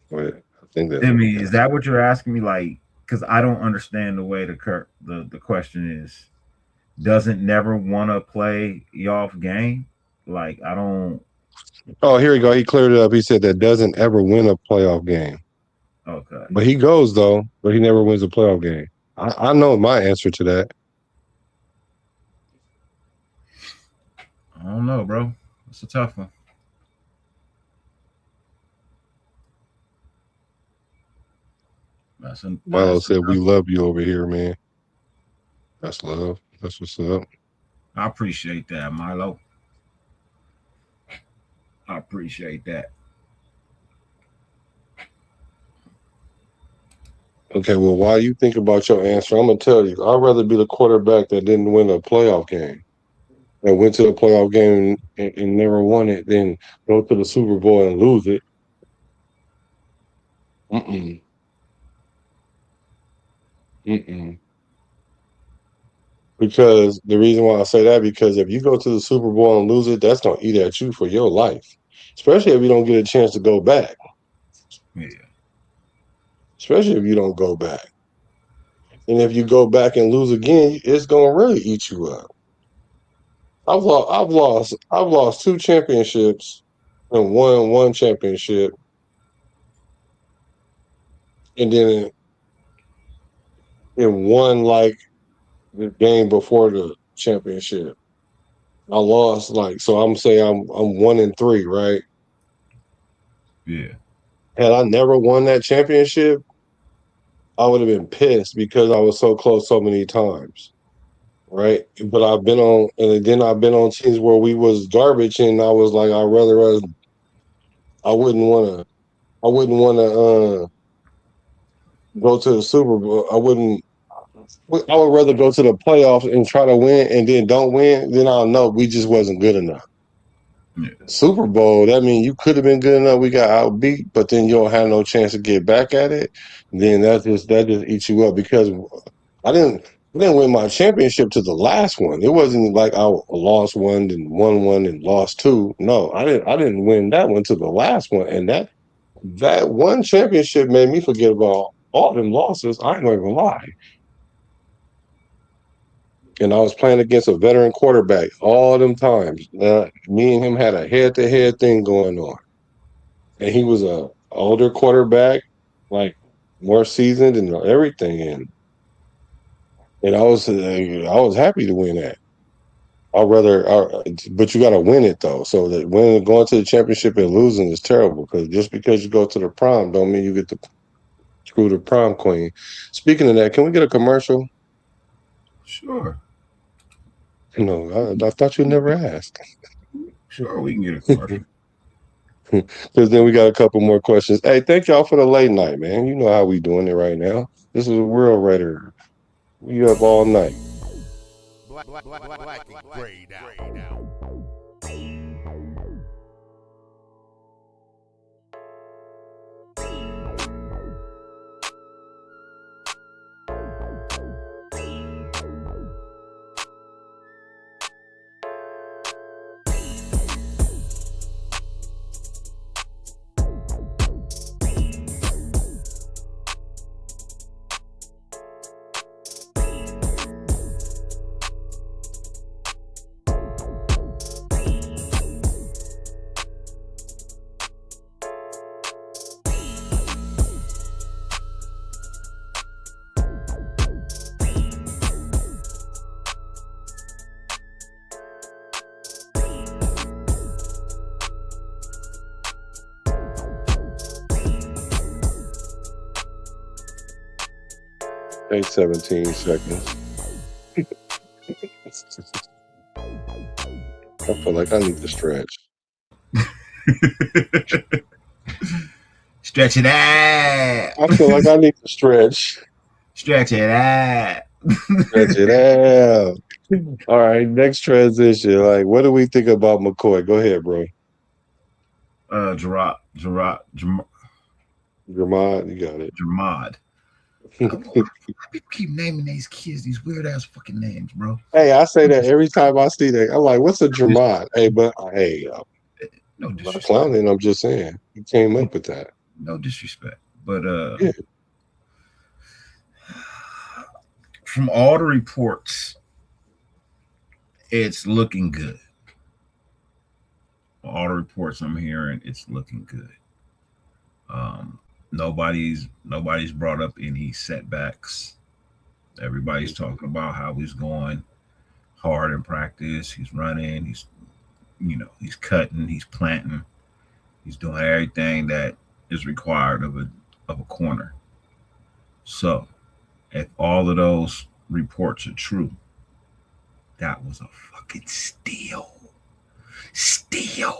Wait, I think that's. I mean, is that what you're asking me? Like, because I don't understand the way the question is. Doesn't never want to play off game? Like, I don't. Oh, here we go. He cleared it up. He said that doesn't ever win a playoff game. Okay. But he goes, though, but he never wins a playoff game. I know my answer to that. I don't know, bro. It's a tough one. Milo said, "We love you over here, man." That's love. That's what's up. I appreciate that, Milo. I appreciate that. Okay, well, while you think about your answer, I'm going to tell you, I'd rather be the quarterback that didn't win a playoff game, that went to the playoff game and never won it, than go to the Super Bowl and lose it. Because the reason why I say that, because if you go to the Super Bowl and lose it, that's going to eat at you for your life, especially if you don't get a chance to go back. Yeah. Especially if you don't go back. And if you go back and lose again, it's going to really eat you up. I've lost 2 championships and won 1 championship. And then in one, like, the game before the championship, I lost, like, so I'm saying I'm 1-3, right? Yeah. Had I never won that championship, I would have been pissed because I was so close so many times, right? But I've been on teams where we was garbage, and I was like, I wouldn't want to go to the Super Bowl. I would rather go to the playoffs and try to win and then don't win. Then I'll know we just wasn't good enough. Yeah. Super Bowl, that means you could have been good enough. We got outbeat, but then you don't have no chance to get back at it. Then that just eats you up, because I didn't win my championship to the last one. It wasn't like I lost one, then won one, and lost 2. No, I didn't win that one to the last one, and that one championship made me forget about all them losses. I ain't gonna even lie. And I was playing against a veteran quarterback all them times. Me and him had a head-to-head thing going on. And he was a older quarterback, like more seasoned and everything. And I was happy to win that. But you got to win it, though. So that going to the championship and losing is terrible, because just because you go to the prom don't mean you get to screw the prom queen. Speaking of that, can we get a commercial? Sure. No, I thought you never asked. Sure, we can get a commercial. Because then we got a couple more questions. Hey, thank y'all for the late night, man. You know how we doing it right now. This is a World Raider. We up all night. Black gray now. 17 seconds. I feel like I need to stretch. Stretch it out. I feel like I need to stretch. Stretch it out. Stretch it out. All right, next transition. Like, what do we think about McCoy? Go ahead, bro. Gerard, Vermont, you got it. Jamad. People keep naming these kids these weird ass fucking names, bro. Hey, I say that every time I see that. I'm like, what's a Vermont? Hey, but hey, No I'm not disrespect. clowning. I'm just saying he came up with that. No disrespect. But Yeah. from all the reports, it's looking good. All the reports I'm hearing, it's looking good. Nobody's brought up any setbacks. Everybody's talking about how he's going hard in practice. He's running. He's cutting. He's planting. He's doing everything that is required of a corner. So, if all of those reports are true, that was a fucking steal. Steal.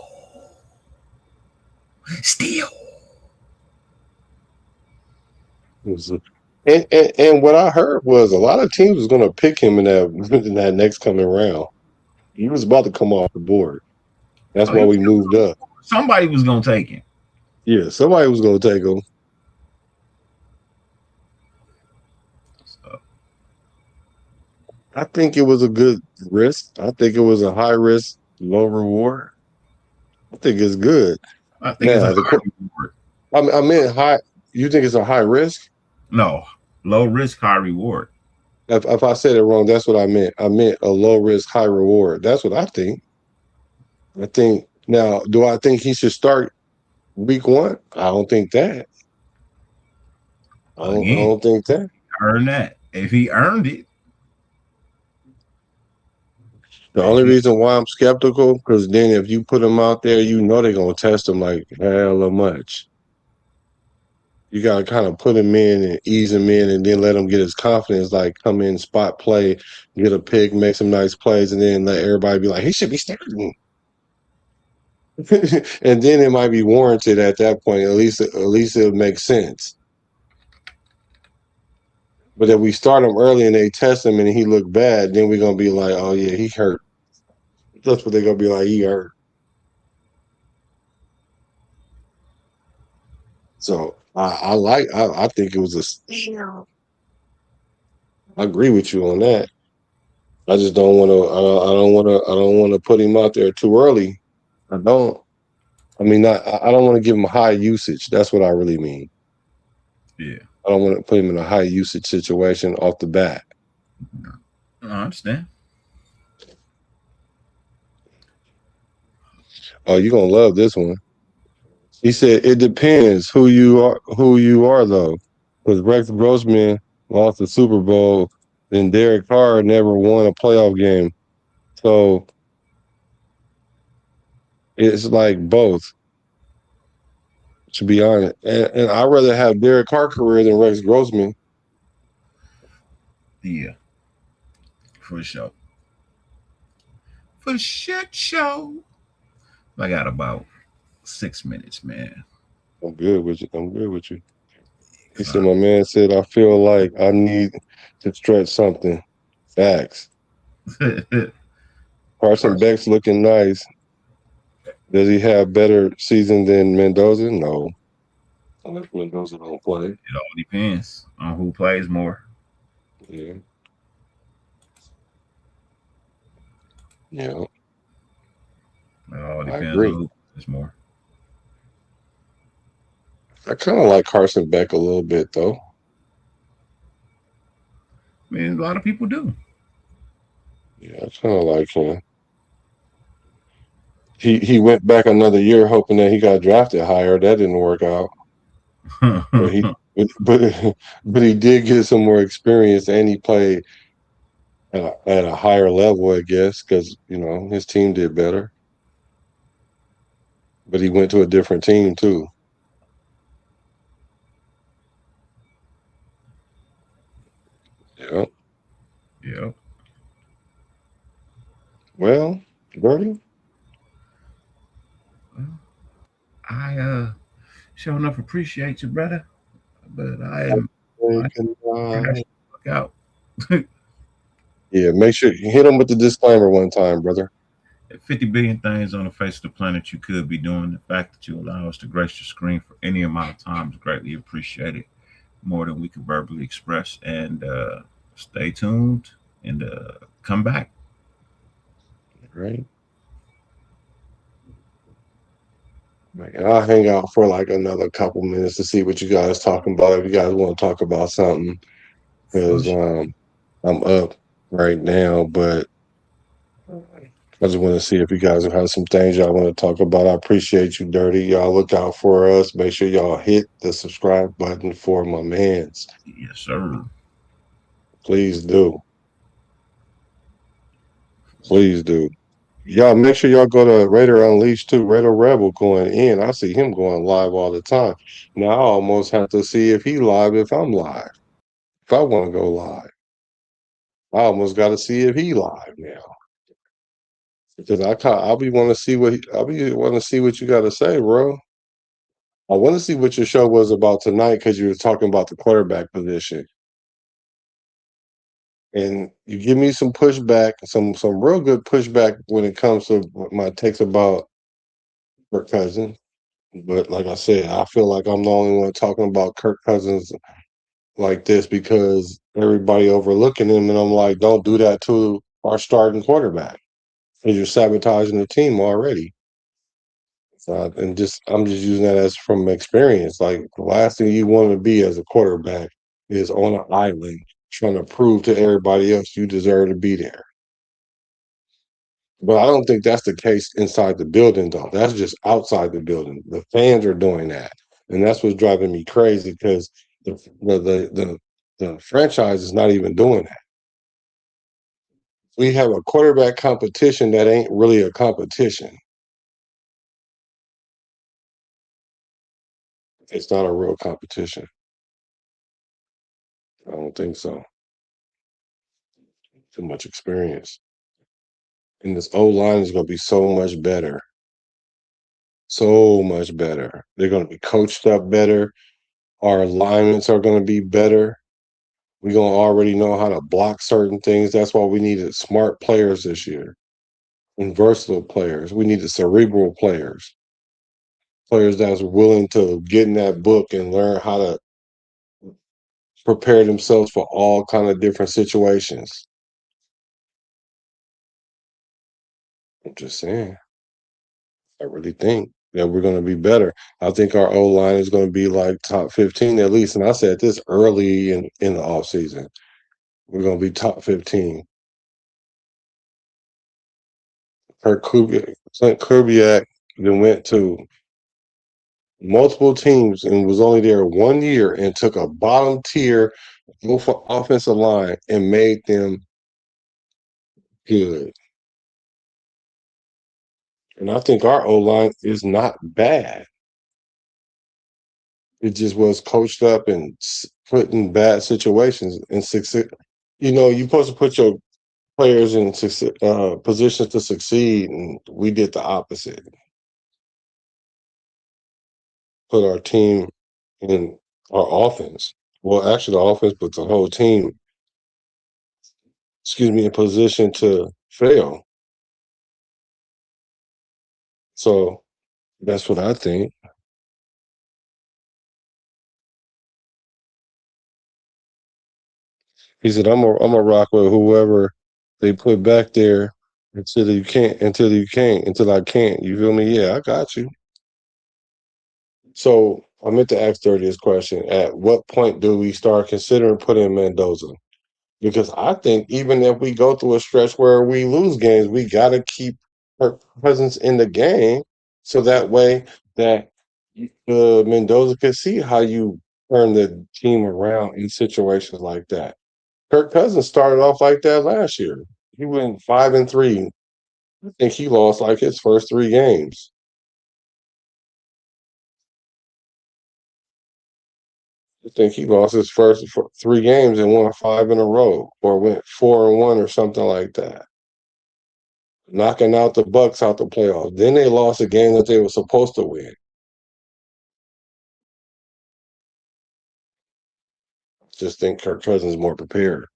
And what I heard was a lot of teams was going to pick him in that next coming round. He was about to come off the board. That's why we moved up. Somebody was gonna take him. Yeah, somebody was going to take him. So, I think it was a good risk. I think it was a high risk, low reward. I think it's good. I think Now, it's a high reward. I meant high. You think it's a high risk? No, low risk, high reward. If I said it wrong, that's what I meant. I meant a low risk, high reward. That's what I think. I think now, do I think he should start week one? I don't think that. I don't think that. Earn that. If he earned it, The only reason why I'm skeptical, because then if you put him out there, you know they're gonna test him like hella much. You gotta kind of put him in and ease him in, and then let him get his confidence. Like come in, spot play, get a pick, make some nice plays, and then let everybody be like, he should be starting. And then it might be warranted at that point. At least it makes sense. But if we start him early and they test him and he look bad, then we're gonna be like, oh yeah, he hurt. That's what they're gonna be like, he hurt. So I think it was a steal. I agree with you on that. I just don't want to. I don't want to put him out there too early. I don't. I mean, I don't want to give him high usage. That's what I really mean. yeah, I don't want to put him in a high usage situation off the bat. I understand. Oh, you're gonna love this one. He said it depends who you are though. Because Rex Grossman lost the Super Bowl, then Derek Carr never won a playoff game. So it's like both, to be honest. And I'd rather have Derek Carr career than Rex Grossman. Yeah, for sure. For shit show. I got about 6 minutes, man. I'm good with you. He said, my man said, I feel like I need to stretch something. Facts. Carson Beck's looking nice. Does he have better season than Mendoza? No. Unless Mendoza don't play. It all depends on who plays more. Yeah. Yeah. It all depends agree. on who plays more. I kind of like Carson Beck a little bit, though. I mean, a lot of people do. Yeah, I kind of like him. He went back another year hoping that he got drafted higher. That didn't work out. But he did get some more experience, and he played at a higher level, I guess, because his team did better. But he went to a different team too. Yeah. Yeah. Well, Bertie, I sure enough appreciate you, brother. But I am good night. out. Yeah, make sure you hit him with the disclaimer one time, brother. 50 billion things on the face of the planet you could be doing. The fact that you allow us to grace your screen for any amount of time is greatly appreciated, more than we could verbally express. And stay tuned and come back. Right. I'll hang out for like another couple minutes to see what you guys talking about. If you guys want to talk about something, because I'm up right now, but I just want to see if you guys have some things y'all want to talk about. I appreciate you, Dirty. Y'all look out for us. Make sure y'all hit the subscribe button for my mans. Yes, sir. Please do. Please do. Y'all make sure y'all go to Raider Unleashed too. Raider Rebel going in. I see him going live all the time. Now I almost have to see if he live if I'm live. If I want to go live. I almost got to see if he live now. Because I'll be want to see what you got to say, bro. I want to see what your show was about tonight because you were talking about the quarterback position, and you give me some pushback, some real good pushback when it comes to my takes about Kirk Cousins. But like I said, I feel like I'm the only one talking about Kirk Cousins like this because everybody overlooking him, and I'm like, don't do that to our starting quarterback because you're sabotaging the team already. And I'm just using that as from experience. Like the last thing you want to be as a quarterback is on an island trying to prove to everybody else you deserve to be there. But I don't think that's the case inside the building, though. That's just outside the building. The fans are doing that, and that's what's driving me crazy because the franchise is not even doing that. We have a quarterback competition that ain't really a competition. It's not a real competition. I don't think so. Too much experience. And this O line is going to be so much better. So much better. They're going to be coached up better. Our alignments are going to be better. We're going to already know how to block certain things. That's why we needed smart players this year and versatile players. We needed cerebral players, players that's willing to get in that book and learn how to prepare themselves for all kind of different situations. I'm just saying. I really think that we're going to be better. I think our O line is going to be like top 15 at least. And I said this early in the offseason. We're going to be top 15. Clint Kubiak then went to multiple teams and was only there 1 year and took a bottom tier offensive line and made them good. And I think our O line is not bad. It just was coached up and put in bad situations and succeed. You know, you're supposed to put your players in positions to succeed, and we did the opposite. Put our team in our offense. Well, actually, the offense, but the whole team, in position to fail. So that's what I think. He said, I'm a rock with whoever they put back there until I can't. You feel me? Yeah, I got you. So I meant to ask Dirty this question. At what point do we start considering putting Mendoza? Because I think even if we go through a stretch where we lose games, we got to keep her presence in the game so that way that Mendoza can see how you turn the team around in situations like that. Kirk Cousins started off like that last year. He went 5-3. I think he lost like his first 3 games. I think he lost his first 3 games and won 5 in a row, or went 4-1 or something like that, knocking out the Bucks out the playoffs. Then they lost a game that they were supposed to win. Just think Kirk Cousins is more prepared.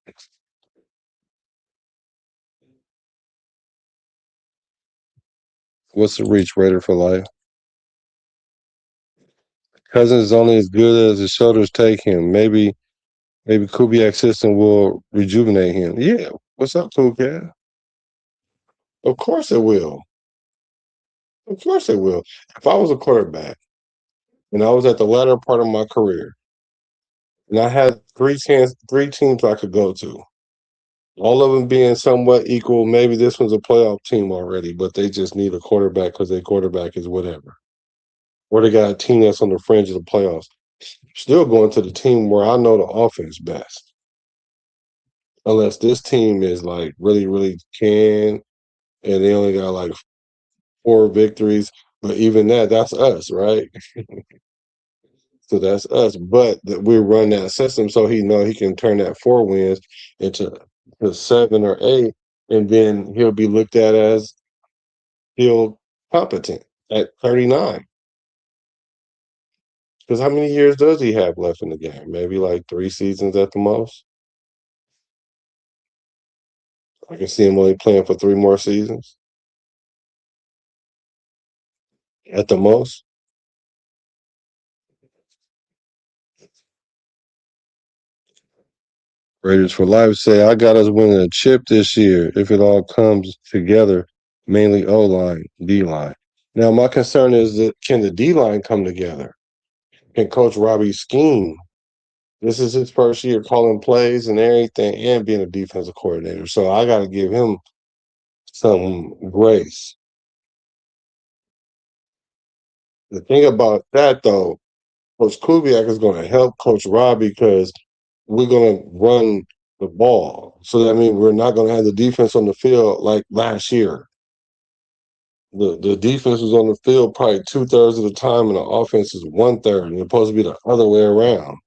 What's the reach rated for life? Cousins is only as good as his shoulders take him. Maybe Kubiak's system will rejuvenate him. Yeah. What's up, cool cat? Of course it will. Of course it will. If I was a quarterback and I was at the latter part of my career and I had three teams I could go to, all of them being somewhat equal. Maybe this one's a playoff team already, but they just need a quarterback because their quarterback is whatever. Or they got a team that's on the fringe of the playoffs. Still going to the team where I know the offense best. Unless this team is like really, really can and they only got like 4 victories. But even that's us, right? So that's us. But we run that system so he know he can turn that 4 wins into to 7 or 8, and then he'll be looked at as still competent at 39. Because how many years does he have left in the game? Maybe like 3 seasons at the most. I can see him only playing for 3 more seasons at the most. Raiders for Life say, I got us winning a chip this year if it all comes together, mainly O line, D line. Now, my concern is that can the D line come together? Can Coach Robbie scheme? This is his first year calling plays and everything and being a defensive coordinator. So I got to give him some grace. The thing about that, though, Coach Kubiak is going to help Coach Robbie because we're going to run the ball. So that means we're not going to have the defense on the field like last year. The defense was on the field probably 2/3 of the time, and the offense is 1/3. And it's supposed to be the other way around.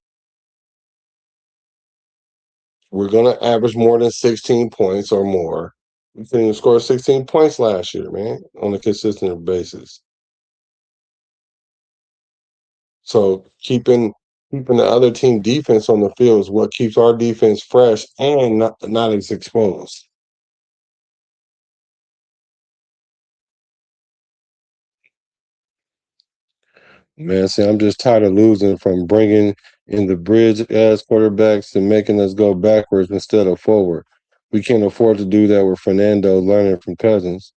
We're going to average more than 16 points or more. We couldn't score 16 points last year, man, on a consistent basis. So keeping the other team defense on the field is what keeps our defense fresh and not as exposed. Man, see, I'm just tired of losing from bringing in the bridge ass quarterbacks and making us go backwards instead of forward. We can't afford to do that with Fernando learning from Cousins.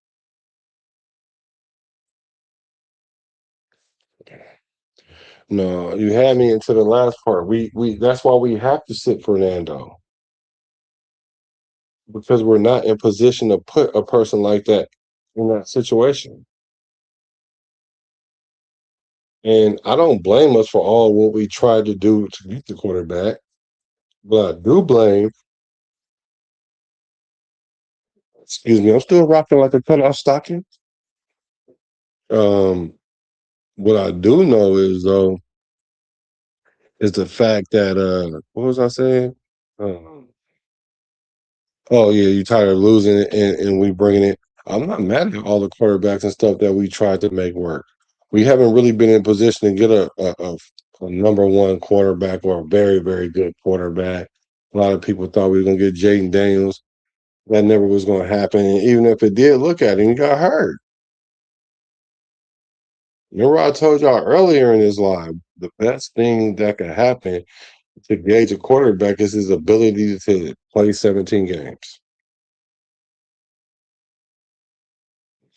No, you had me into the last part. We that's why we have to sit Fernando because we're not in position to put a person like that in that situation. And I don't blame us for all what we tried to do to beat the quarterback, but I do blame. Excuse me, I'm still rocking like a cutoff stocking. Um, what I do know is though is the fact that what was I saying? Um, oh yeah, you tired of losing it and we bringing it. I'm not mad at all the quarterbacks and stuff that we tried to make work. We haven't really been in position to get a number one quarterback or a very, very good quarterback. A lot of people thought we were gonna get Jaden Daniels. That never was gonna happen. And even if it did, look at him, he got hurt. Remember I told y'all earlier in this live, the best thing that could happen to gauge a quarterback is his ability to play 17 games.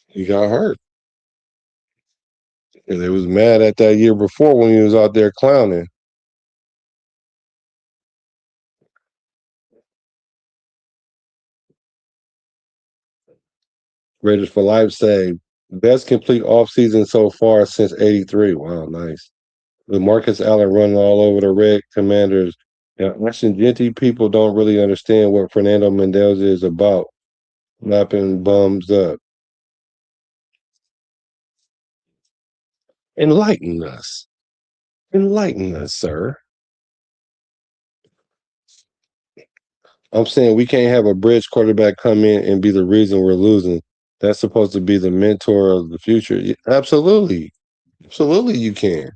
He got hurt. And they was mad at that year before when he was out there clowning. Raiders for Life say best complete offseason so far since '83. Wow, nice. With Marcus Allen running all over the Red Commanders. Now, Ashton Genty people don't really understand what Fernando Mendoza is about. Lapping bums up. Enlighten us. Enlighten us, sir. I'm saying we can't have a bridge quarterback come in and be the reason we're losing. That's supposed to be the mentor of the future. Absolutely. Absolutely you can.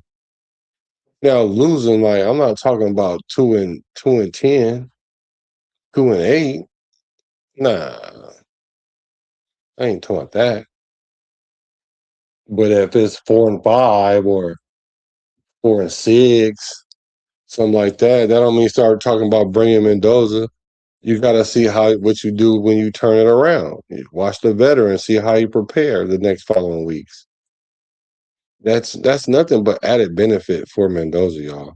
Now losing, like I'm not talking about 2-10, 2-8. Nah, I ain't talking about that. But if it's 4-5 or 4-6, something like that, that don't mean start talking about bringing Mendoza. You got to see what you do when you turn it around. You watch the veteran, see how you prepare the next following weeks. That's nothing but added benefit for Mendoza, y'all.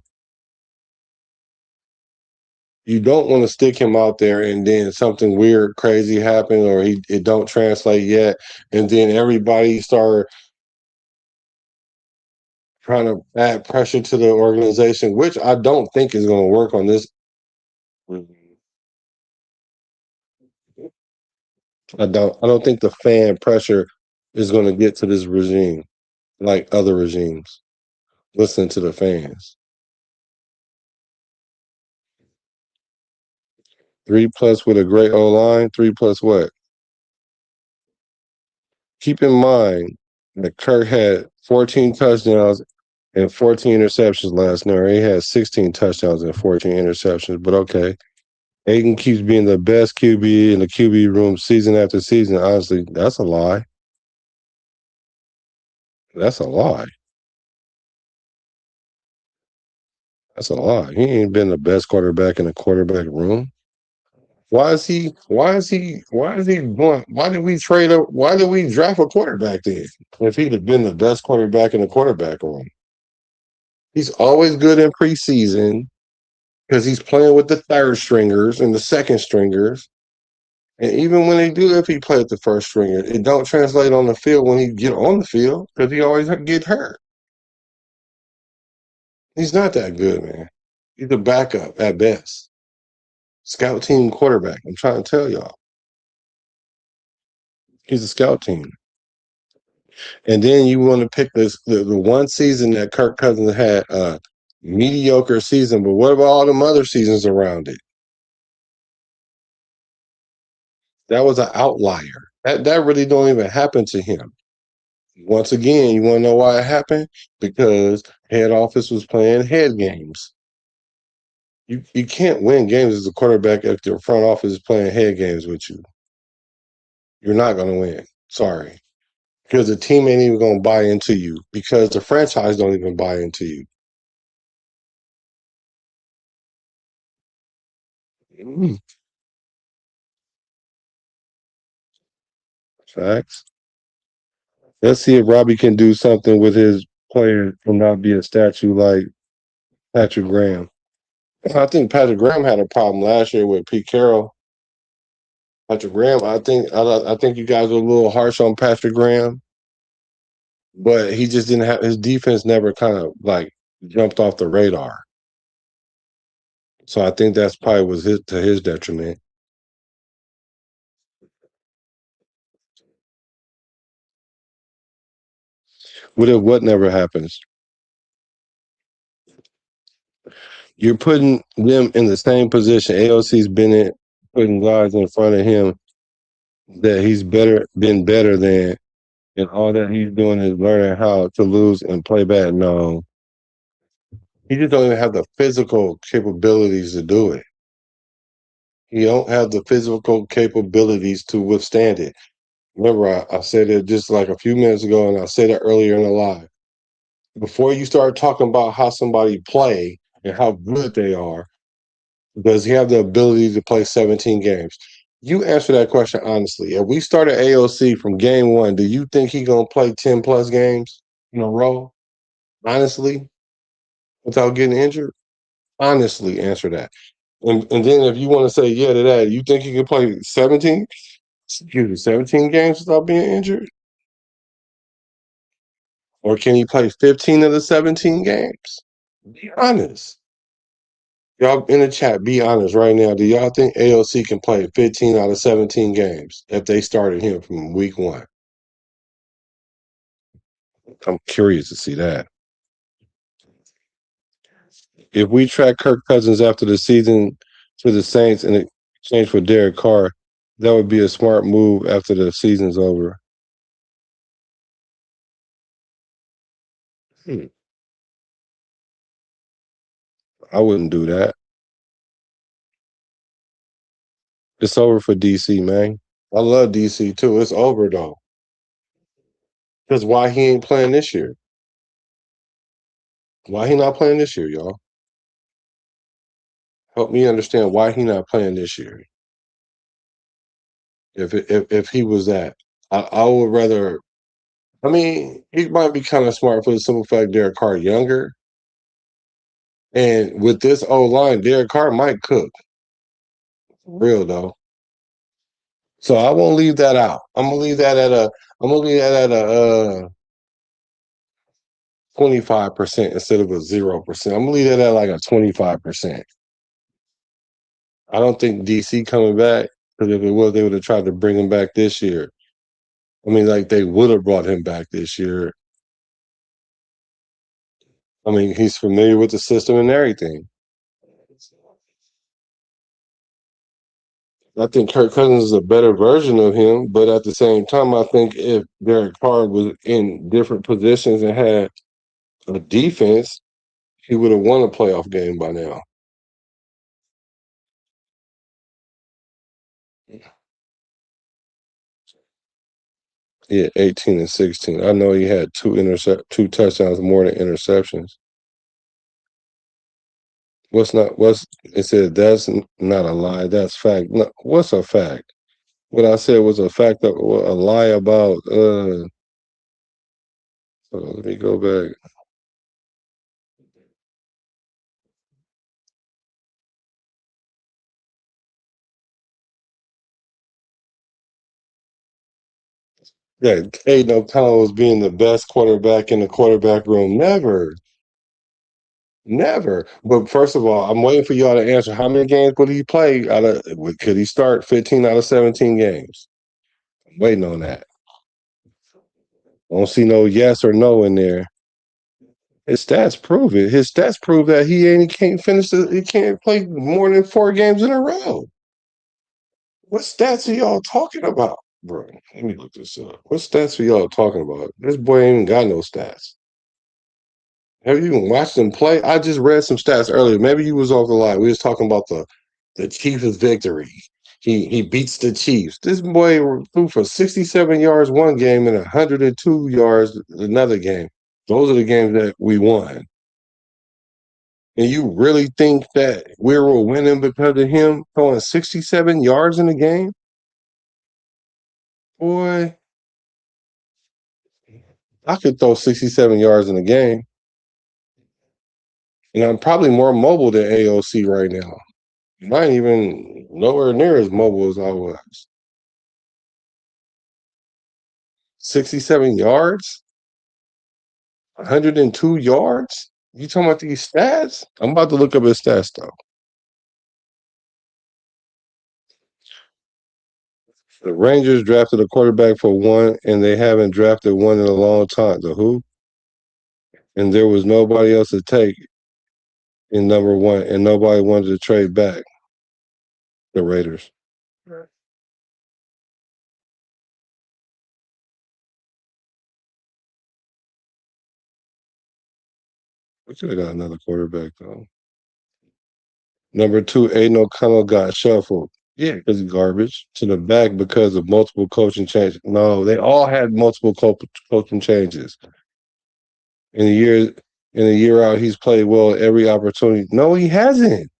You don't want to stick him out there and then something weird, crazy happen, or it don't translate yet, and then everybody start trying to add pressure to the organization, which I don't think is going to work on this. I don't think the fan pressure is going to get to this regime like other regimes. Listen to the fans. 3+ with a great O line. 3+ what? Keep in mind that Kirk had 14 touchdowns and 14 interceptions last night. He had 16 touchdowns and 14 interceptions. But okay, Aidan keeps being the best QB in the QB room season after season. Honestly, that's a lie. That's a lie. That's a lie. He ain't been the best quarterback in the quarterback room. Why is he going? Why did we trade up? Why did we draft a quarterback then? If he'd have been the best quarterback in the quarterback room. He's always good in preseason because he's playing with the third stringers and the second stringers. And even when they do, if he play with the first stringer, it don't translate on the field when he get on the field because he always get hurt. He's not that good, man. He's a backup at best. Scout team quarterback. I'm trying to tell y'all. He's a scout team. And then you want to pick the one season that Kirk Cousins had a mediocre season, but what about all them other seasons around it? That was an outlier. That really don't even happen to him. Once again, you want to know why it happened? Because head office was playing head games. You can't win games as a quarterback if the front office is playing head games with you. You're not going to win. Sorry. Because the team ain't even going to buy into you. Because the franchise don't even buy into you. Facts. Let's see if Robbie can do something with his player and not be a statue like Patrick Graham. I think Patrick Graham had a problem last year with Pete Carroll. Patrick Graham, I think you guys were a little harsh on Patrick Graham, but he just didn't have his defense never kind of like jumped off the radar. So I think that's probably was to his detriment. What never happens? You're putting them in the same position. AOC's been in putting guys in front of him that he's been better than, and all that he's doing is learning how to lose and play bad. No, he just don't even have the physical capabilities to do it. He don't have the physical capabilities to withstand it. Remember, I said it just like a few minutes ago, and I said it earlier in the live. Before you start talking about how somebody play and how good they are, does he have the ability to play 17 games? You answer that question honestly. If we start at AOC from game one, do you think he gonna play 10+ games in a row? Honestly, without getting injured? Honestly, answer that. And then if you want to say yeah to that, you think he can play 17 games without being injured? Or can he play 15 of the 17 games? Be honest. Y'all in the chat, be honest right now. Do y'all think AOC can play 15 out of 17 games if they started him from week one? I'm curious to see that. If we track Kirk Cousins after the season to the Saints in exchange for Derek Carr, that would be a smart move after the season's over. I wouldn't do that. It's over for DC, man. I love DC too. It's over though. Because why he ain't playing this year? Why he not playing this year, y'all? Help me understand why he not playing this year. If he was that, I would rather. I mean, he might be kind of smart for the simple fact Derek Carr younger, and with this O line, Derek Carr might cook. Real though. So I won't leave that out. I'm gonna leave that at a. I'm gonna leave that at a 25% instead of a 0%. I'm gonna leave that at like a 25%. I don't think DC coming back, because if it was, they would have tried to bring him back this year. I mean, like they would have brought him back this year. I mean, he's familiar with the system and everything. I think Kirk Cousins is a better version of him, but at the same time, I think if Derek Carr was in different positions and had a defense, he would have won a playoff game by now. Yeah, 18 and 16. I know he had two touchdowns more than interceptions. What's it said that's not a lie, that's fact. No, what's a fact? What I said was a fact of a lie about let me go back. Yeah, Aidan O'Connell was being the best quarterback in the quarterback room. Never. Never. But first of all, I'm waiting for y'all to answer. How many games would he play? Could he start 15 out of 17 games? I'm waiting on that. I don't see no yes or no in there. His stats prove it. His stats prove that he can't finish. He can't play more than 4 games in a row. What stats are y'all talking about, bro? Let me look this up. What stats are y'all talking about? This boy ain't even got no stats. Have you even watched him play? I just read some stats earlier. Maybe you was off the line. We was talking about the Chiefs' victory. He beats the Chiefs. This boy threw for 67 yards one game and 102 yards another game. Those are the games that we won. And you really think that we were winning because of him throwing 67 yards in the game? Boy, I could throw 67 yards in a game. And I'm probably more mobile than AOC right now. I ain't even nowhere near as mobile as I was. 67 yards? 102 yards? You talking about these stats? I'm about to look up his stats, though. The Rangers drafted a quarterback for one, and they haven't drafted one in a long time. The who? And there was nobody else to take in number one, and nobody wanted to trade back. The Raiders. We could have got another quarterback, though. Number two, Aidan O'Connell got shuffled. Yeah, because he's garbage. To the back because of multiple coaching changes. No, they all had multiple coaching changes. In a year out, he's played well every opportunity. No, he hasn't.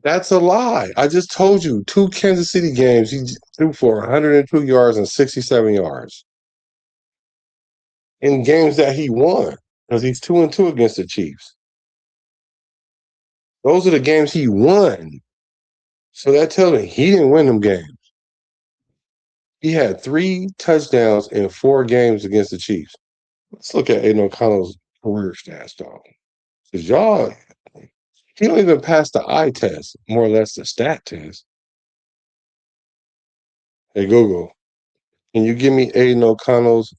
That's a lie. I just told you 2 Kansas City games. He threw for 102 yards and 67 yards in games that he won because he's 2-2 against the Chiefs. Those are the games he won. So that tells me he didn't win them games. He had 3 touchdowns in 4 games against the Chiefs. Let's look at Aiden O'Connell's career stats, though. Because y'all, he don't even pass the eye test, more or less the stat test. Hey, Google, can you give me Aiden O'Connell's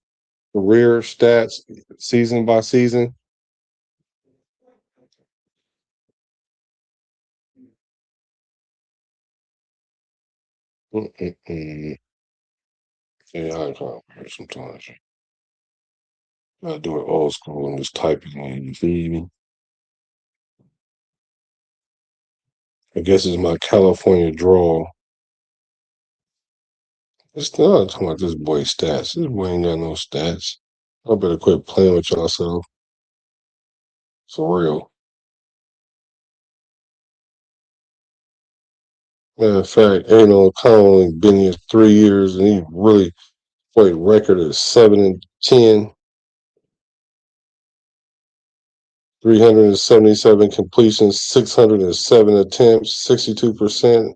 career stats season by season? Mm-mm-mm. Yeah, I can't remember sometimes. I do it old school and just type it in. You feel me? I guess it's my California drawl. It's not talking about this boy's stats. This boy ain't got no stats. I better quit playing with yourself. For real. Matter of fact, Aidan only been here 3 years, and he really played record of 7-10, 377 completions, 607 attempts, 62%.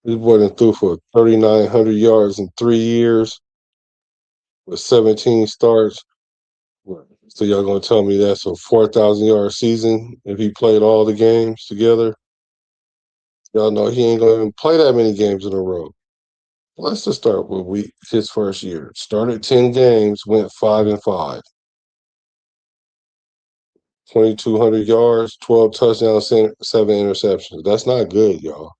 This boy done threw for 3,900 yards in 3 years with 17 starts. So y'all gonna tell me that's a 4,000-yard season if he played all the games together? Y'all know he ain't gonna even play that many games in a row. Let's just start with his first year. Started 10 games, went 5-5. 2,200 yards, 12 touchdowns, 7 interceptions. That's not good, y'all.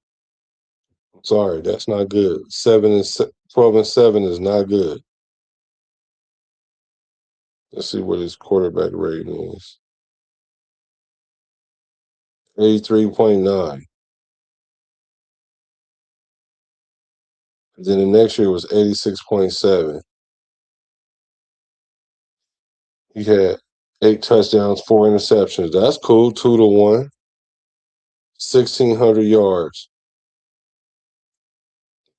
Sorry, that's not good. 12-7 is not good. Let's see what his quarterback rating is. 83.9. Then the next year was 86.7. He had 8 touchdowns, 4 interceptions. That's cool. 2-1. 1,600 yards.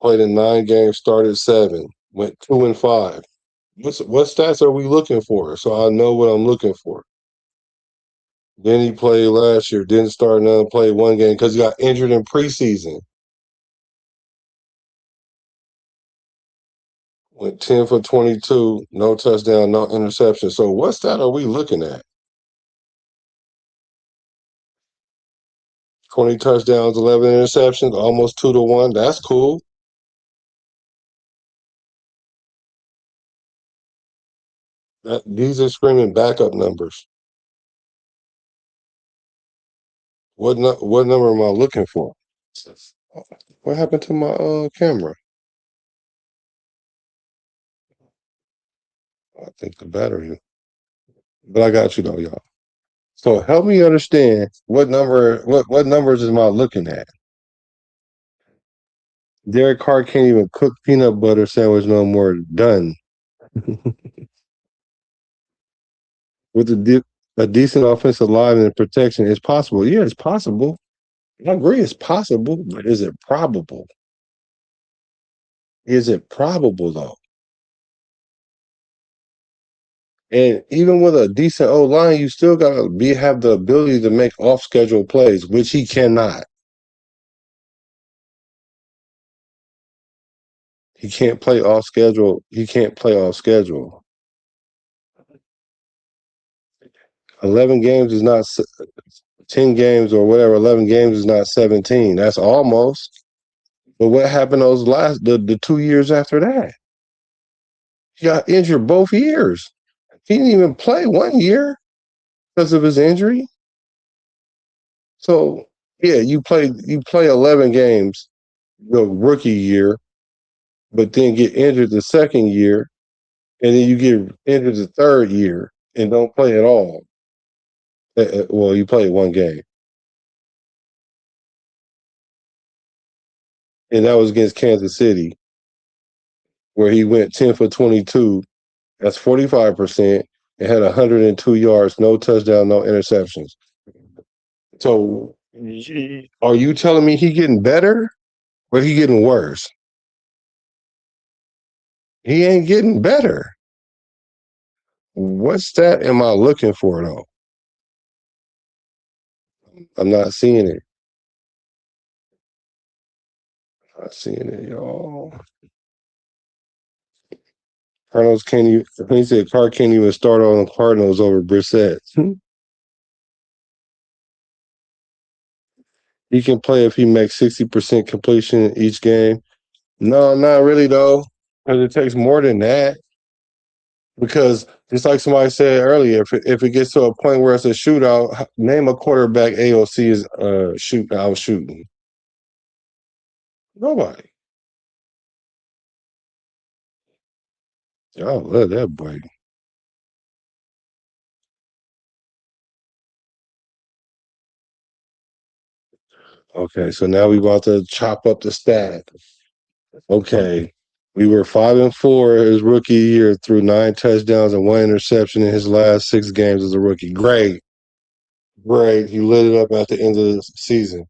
Played in 9 games, started 7. Went 2-5. What stats are we looking for? So I know what I'm looking for. Then he played last year, didn't start none, played 1 game because he got injured in preseason. Went 10 for 22, no touchdown, no interception. So what stat are we looking at? 20 touchdowns, 11 interceptions, almost 2-1. That's cool. These are screaming backup numbers. What number am I looking for? What happened to my camera? I think the battery. But I got you though, y'all. So help me understand what numbers am I looking at? Derek Carr can't even cook peanut butter sandwich no more. Done. With a decent offensive line and protection, it's possible. Yeah, it's possible. I agree, it's possible, but is it probable? Is it probable though? And even with a decent O line, you still gotta have the ability to make off schedule plays, which he cannot. He can't play off schedule. He can't play off schedule. 11 games is not 10 games or whatever. 11 games is not 17. That's almost. But what happened those the 2 years after that? He got injured both years. He didn't even play 1 year because of his injury. So yeah, you play 11 games the rookie year, but then get injured the second year, and then you get injured the third year and don't play at all. Well, you played 1 game, and that was against Kansas City, where he went 10 for 22. That's 45%. And had 102 yards, no touchdown, no interceptions. So, are you telling me he getting better, or he getting worse? He ain't getting better. What stat am I looking for though? I'm not seeing it. Not seeing it, y'all. Cardinals can't even. He said Carr can't even start on the Cardinals over Brissett. He can play if he makes 60% completion each game. No, not really though, because it takes more than that. Because just like somebody said earlier, if it gets to a point where it's a shootout, name a quarterback AOC is out shooting. Nobody. Y'all love that boy. Okay, so now we about to chop up the stat. Okay. We were 5-4 his rookie year through 9 touchdowns and 1 interception in his last 6 games as a rookie. Great. He lit it up at the end of the season.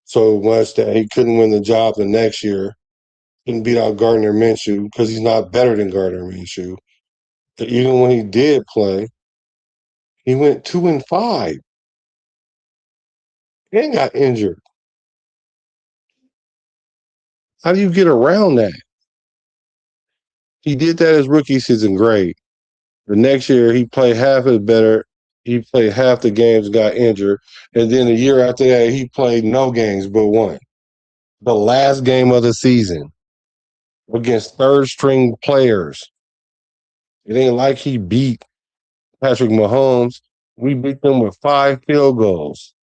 So much that he couldn't win the job the next year. Couldn't beat out Gardner Minshew because he's not better than Gardner Minshew. But even when he did play, he went 2-5 and got injured. How do you get around that? He did that his rookie season great. The next year, he played half as better. He played half the games, got injured. And then the year after that, he played no games but one. The last game of the season against third string players. It ain't like he beat Patrick Mahomes. We beat them with 5 field goals.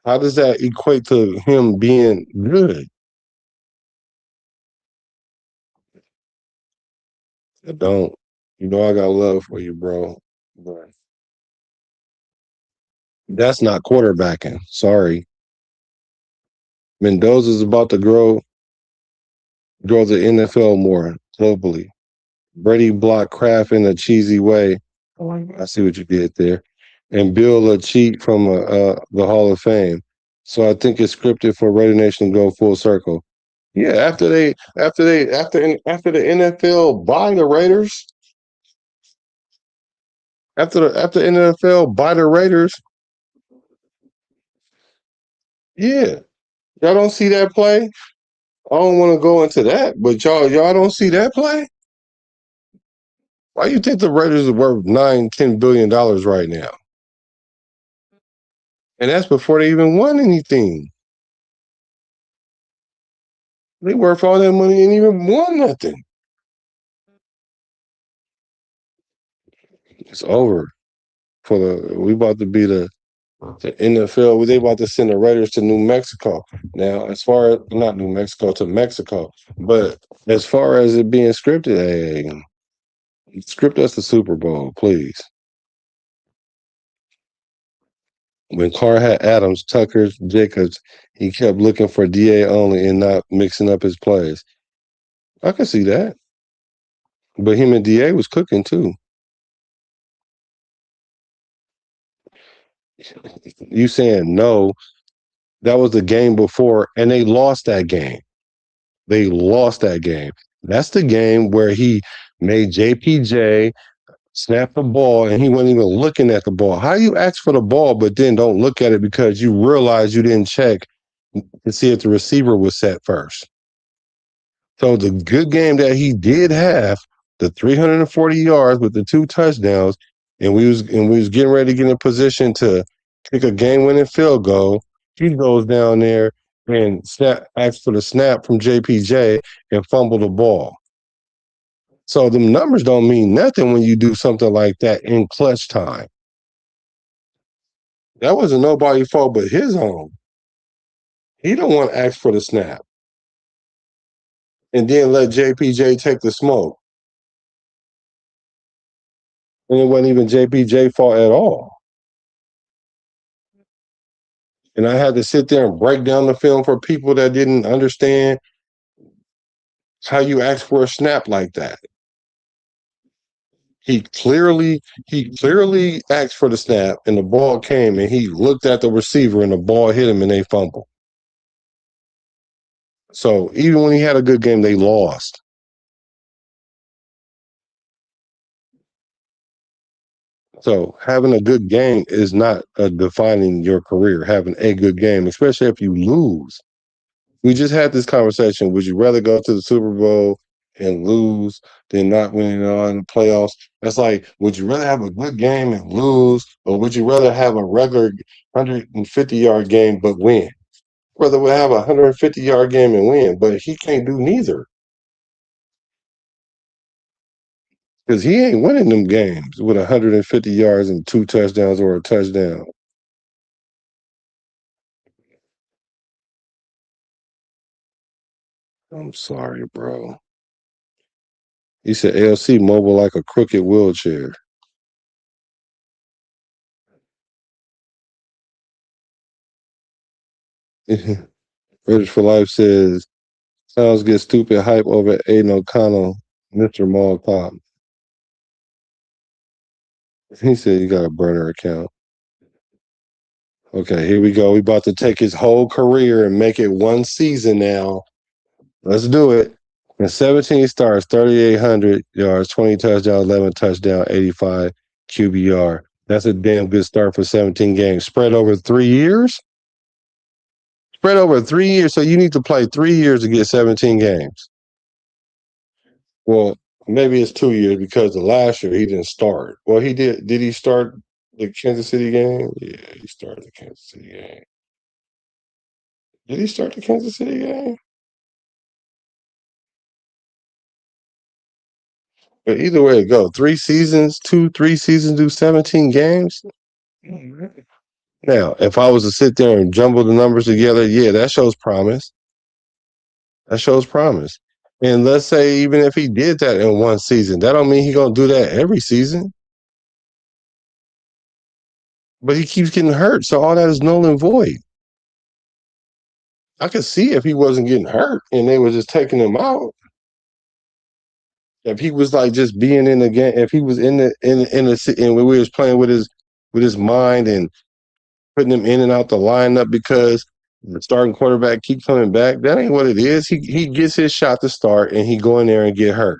How does that equate to him being good? I don't. You know I got love for you, bro. But that's not quarterbacking. Sorry. Mendoza's about to grow the NFL more globally. Brady blocked Kraft in a cheesy way. I see what you did there. And Bill a cheat from the Hall of Fame. So I think it's scripted for Raider Nation to go full circle. Yeah, after the NFL buy the Raiders, after NFL buy the Raiders, yeah. Y'all don't see that play? I don't want to go into that, but y'all don't see that play? Why you think the Raiders are worth $9-10 billion right now? And that's before they even won anything. They worth all that money and even won nothing. It's over. We about to be the NFL. They about to send the Raiders to New Mexico. Now, as far as not New Mexico to Mexico, but as far as it being scripted, hey, script us the Super Bowl, please. When Carr had Adams, Tucker, Jacobs, he kept looking for DA only and not mixing up his plays. I can see that. But him and DA was cooking too. You saying no, that was the game before, and they lost that game. They lost that game. That's the game where he made JPJ snap the ball and he wasn't even looking at the ball. How you ask for the ball, but then don't look at it because you realize you didn't check to see if the receiver was set first. So the good game that he did have, the 340 yards with the 2 touchdowns, and we was getting ready to get in position to kick a game-winning field goal. He goes down there and asks for the snap from JPJ and fumble the ball. So the numbers don't mean nothing when you do something like that in clutch time. That wasn't nobody's fault but his own. He don't want to ask for the snap and then let JPJ take the smoke. And it wasn't even JPJ fault at all. And I had to sit there and break down the film for people that didn't understand how you ask for a snap like that. He clearly asked for the snap and the ball came and he looked at the receiver and the ball hit him and they fumbled. So even when he had a good game, they lost. So having a good game is not defining your career, having a good game, especially if you lose. We just had this conversation. Would you rather go to the Super Bowl and lose than not winning in the playoffs? That's like, would you rather have a good game and lose, or would you rather have a regular 150-yard game but win? Rather we have a 150-yard game and win, but he can't do neither. Because he ain't winning them games with 150 yards and 2 touchdowns or a touchdown. I'm sorry, bro. He said ALC mobile like a crooked wheelchair. Rich for Life says, sounds get stupid hype over Aiden O'Connell, Mr. Mall Cop. He said you got a burner account. Okay, here we go. We about to take his whole career and make it one season now. Let's do it. In 17 starts, 3,800 yards, 20 touchdowns, 11 touchdown, 85 QBR. That's a damn good start for 17 games. Spread over 3 years? Spread over 3 years. So you need to play 3 years to get 17 games. Well, maybe it's 2 years because the last year he didn't start. Well, he did. Did he start the Kansas City game? Yeah, he started the Kansas City game. Did he start the Kansas City game? But either way it go, 3 seasons, 3 seasons, do 17 games. Now, if I was to sit there and jumble the numbers together, yeah, that shows promise. That shows promise. And let's say even if he did that in one season, that don't mean he gonna do that every season. But he keeps getting hurt, so all that is null and void. I could see if he wasn't getting hurt and they were just taking him out. If he was like just being in the game, if he was in the and we was playing with his mind and putting him in and out the lineup because the starting quarterback keep coming back. That ain't what it is. He gets his shot to start and he go in there and get hurt.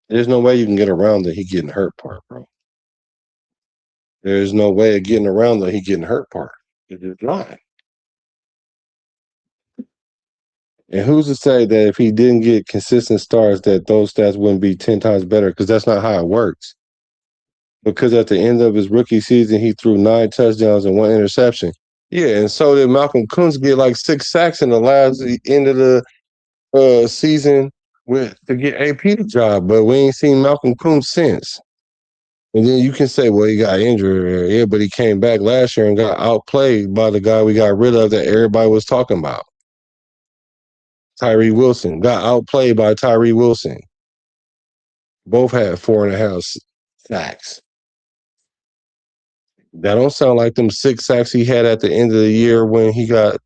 There's no way you can get around the he getting hurt part, bro. There's no way of getting around the he getting hurt part. It's not. And who's to say that if he didn't get consistent starts, that those stats wouldn't be 10 times better? Because that's not how it works. Because at the end of his rookie season, he threw 9 touchdowns and 1 interception. Yeah, and so did Malcolm Kuntz get like 6 sacks in the last end of the season to get AP the job, but we ain't seen Malcolm Kuntz since. And then you can say, well, he got injured. Yeah, but he came back last year and got outplayed by the guy we got rid of that everybody was talking about. Tyree Wilson. Got outplayed by Tyree Wilson. Both had 4.5 sacks. That don't sound like them 6 sacks he had at the end of the year when he got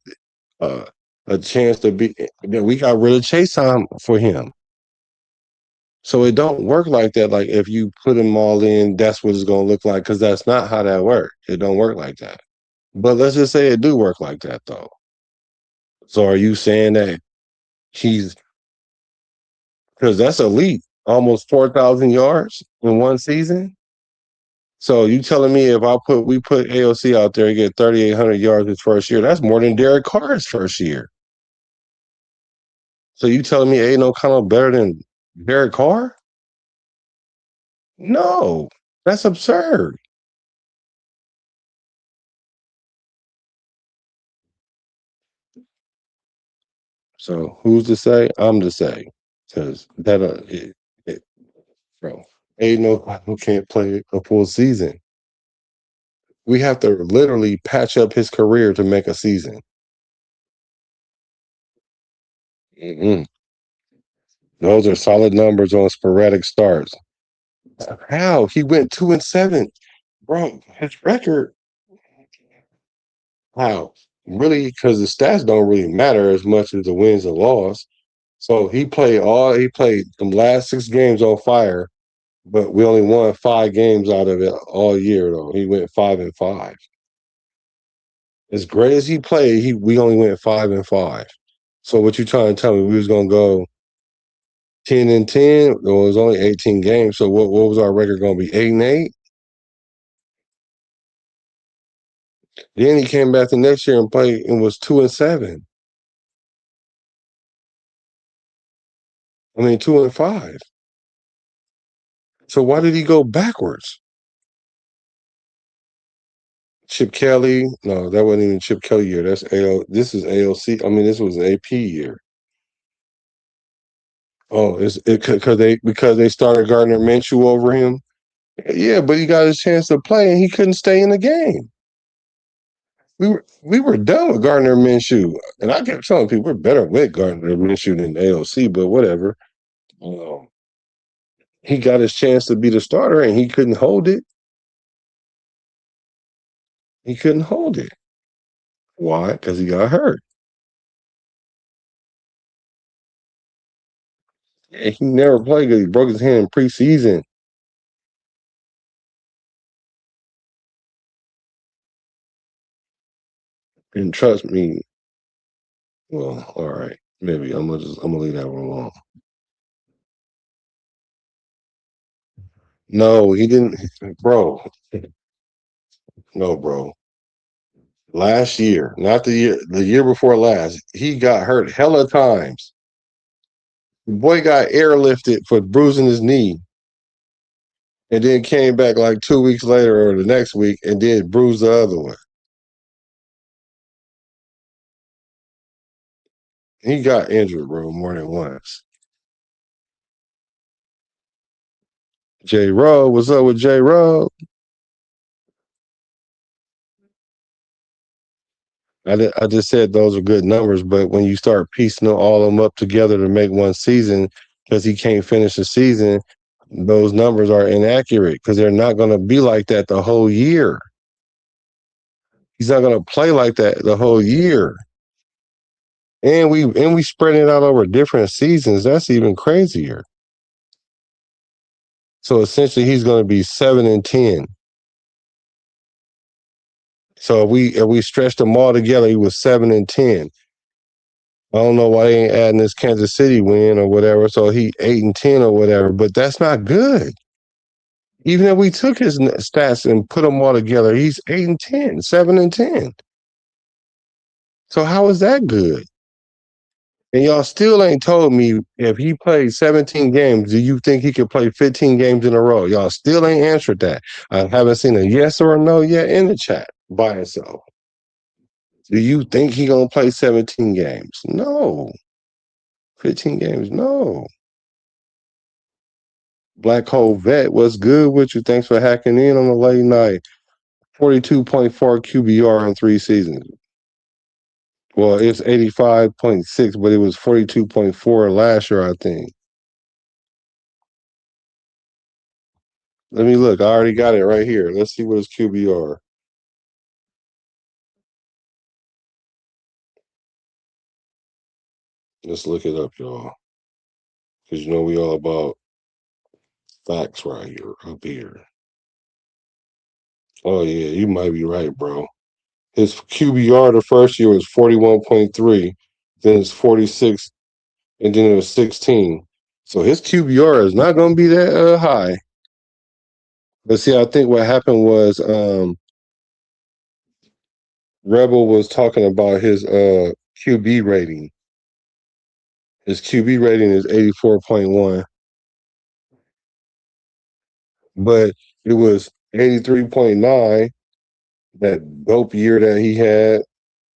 a chance to be. We got rid of chase time for him. So it don't work like that. Like if you put them all in, that's what it's going to look like, because that's not how that works. It don't work like that. But let's just say it do work like that, though. So are you saying that he's, because that's elite, almost 4,000 yards in one season? So you telling me if we put AOC out there and get 3,800 yards his first year, that's more than Derek Carr's first year. So you telling me Aidan O'Connell better than Derek Carr? No, that's absurd. So who's to say? I'm to say, because that bro, Aidan O'Connell can't play a full season. We have to literally patch up his career to make a season. Mm-mm. Those are solid numbers on sporadic starts. How? He went 2-7. Bro, his record. How? Really? Because the stats don't really matter as much as the wins and loss. So he played the last 6 games on fire, but we only won 5 games out of it all year though. He went 5-5. As great as he played, we only went 5-5. So what you trying to tell me? We was gonna go 10-10? Well, it was only 18 games. So what was our record gonna be? 8-8? Then he came back the next year and played and was 2-7. 2-5. So why did he go backwards? Chip Kelly? No, that wasn't even Chip Kelly year. That's This is AOC. This was an AP year. Oh, because they started Gardner Minshew over him. Yeah, but he got his chance to play and he couldn't stay in the game. We were done with Gardner Minshew, and I kept telling people we're better with Gardner Minshew than AOC, but whatever. He got his chance to be the starter and he couldn't hold it. He couldn't hold it. Why? Because he got hurt. Yeah, he never played good. He broke his hand in preseason. And trust me, well, all right. Maybe I'm gonna leave that one alone. No, he didn't, bro. No, bro. Last year, not the year before last, he got hurt hella times. The boy got airlifted for bruising his knee, and then came back like 2 weeks later or the next week and did bruise the other one. He got injured, bro, more than once. J. Rowe, what's up with J. Rowe? I just said those are good numbers, but when you start piecing all of them up together to make one season, because he can't finish the season, those numbers are inaccurate because they're not going to be like that the whole year. He's not going to play like that the whole year. And we spread it out over different seasons. That's even crazier. So essentially, he's going to be 7-10. So if we stretched them all together, he was 7-10. I don't know why they ain't adding this Kansas City win or whatever. So he 8-10 or whatever, but that's not good. Even if we took his stats and put them all together, he's 8-10, 7-10. So how is that good? And y'all still ain't told me if he played 17 games, do you think he could play 15 games in a row? Y'all still ain't answered that. I haven't seen a yes or a no yet in the chat by itself. Do you think he gonna play 17 games? No. 15 games? No. Black Hole Vet, what's good with you? Thanks for hacking in on the late night. 42.4 QBR in 3 seasons. Well, it's 85.6, but it was 42.4 last year, I think. Let me look. I already got it right here. Let's see what his QBR. Let's look it up, y'all. Because you know we all about facts right here, up here. Oh, yeah, you might be right, bro. His QBR the first year was 41.3, then it's 46, and then it was 16. So his QBR is not going to be that high. But see, I think what happened was Rebel was talking about his QB rating. His QB rating is 84.1, but it was 83.9 that dope year that he had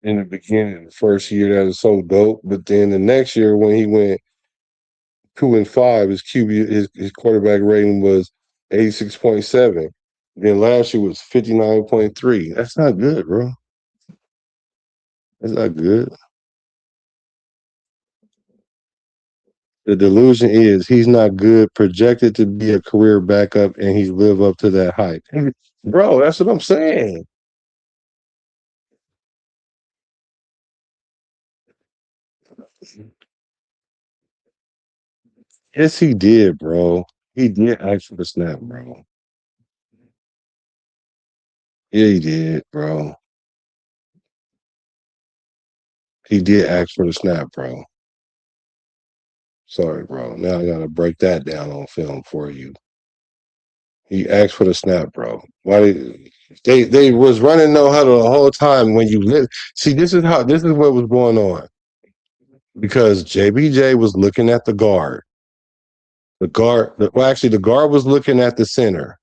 in the beginning, the first year that was so dope. But then the next year when he went 2-5, his his quarterback rating was 86.7. Then last year was 59.3. That's not good, bro. That's not good. The delusion is he's not good, projected to be a career backup, and he's live up to that hype. Bro, that's what I'm saying. Yes, he did, bro. He did ask for the snap, bro. Yeah, he did, bro. He did ask for the snap, bro. Sorry, bro. Now I gotta break that down on film for you. He asked for the snap, bro. Why they was running no huddle the whole time when you see this is what was going on. Because JBJ was looking at the guard. The guard the guard was looking at the center.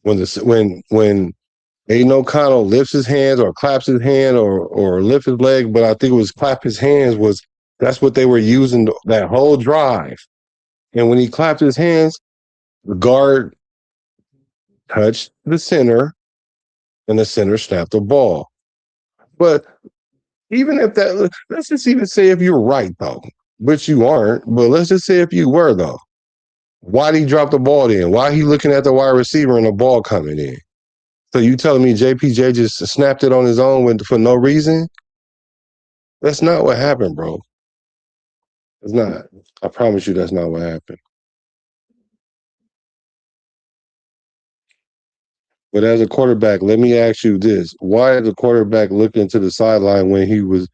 When Aidan O'Connell lifts his hands or claps his hand or lift his leg, but I think it was clap his hands that's what they were using that whole drive. And when he clapped his hands, the guard touched the center and the center snapped the ball. But even if let's just even say if you're right though, but you aren't, but let's just say if you were though, why did he drop the ball then? Why he looking at the wide receiver and the ball coming in? So you telling me JPJ just snapped it on his own for no reason? That's not what happened, bro. It's not. I promise you that's not what happened. But as a quarterback, let me ask you this. Why is the quarterback looking to the sideline when he was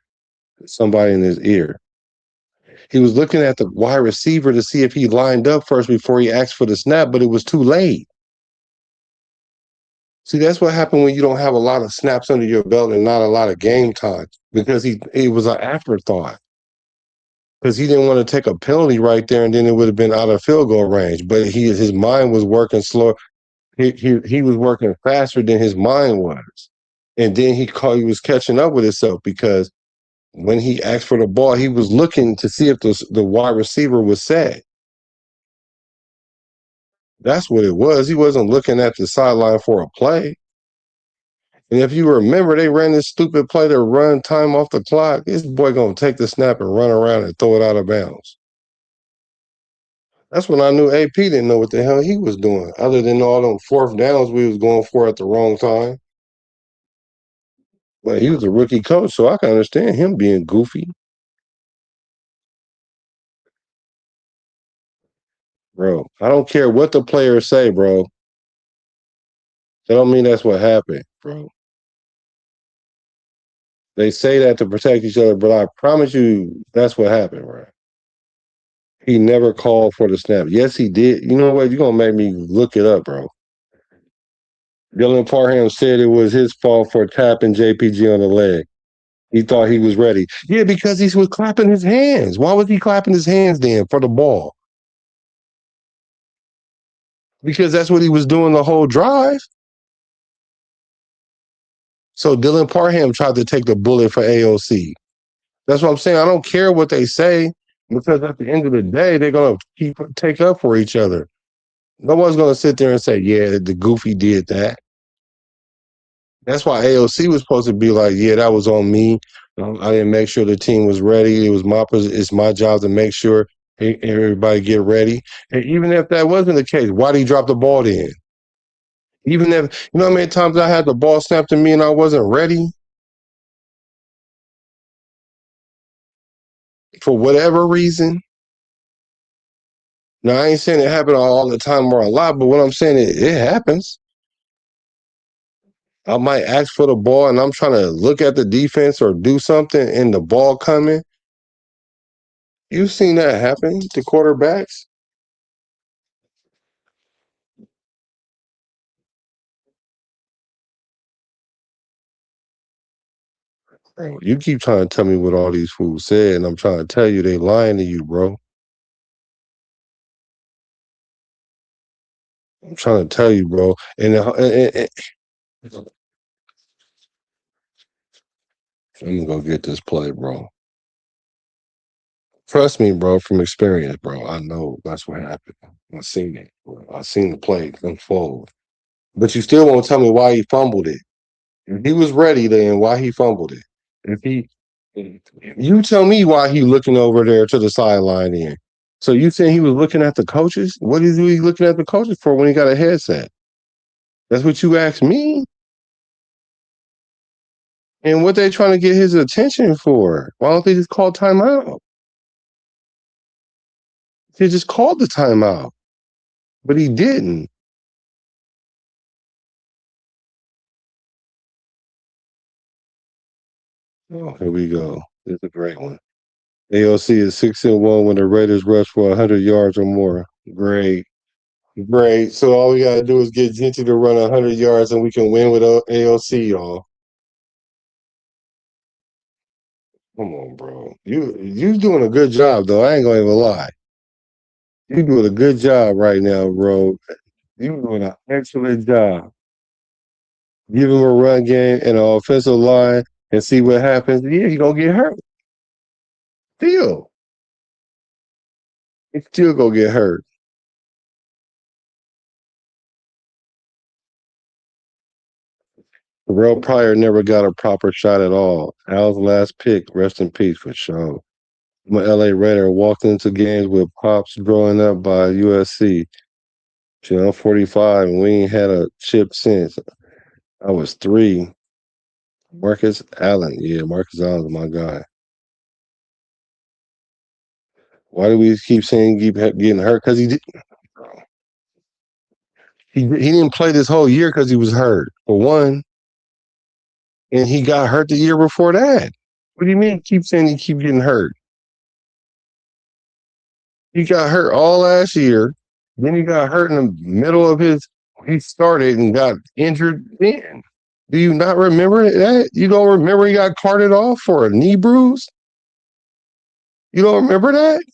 somebody in his ear? He was looking at the wide receiver to see if he lined up first before he asked for the snap, but it was too late. See, that's what happened when you don't have a lot of snaps under your belt and not a lot of game time because it was an afterthought. Because he didn't want to take a penalty right there, and then it would have been out of field goal range. But his mind was working slow. He was working faster than his mind was, and then he was catching up with himself because when he asked for the ball, he was looking to see if the wide receiver was set. That's what it was. He wasn't looking at the sideline for a play. And if you remember, they ran this stupid play to run time off the clock. This boy gonna take the snap and run around and throw it out of bounds. That's when I knew AP didn't know what the hell he was doing, other than all them fourth downs we was going for at the wrong time. But he was a rookie coach, so I can understand him being goofy. Bro, I don't care what the players say, bro. That don't mean that's what happened, bro. They say that to protect each other, but I promise you that's what happened, bro. He never called for the snap. Yes, he did. You know what? You're going to make me look it up, bro. Dylan Parham said it was his fault for tapping JPG on the leg. He thought he was ready. Yeah, because he was clapping his hands. Why was he clapping his hands then for the ball? Because that's what he was doing the whole drive. So Dylan Parham tried to take the bullet for AOC. That's what I'm saying. I don't care what they say because at the end of the day, they're going to take up for each other. No one's going to sit there and say, yeah, the goofy did that. That's why AOC was supposed to be like, yeah, that was on me. I didn't make sure the team was ready. It's my job to make sure everybody get ready. And even if that wasn't the case, why did he drop the ball then? Even if, you know how many times I had the ball snapped to me and I wasn't ready? For whatever reason. Now, I ain't saying it happened all the time or a lot, but what I'm saying it happens. I might ask for the ball and I'm trying to look at the defense or do something and the ball coming. You've seen that happen to quarterbacks. Bro, you keep trying to tell me what all these fools said, and I'm trying to tell you they lying to you, bro. I'm trying to tell you, bro. And I'm gonna go get this play, bro. Trust me, bro, from experience, bro. I know that's what happened. I've seen it, bro. I've seen the play unfold. But you still won't tell me why he fumbled it. If he was ready, then why he fumbled it? You tell me why he looking over there to the sideline then. So you saying he was looking at the coaches? What is he looking at the coaches for when he got a headset? That's what you asked me? And what they trying to get his attention for? Why don't they just call timeout? He just called the timeout. But he didn't. Oh, here we go. This is a great one. AOC is 6-1 when the Raiders rush for 100 yards or more. Great. Great. So all we got to do is get Genty to run 100 yards and we can win with AOC, y'all. Come on, bro. You doing a good job, though. I ain't going to even lie. You doing a good job right now, bro. You doing an excellent job. Give him a run game and an offensive line and see what happens. Yeah, you're going to get hurt. Still. He's still going to get hurt. Terrell Pryor never got a proper shot at all. Al's last pick, rest in peace for sure. I'm an LA Raider, walked into games with pops growing up by USC. I'm 45 and we ain't had a chip since. I was 3. Marcus Allen. Yeah, Marcus Allen's my guy. Why do we keep saying keep getting hurt? Because he didn't play this whole year because he was hurt, for one. And he got hurt the year before that. What do you mean keep saying he keep getting hurt? He got hurt all last year. Then he got hurt in the middle of he started and got injured then. Do you not remember that? You don't remember he got carted off for a knee bruise? You don't remember that?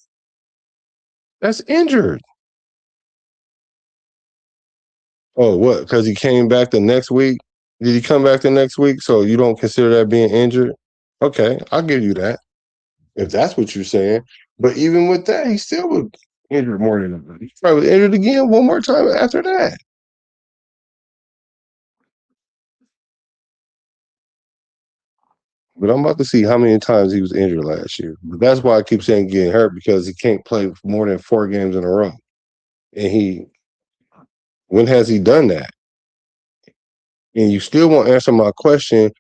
That's injured. Oh, what? Because he came back the next week? Did he come back the next week? So you don't consider that being injured? Okay, I'll give you that. If that's what you're saying. But even with that, he still was injured more than that. He probably was injured again one more time after that. But I'm about to see how many times he was injured last year. But that's why I keep saying getting hurt, because he can't play more than 4 games in a row. And when has he done that? And you still won't answer my question.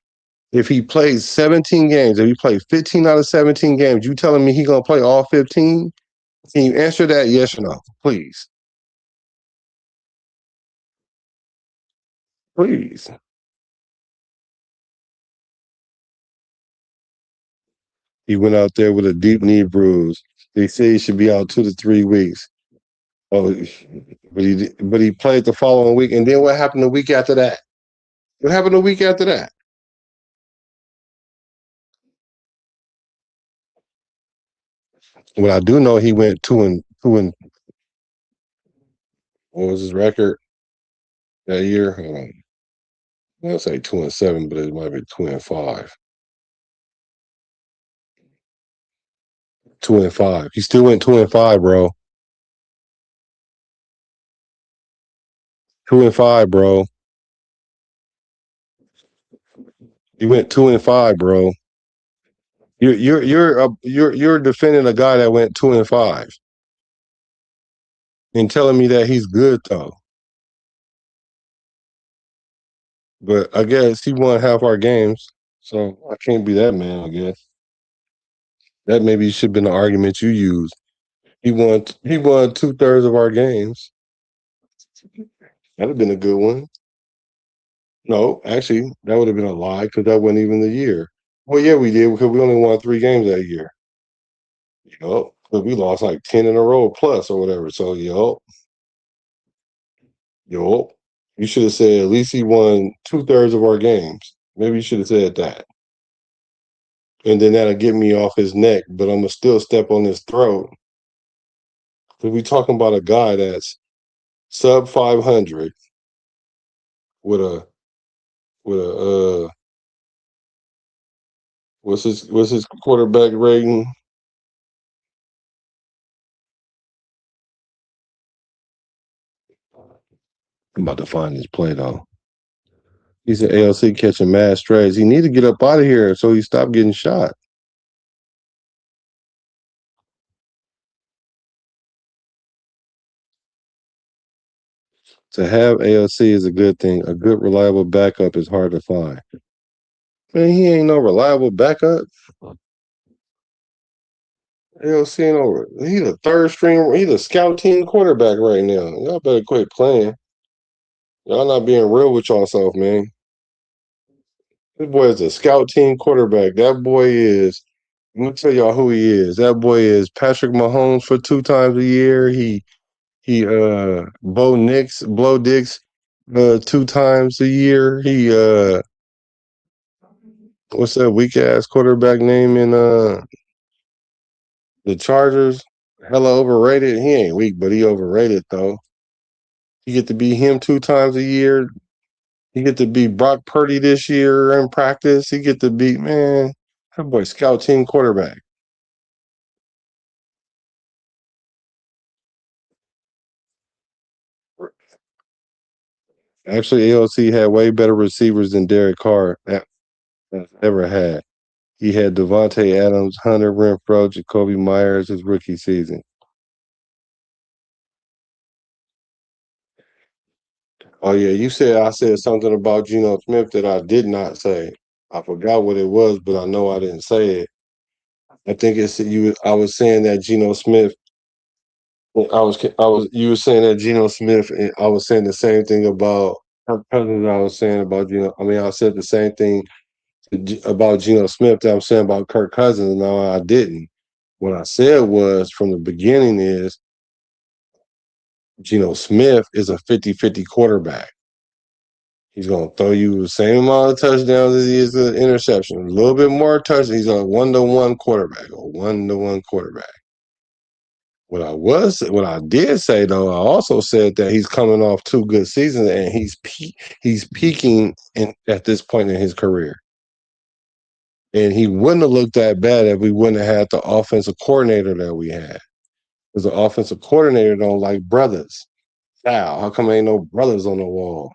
If he plays 17 games, if he played 15 out of 17 games, you telling me he's going to play all 15? Can you answer that yes or no? Please. Please. He went out there with a deep knee bruise. They say he should be out 2 to 3 weeks. Oh, but he played the following week. And then what happened the week after that? What happened the week after that? Well, I do know he went 2 and what was his record that year? Hold on. I'll say 2-7, but it might be 2-5. 2-5. He still went 2-5, bro. 2-5, bro. He went 2-5, bro. You're defending a guy that went 2-5 and telling me that he's good though. But I guess he won half our games, so I can't be that man. I guess that maybe should have been the argument you used. He won 2/3 of our games. That'd have been a good one. No, actually, that would have been a lie because that wasn't even the year. Well, yeah, we did because we only won 3 games that year. But we lost like 10 in a row plus or whatever. So, you should have said at least he won 2/3 of our games. Maybe you should have said that. And then that'll get me off his neck, but I'm going to still step on his throat. Because we talking about a guy that's sub 500 with a what's his quarterback rating? I'm about to find his play though. He's an ALC catching mad strays. He need to get up out of here so he stop getting shot. To have ALC is a good thing. A good, reliable backup is hard to find. Man, he ain't no reliable backup. ALC ain't over. He's a 3rd string. He's a scout team quarterback right now. Y'all better quit playing. Y'all not being real with yourself, man. This boy is a scout team quarterback. That boy is. Let me tell y'all who he is. That boy is Patrick Mahomes for 2 times a year. He Blow Dix 2 times a year. He what's that weak ass quarterback name in the Chargers? Hella overrated. He ain't weak, but he overrated though. You get to be him 2 times a year. You get to be Brock Purdy this year in practice. You get to be, man, that boy scout team quarterback. Actually, AOC had way better receivers than Derek Carr ever had. He had Devontae Adams, Hunter Renfro, Jacoby Myers his rookie season. Oh yeah, you said I said something about Geno Smith that I did not say. I forgot what it was, but I know I didn't say it. I think it's you. I was saying that Geno Smith. You were saying that Geno Smith, and I was saying the same thing about Kirk Cousins. I was saying about Geno. I mean, I said the same thing about Geno Smith that I'm saying about Kirk Cousins. No, I didn't. What I said was from the beginning is Geno Smith is a 50-50 quarterback. He's going to throw you the same amount of touchdowns as he is the interception. A little bit more touchdowns. He's a 1-to-1 quarterback, a 1-to-1 quarterback. What I did say though, I also said that he's coming off 2 good seasons and he's peaking at this point in his career. And he wouldn't have looked that bad if we wouldn't have had the offensive coordinator that we had. Because the offensive coordinator don't like brothers. How come ain't no brothers on the wall?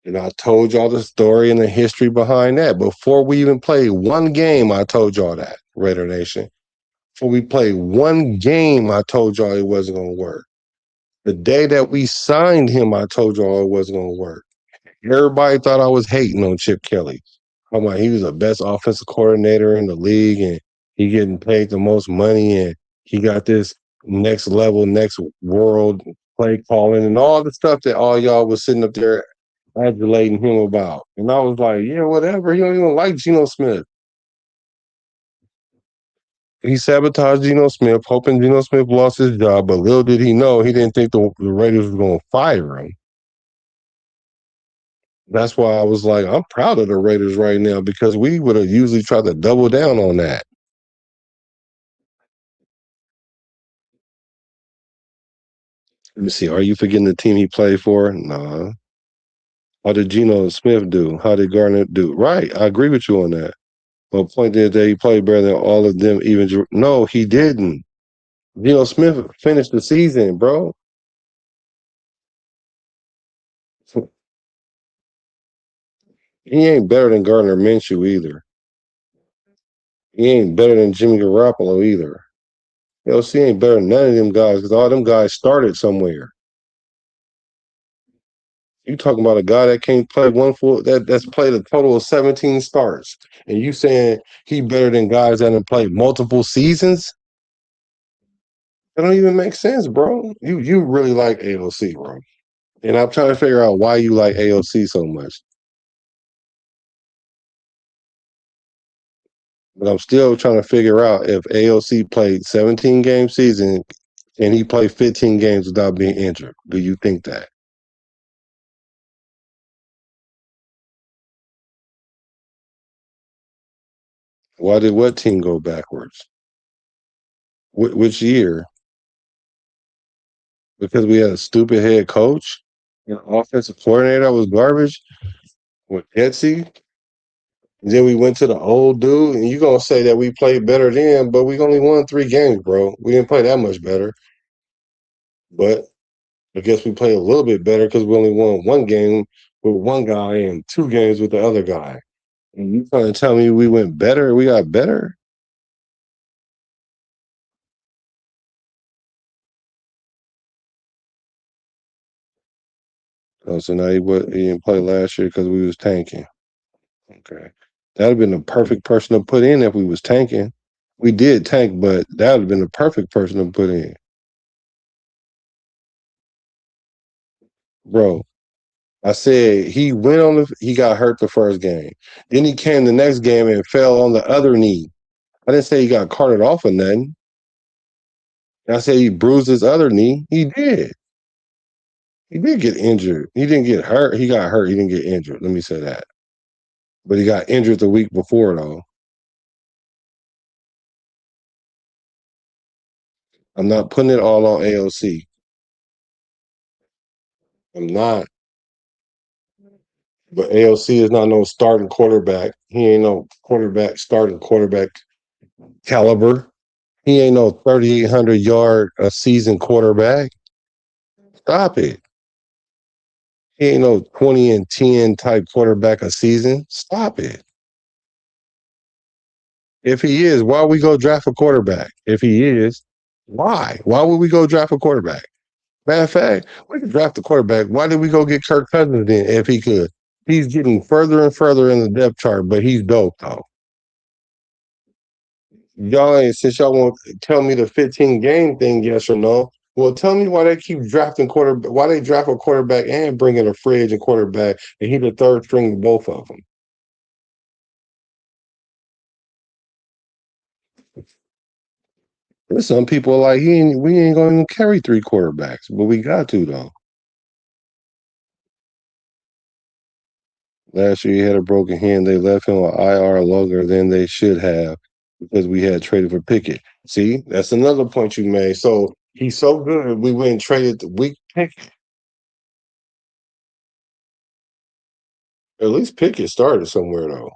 And I told y'all the story and the history behind that. Before we even played one game, I told y'all that, Raider Nation. Before we played one game, I told y'all it wasn't going to work. The day that we signed him, I told y'all it wasn't going to work. Everybody thought I was hating on Chip Kelly. I'm like, he was the best offensive coordinator in the league, and he getting paid the most money, and he got this next level, next world play calling, and all the stuff that all y'all was sitting up there adulating him about. And I was like, yeah, whatever. He don't even like Geno Smith. He sabotaged Geno Smith, hoping Geno Smith lost his job, but little did he know, he didn't think the Raiders was going to fire him. That's why I was like, I'm proud of the Raiders right now because we would have usually tried to double down on that. Let me see. Are you forgetting the team he played for? Nah. How did Geno Smith do? How did Gardner do? Right. I agree with you on that. But point is that he played better than all of them. Even no, he didn't. Geno Smith finished the season, bro. He ain't better than Gardner Minshew either. He ain't better than Jimmy Garoppolo either. LC ain't better than none of them guys because all them guys started somewhere. You talking about a guy that can't play that's played a total of 17 starts, and you saying he better than guys that have played multiple seasons? That don't even make sense, bro. You really like AOC, bro, and I'm trying to figure out why you like AOC so much. But I'm still trying to figure out if AOC played 17 game season and he played 15 games without being injured. Do you think that? Why did what team go backwards? Which year? Because we had a stupid head coach, an offensive coordinator that was garbage with Etsy. Then we went to the old dude, and you gonna say that we played better then, but we only won 3 games, bro. We didn't play that much better. But I guess we played a little bit better because we only won 1 game with one guy and 2 games with the other guy. And you trying to tell me we went better? We got better? Oh, so now he didn't play last year because we was tanking. Okay. That'd have been the perfect person to put in if we was tanking. We did tank, but that would have been the perfect person to put in. Bro, I said he got hurt the first game. Then he came the next game and fell on the other knee. I didn't say he got carted off or nothing. I said he bruised his other knee. He did. He did get injured. He didn't get hurt. He got hurt. He didn't get injured. Let me say that. But he got injured the week before, though. I'm not putting it all on AOC. I'm not. But AOC is not no starting quarterback. He ain't no starting quarterback caliber. He ain't no 3,800 yard a season quarterback. Stop it. He ain't no 20 and 10 type quarterback a season. Stop it. If he is, why would we go draft a quarterback? If he is, why? Why would we go draft a quarterback? Matter of fact, we could draft the quarterback. Why did we go get Kirk Cousins then if he could? He's getting further and further in the depth chart, but he's dope though. Y'all ain't since y'all won't tell me the 15 game thing, yes or no. Well, tell me why they keep drafting quarterback. Why they draft a quarterback and bring in a free agent quarterback, and he the third string of both of them. There's some people like we ain't going to carry three quarterbacks, but we got to though. Last year he had a broken hand. They left him on IR longer than they should have because we had traded for Pickett. See, that's another point you made. So he's so good, we went and traded the weak Pickett. At least Pickett started somewhere though.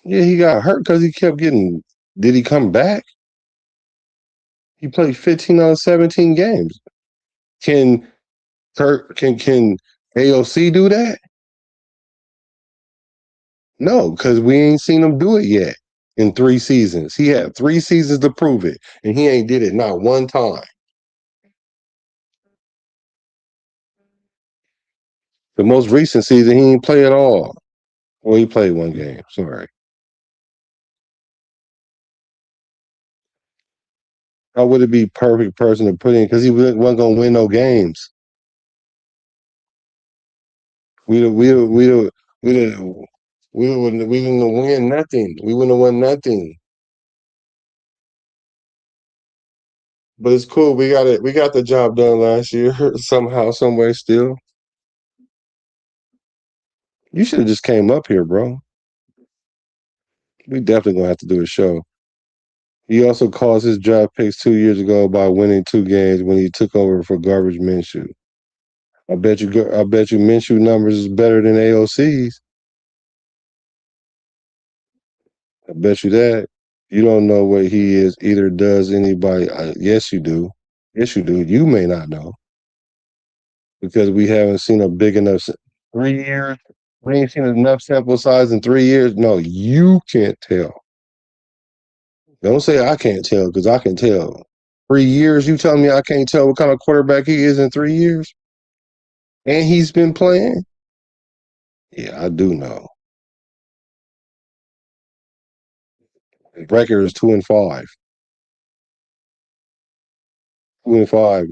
Yeah, he got hurt because he kept getting. Did he come back? He played 15 out of 17 games. Can can AOC do that? No, because we ain't seen him do it yet in 3 seasons. He had 3 seasons to prove it, and he ain't did it not one time. The most recent season, he didn't play at all. Well, he played one game. Sorry. How would it be perfect person to put in? Because he wasn't going to win no games. We we didn't we didn't win nothing. We wouldn't have won nothing. But it's cool. We got it. We got the job done last year somehow, some way. Still, you should have just came up here, bro. We definitely gonna have to do a show. He also caused his draft picks 2 years ago by winning 2 games when he took over for garbage Minshew. I bet you Minshew numbers is better than AOC's. I bet you that. You don't know what he is. Either does anybody. Yes, you do. Yes, you do. You may not know because we haven't seen a big enough 3 years. We ain't seen enough sample size in 3 years. No, you can't tell. Don't say I can't tell because I can tell. 3 years, you tell me I can't tell what kind of quarterback he is in 3 years? And he's been playing? Yeah, I do know. His record is 2-5. 2-5.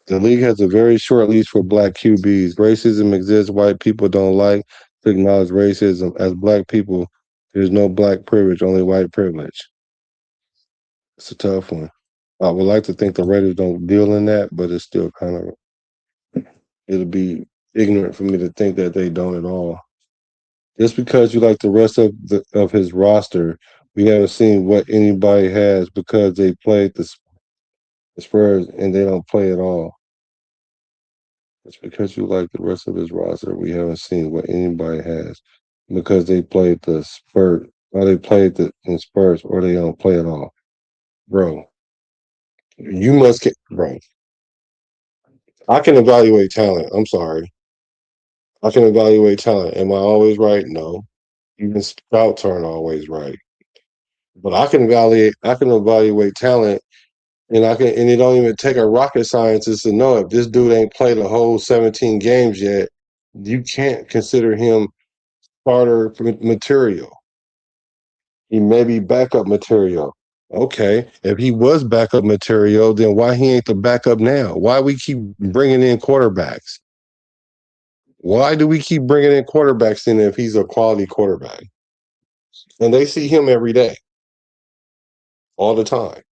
The league has a very short leash for black QBs. Racism exists. White people don't like to acknowledge racism. As black people, there's no black privilege, only white privilege. It's a tough one. I would like to think the Raiders don't deal in that, but it's still kind of, it'll be ignorant for me to think that they don't at all. Just because you like the rest of his roster, we haven't seen what anybody has because they played the Spurs and they don't play at all. Just because you like the rest of his roster, we haven't seen what anybody has because they played the Spurs or they played in Spurs or they don't play at all. Bro, you must get, bro. I can evaluate talent. I'm sorry. I can evaluate talent. Am I always right? No. Even scouts aren't always right. But I can evaluate talent and it don't even take a rocket scientist to know if this dude ain't played a whole 17 games yet, you can't consider him starter material. He may be backup material. Okay, if he was backup material, then why he ain't the backup now? Why we keep bringing in quarterbacks? Why do we keep bringing in quarterbacks in if he's a quality quarterback? And they see him every day, all the time.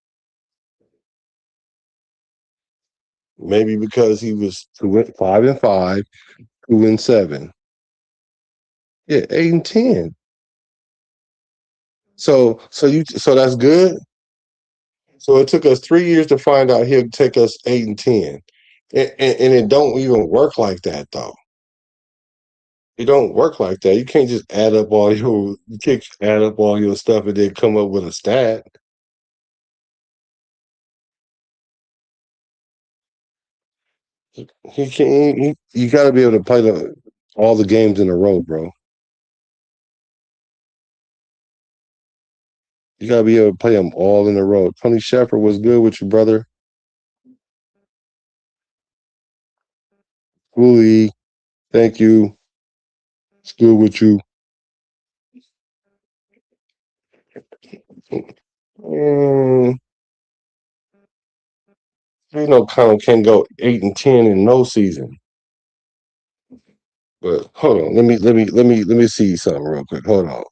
Maybe because he was 5-5, 2-7. Yeah, 8-10. So that's good. So it took us 3 years to find out he'll take us 8-10, and it don't even work like that though. It don't work like that. You can't add up all your stuff and then come up with a stat. He can't. You got to be able to play the. All the games in a row, bro. You gotta be able to play them all in a row. Tony Shepard was good with you, brother. Cooley, thank you. It's good with you. Mm, you know, Connell can go 8-10 in no season. But hold on, let me see something real quick. Hold on.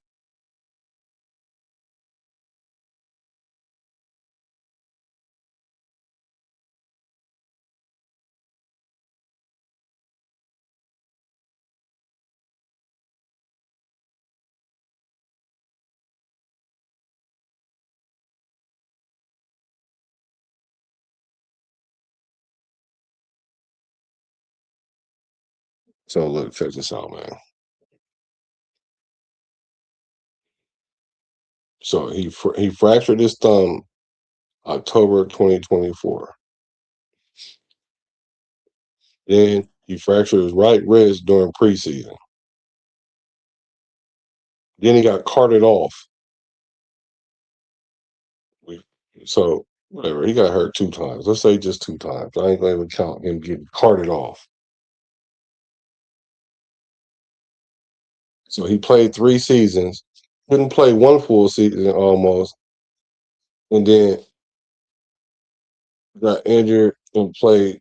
So look, check this out, man. So he fractured his thumb October 2024. Then he fractured his right wrist during preseason. Then he got carted off. So whatever, he got hurt 2 times. Let's say just 2 times. I ain't gonna even count him getting carted off. So he played 3 seasons, couldn't play one full season almost, and then got injured and played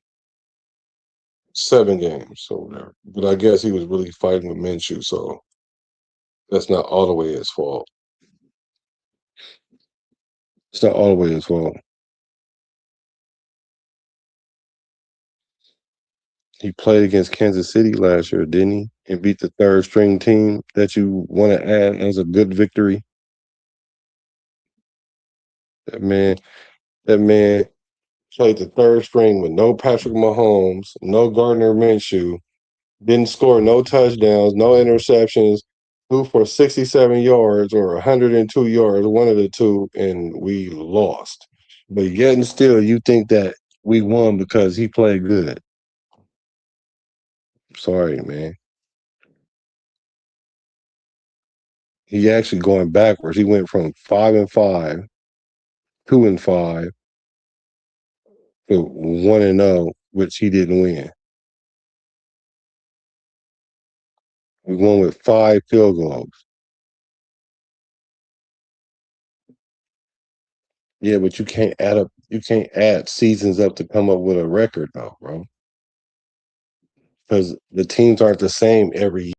7 games. So whatever. But I guess he was really fighting with Minshew, so that's not all the way his fault. It's not all the way his fault. He played against Kansas City last year, didn't he? And beat the third string team that you want to add as a good victory. That man, that man played the third string with no Patrick Mahomes, no Gardner Minshew, didn't score no touchdowns, no interceptions, threw for 67 yards or 102 yards, one of the two, and we lost. But yet and still, you think that we won because he played good. Sorry, man. He actually going backwards. He went from 5-5, 2-5 to 1-0, which he didn't win. We won with 5 field goals. Yeah, but you can't add up. You can't add seasons up to come up with a record, though, bro. Because the teams aren't the same every year.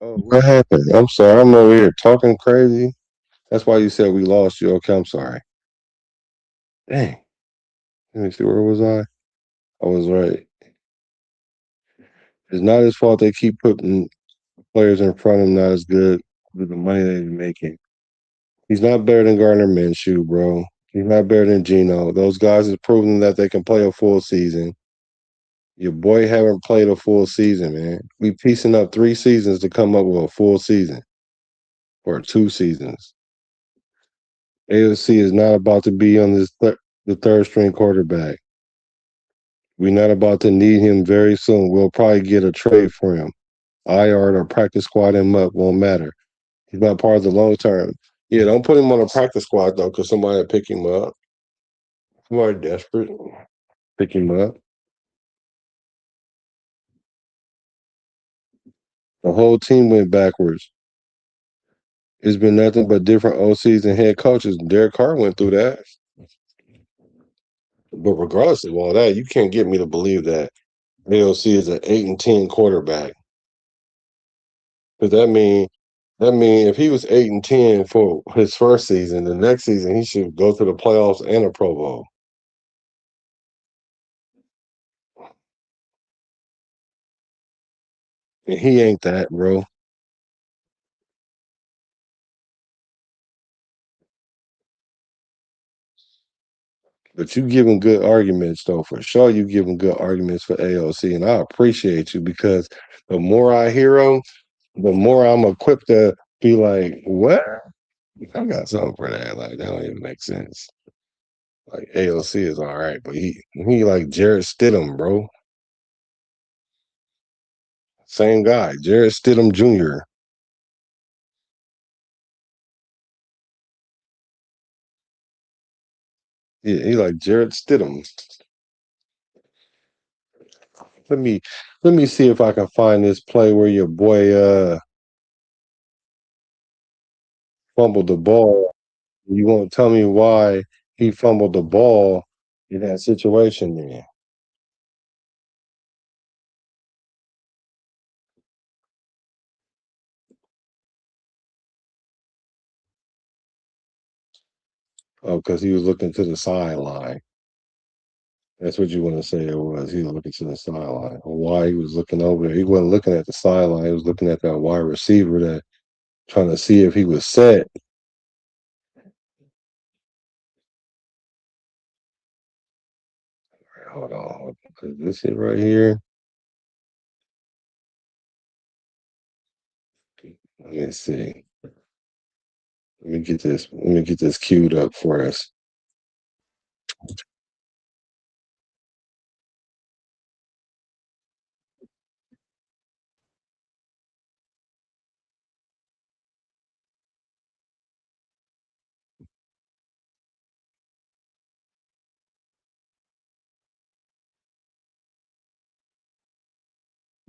Oh, what happened? I'm sorry. I'm over here talking crazy. That's why you said we lost you. Okay, I'm sorry. Dang. Let me see. Where was I? I was right. It's not his fault they keep putting players in front of him not as good with the money they're making. He's not better than Gardner Minshew, bro. He's not better than Geno. Those guys have proven that they can play a full season. Your boy haven't played a full season, man. We piecing up 3 seasons to come up with a full season or 2 seasons. AOC is not about to be on the third string quarterback. We're not about to need him very soon. We'll probably get a trade for him. IR or practice squad him up won't matter. He's not part of the long term. Yeah, don't put him on a practice squad though, because somebody will pick him up. Somebody desperate, pick him up. The whole team went backwards. It's been nothing but different OCs and head coaches. Derek Carr went through that. But regardless of all that, you can't get me to believe that AOC is an 8-10 quarterback. Because that mean if he was 8-10 for his first season, the next season he should go to the playoffs and a Pro Bowl. And he ain't that, bro. But you give him good arguments, though. For sure, you give him good arguments for AOC, and I appreciate you because the more I hear him, the more I'm equipped to be like, what? I got something for that. Like that don't even make sense. Like AOC is all right, but he like Jared Stidham, bro. Same guy, Jared Stidham Jr. Yeah, he like Jared Stidham. Let me let me see if I can find this play where your boy fumbled the ball. You won't tell me why he fumbled the ball in that situation, man. Oh, because he was looking to the sideline. That's what you want to say it was. He was looking to the sideline. Why he was looking over there. He wasn't looking at the sideline. He was looking at that wide receiver that trying to see if he was set. Hold on. Is this it right here? Let me see. Let me get this queued up for us.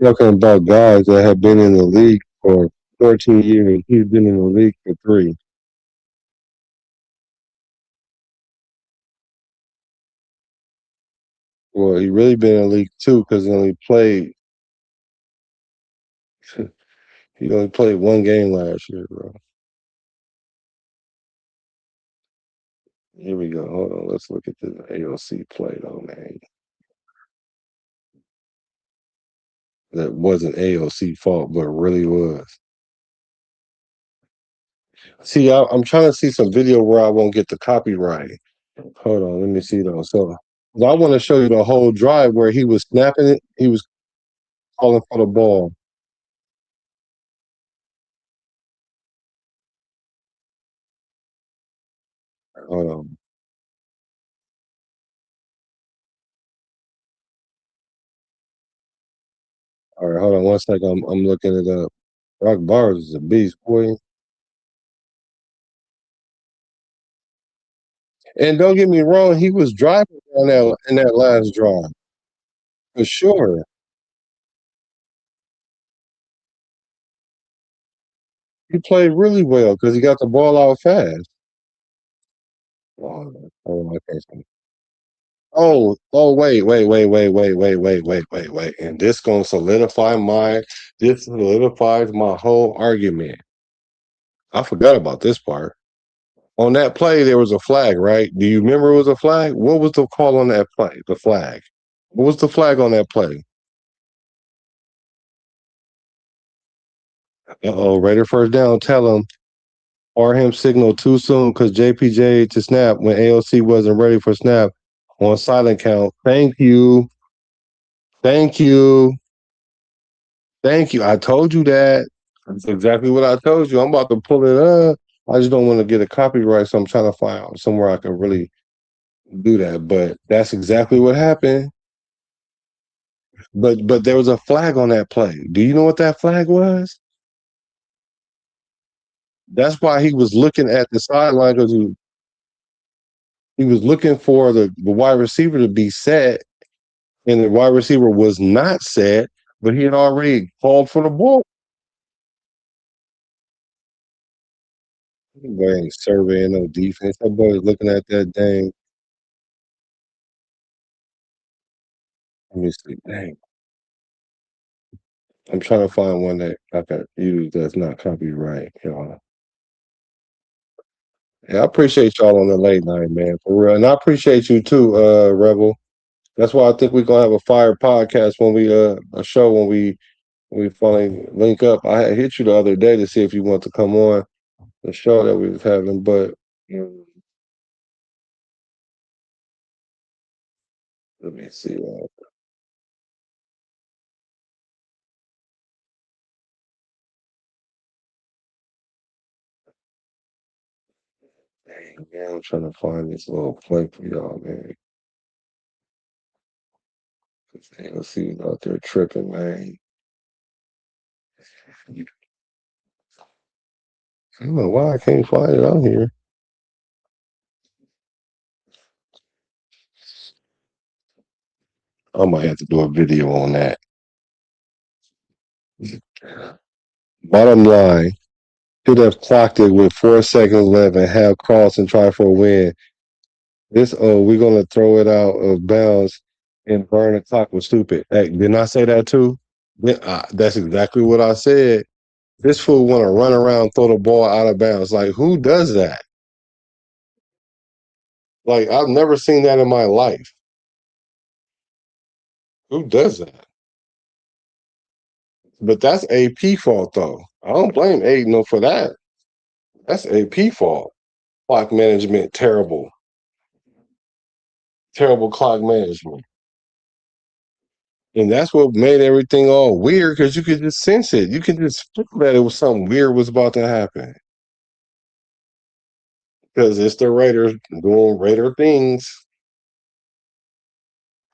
Talking about guys that have been in the league for 14 years. He's been in the league for 3. Well, he really been in the league 2 because he only played 1 game last year, bro. Here we go. Hold on. Let's look at the AOC play though, man. That wasn't AOC fault, but it really was. See, I'm trying to see some video where I won't get the copyright. Hold on, let me see though. So I want to show you the whole drive where he was snapping it. He was calling for the ball. Hold on. All right, hold on 1 second. I'm looking it up. Brock Bars is a beast, boy. And don't get me wrong, he was driving on that in that last drive for sure. He played really well because he got the ball out fast. Oh, I can't see. Wait. And this solidifies my whole argument. I forgot about this part. On that play, there was a flag, right? Do you remember it was a flag? What was the call on that play? The flag. What was the flag on that play? Raider first down. Tell him. Or him signal too soon because JPJ to snap when AOC wasn't ready for snap on silent count. Thank you. Thank you. Thank you. I told you that. That's exactly what I told you. I'm about to pull it up. I just don't want to get a copyright, so I'm trying to find out somewhere I can really do that. But that's exactly what happened. But there was a flag on that play. Do you know what that flag was? That's why he was looking at the sideline because he was looking for the wide receiver to be set, and the wide receiver was not set, but he had already called for the ball. He ain't surveying no defense. That boy's looking at that dang. Let me see. Dang. I'm trying to find one that I can use that's not copyright, y'all. Yeah, I appreciate y'all on the late night, man, for real. And I appreciate you too, Rebel. That's why I think we're gonna have a fire podcast when we a show when we finally link up. I had hit you the other day to see if you want to come on the show that we was having, but let me see. Dang, man, I'm trying to find this little play for y'all, man. Let's see who's out there tripping, man. I don't know why I can't find it out here. I might have to do a video on that. Bottom line, should have clocked it with 4 seconds left and have cross and try for a win. We're gonna throw it out of bounds and burn the clock was stupid. Hey, didn't I say that too? Yeah, that's exactly what I said. This fool want to run around, throw the ball out of bounds. Like, who does that? Like, I've never seen that in my life. Who does that? But that's AP fault, though. I don't blame Aidan for that. That's AP fault. Clock management, terrible. Terrible clock management. And that's what made everything all weird because you could just sense it. You could just feel that it was something weird was about to happen. Because it's the Raiders doing Raider things,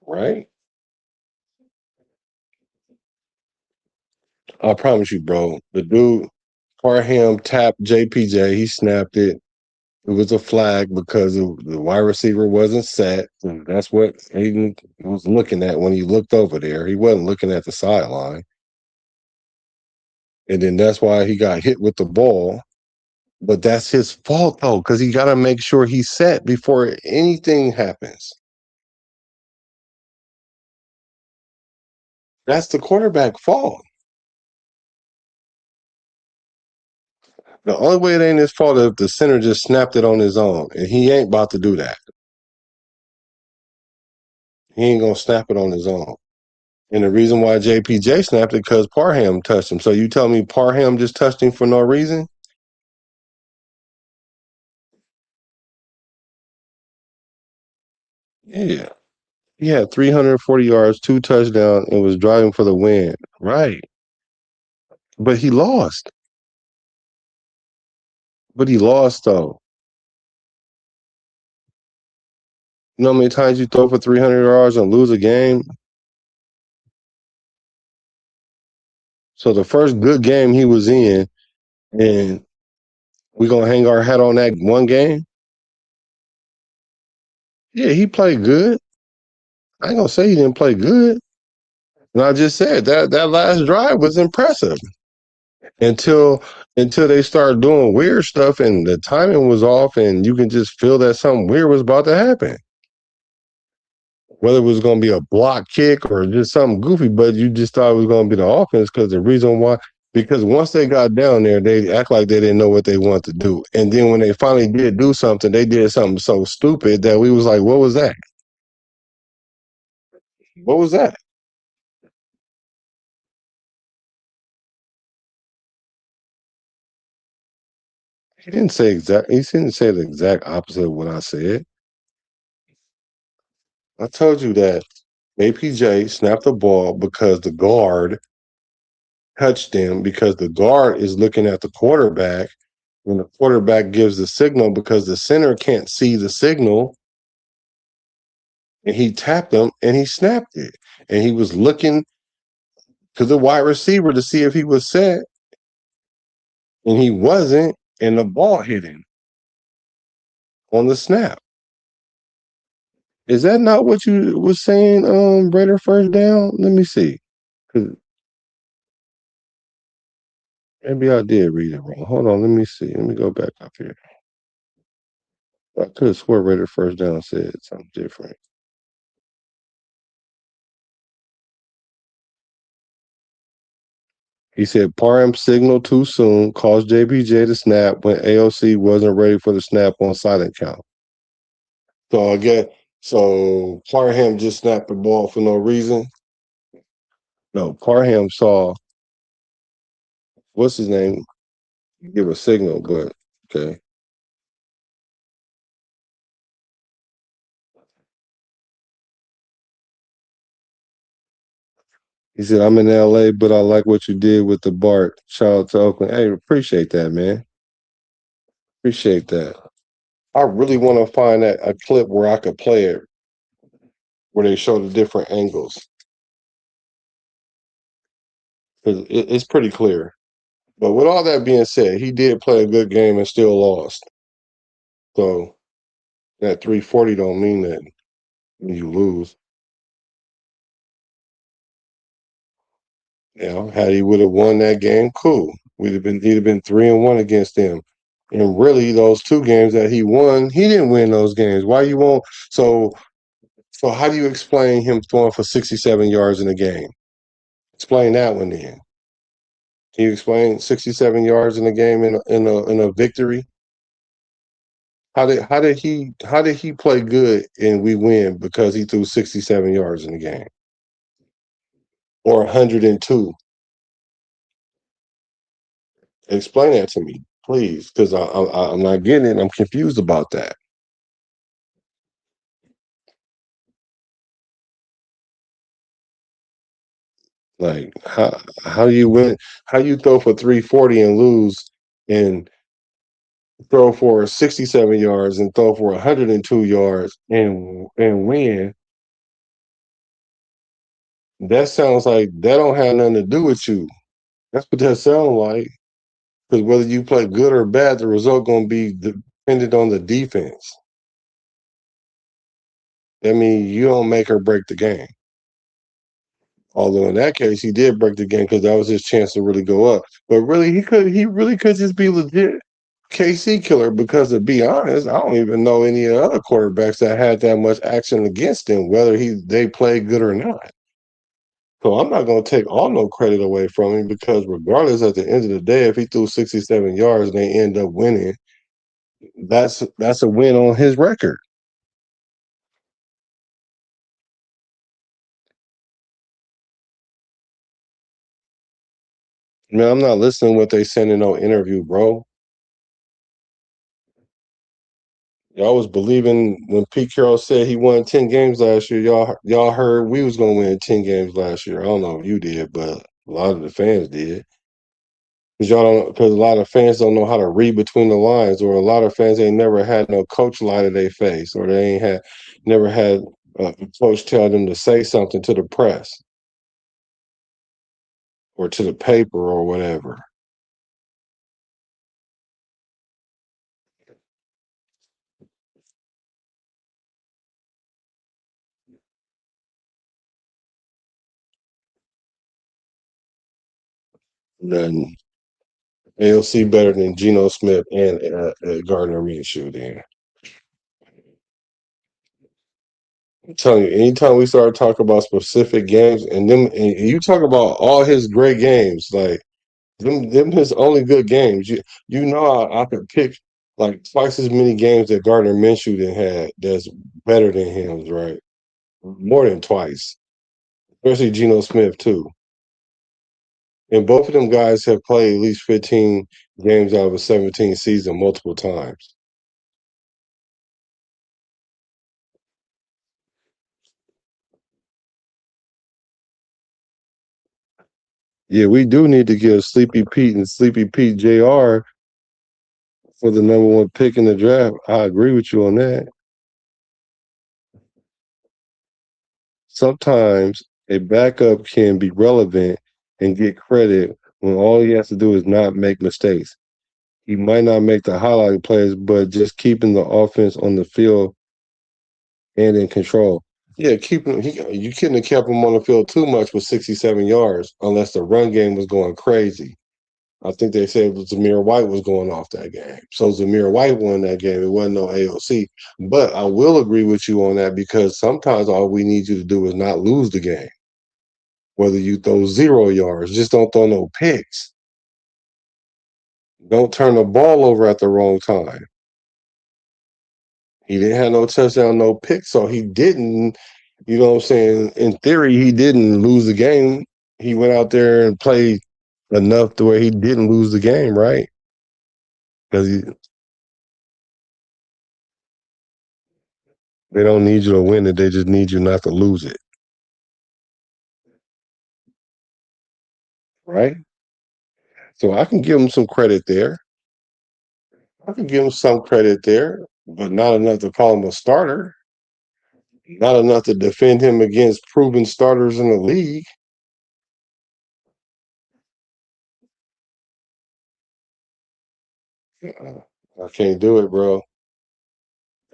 right? I promise you, bro. The dude, Parham tapped JPJ. He snapped it. It was a flag because the wide receiver wasn't set. And that's what Aidan was looking at when he looked over there. He wasn't looking at the sideline. And then that's why he got hit with the ball. But that's his fault, though, because he got to make sure he's set before anything happens. That's the quarterback fault. The only way it ain't his fault is if the center just snapped it on his own, and he ain't about to do that. He ain't gonna snap it on his own. And the reason why JPJ snapped it because Parham touched him. So you tell me Parham just touched him for no reason? Yeah. He had 340 yards, 2 touchdowns, and was driving for the win. Right. But he lost. Though. You know how many times you throw for 300 yards and lose a game? So the first good game he was in, and we gonna hang our hat on that one game? Yeah, he played good. I ain't gonna say he didn't play good. And I just said that last drive was impressive until they started doing weird stuff and the timing was off and you can just feel that something weird was about to happen. whether it was going to be a block kick or just something goofy, but you just thought it was going to be the offense because the reason why, because once they got down there, they act like they didn't know what they wanted to do. And then when they finally did do something, they did something so stupid that we was like, what was that? What was that? He didn't say exact. He didn't say the exact opposite of what I said. I told you that APJ snapped the ball because the guard touched him because the guard is looking at the quarterback when the quarterback gives the signal because the center can't see the signal and he tapped him and he snapped it. And he was looking to the wide receiver to see if he was set and he wasn't and the ball hit him on the snap. Is that not what you was saying, Raider first down? Let me see. 'Cause maybe I did read it wrong. Hold on, let me see. Let me go back up here. I could have swore Raider first down said something different. He said Parham signaled too soon, caused JPJ to snap when AOC wasn't ready for the snap on silent count. So again, so Parham just snapped the ball for no reason. No, Parham saw what's his name give a signal, but okay. He said, I'm in LA, but I like what you did with the Bart. Shout out to Oakland. Hey, appreciate that, man. Appreciate that. I really want to find that a clip where I could play it, where they show the different angles. Because it's pretty clear. But with all that being said, he did play a good game and still lost. So that 340 don't mean that when you lose. You know, had he would have won that game, cool. He'd have been 3-1 against them. And really, those two games that he won, he didn't win those games. Why you won't? So how do you explain him throwing for 67 yards in a game? Explain that one then. Can you explain 67 yards in a game in a victory? How did he play good and we win because he threw 67 yards in the game or 102? Explain that to me, please, because I'm not getting it. I'm confused about that. Like how you win? How you throw for 340 and lose, and throw for 67 yards and throw for 102 yards and win? That sounds like that don't have nothing to do with you. That's what that sounds like. Because whether you play good or bad, the result going to be dependent on the defense. That means you don't make or break the game. Although in that case, he did break the game because that was his chance to really go up. But really, he really could just be legit KC killer because to be honest, I don't even know any other quarterbacks that had that much action against him, whether they played good or not. So I'm not going to take all no credit away from him because regardless, at the end of the day, if he threw 67 yards and they end up winning, that's a win on his record. Man, I'm not listening to what they send in no interview, bro. Y'all was believing when Pete Carroll said he won 10 games last year. Y'all heard we was gonna win 10 games last year. I don't know if you did, but a lot of the fans did. Because a lot of fans don't know how to read between the lines, or a lot of fans ain't never had no coach lie to their face, or they ain't never had a coach tell them to say something to the press or to the paper or whatever. Then AOC better than Geno Smith and Gardner Minshew then. I'm telling you, anytime we start talking about specific games, and you talk about all his great games, like them his only good games. You know I could pick like twice as many games that Gardner Minshew done had that's better than him, right? More than twice, especially Geno Smith too. And both of them guys have played at least 15 games out of a 17 season multiple times. Yeah, we do need to give Sleepy Pete and Sleepy Pete JR for the number one pick in the draft. I agree with you on that. Sometimes a backup can be relevant and get credit when all he has to do is not make mistakes. He might not make the highlight plays, but just keeping the offense on the field and in control. Yeah, you couldn't have kept him on the field too much with 67 yards unless the run game was going crazy. I think they said Zamir White was going off that game. So Zamir White won that game. It wasn't no AOC. But I will agree with you on that because sometimes all we need you to do is not lose the game. Whether you throw 0 yards, just don't throw no picks. Don't turn the ball over at the wrong time. He didn't have no touchdown, no picks, so he didn't, you know what I'm saying? In theory, he didn't lose the game. He went out there and played enough to where he didn't lose the game, right? Because they don't need you to win it, they just need you not to lose it, right? So I can give him some credit there. I can give him some credit there, but not enough to call him a starter. Not enough to defend him against proven starters in the league. I can't do it, bro.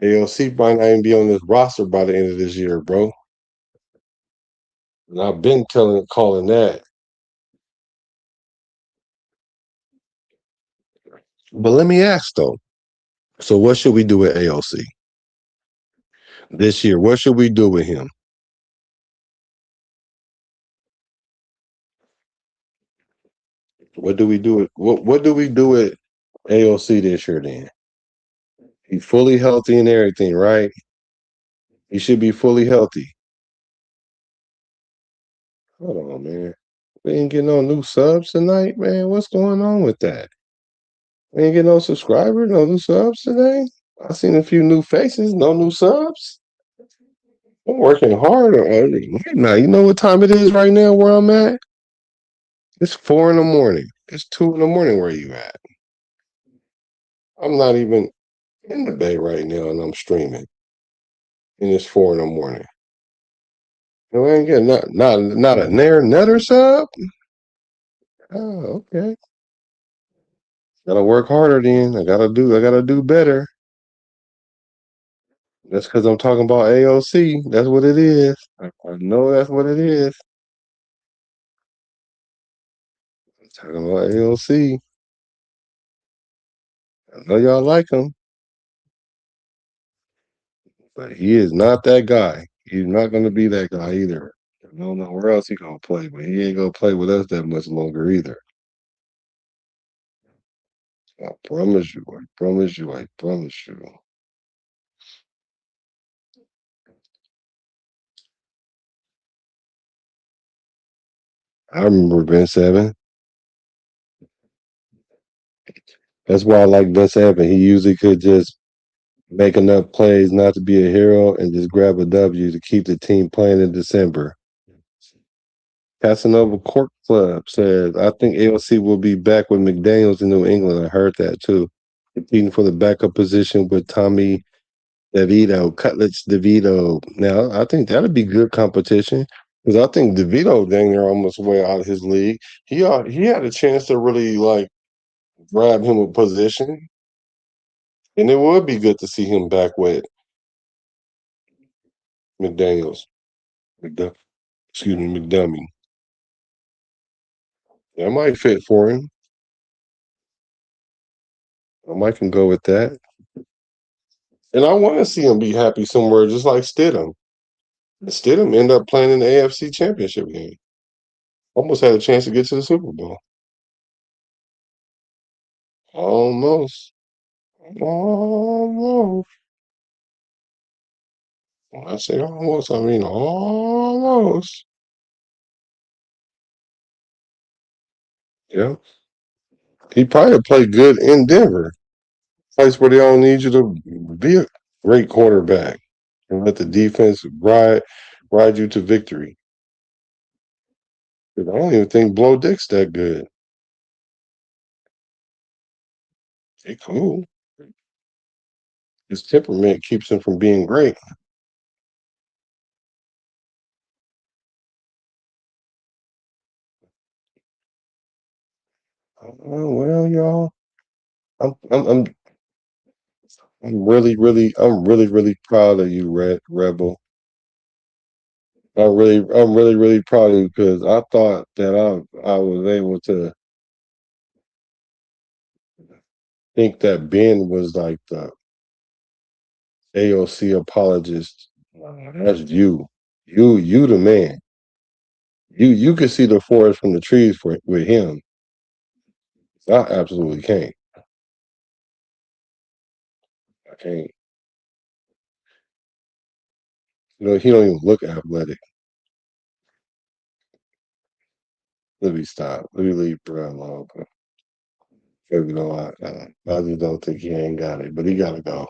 ALC might not even be on this roster by the end of this year, bro. And I've been calling that. But let me ask though. So what should we do with AOC this year? What should we do with him? What do we do with what do we do with AOC this year then? He's fully healthy and everything, right? He should be fully healthy. Hold on, man. We ain't getting no new subs tonight, man. What's going on with that? We ain't getting no subscribers, no new subs today. I seen a few new faces, no new subs. I'm working hard on it right now. You know what time it is right now where I'm at? It's 4 in the morning. It's 2 in the morning where you at. I'm not even in the bay right now and I'm streaming. And it's 4 in the morning. And we ain't getting not a nair nutter sub? Oh, okay. Gotta work harder then. I gotta do better. That's because I'm talking about AOC. That's what it is. I know that's what it is. I'm talking about AOC. I know y'all like him, but he is not that guy. He's not going to be that guy either. I don't know where else he gonna play, but he ain't gonna play with us that much longer either. I promise you. I promise you. I promise you. I remember Ben Seven. That's why I like Ben Seven. He usually could just make enough plays not to be a hero and just grab a W to keep the team playing in December. Casanova Court Club says, I think AOC will be back with McDaniels in New England. I heard that too. Competing for the backup position with Tommy DeVito, Cutlets DeVito. Now, I think that'd be good competition because I think DeVito dang near almost way out of his league. He had a chance to really like grab him a position, and it would be good to see him back with McDaniels. McDu- Excuse me, McDummy. That might fit for him. I might can go with that. And I want to see him be happy somewhere, just like Stidham. Stidham ended up playing in the AFC Championship game. Almost had a chance to get to the Super Bowl. Almost. Almost. When I say almost, I mean almost. Yeah. He probably played good in Denver. Place where they don't need you to be a great quarterback and let the defense ride you to victory. I don't even think Blow Dick's that good. He cool. His temperament keeps him from being great. Well, y'all, I'm I'm I'm I'm really proud of you, Rebel. I'm really proud of you because I thought that I was able to think that Ben was like the AOC apologist. That's you. You the man. You can see the forest from the trees with him. I absolutely can't. I can't. He don't even look athletic. Let me stop. Let me leave bro alone. I just don't think he ain't got it, but he gotta go.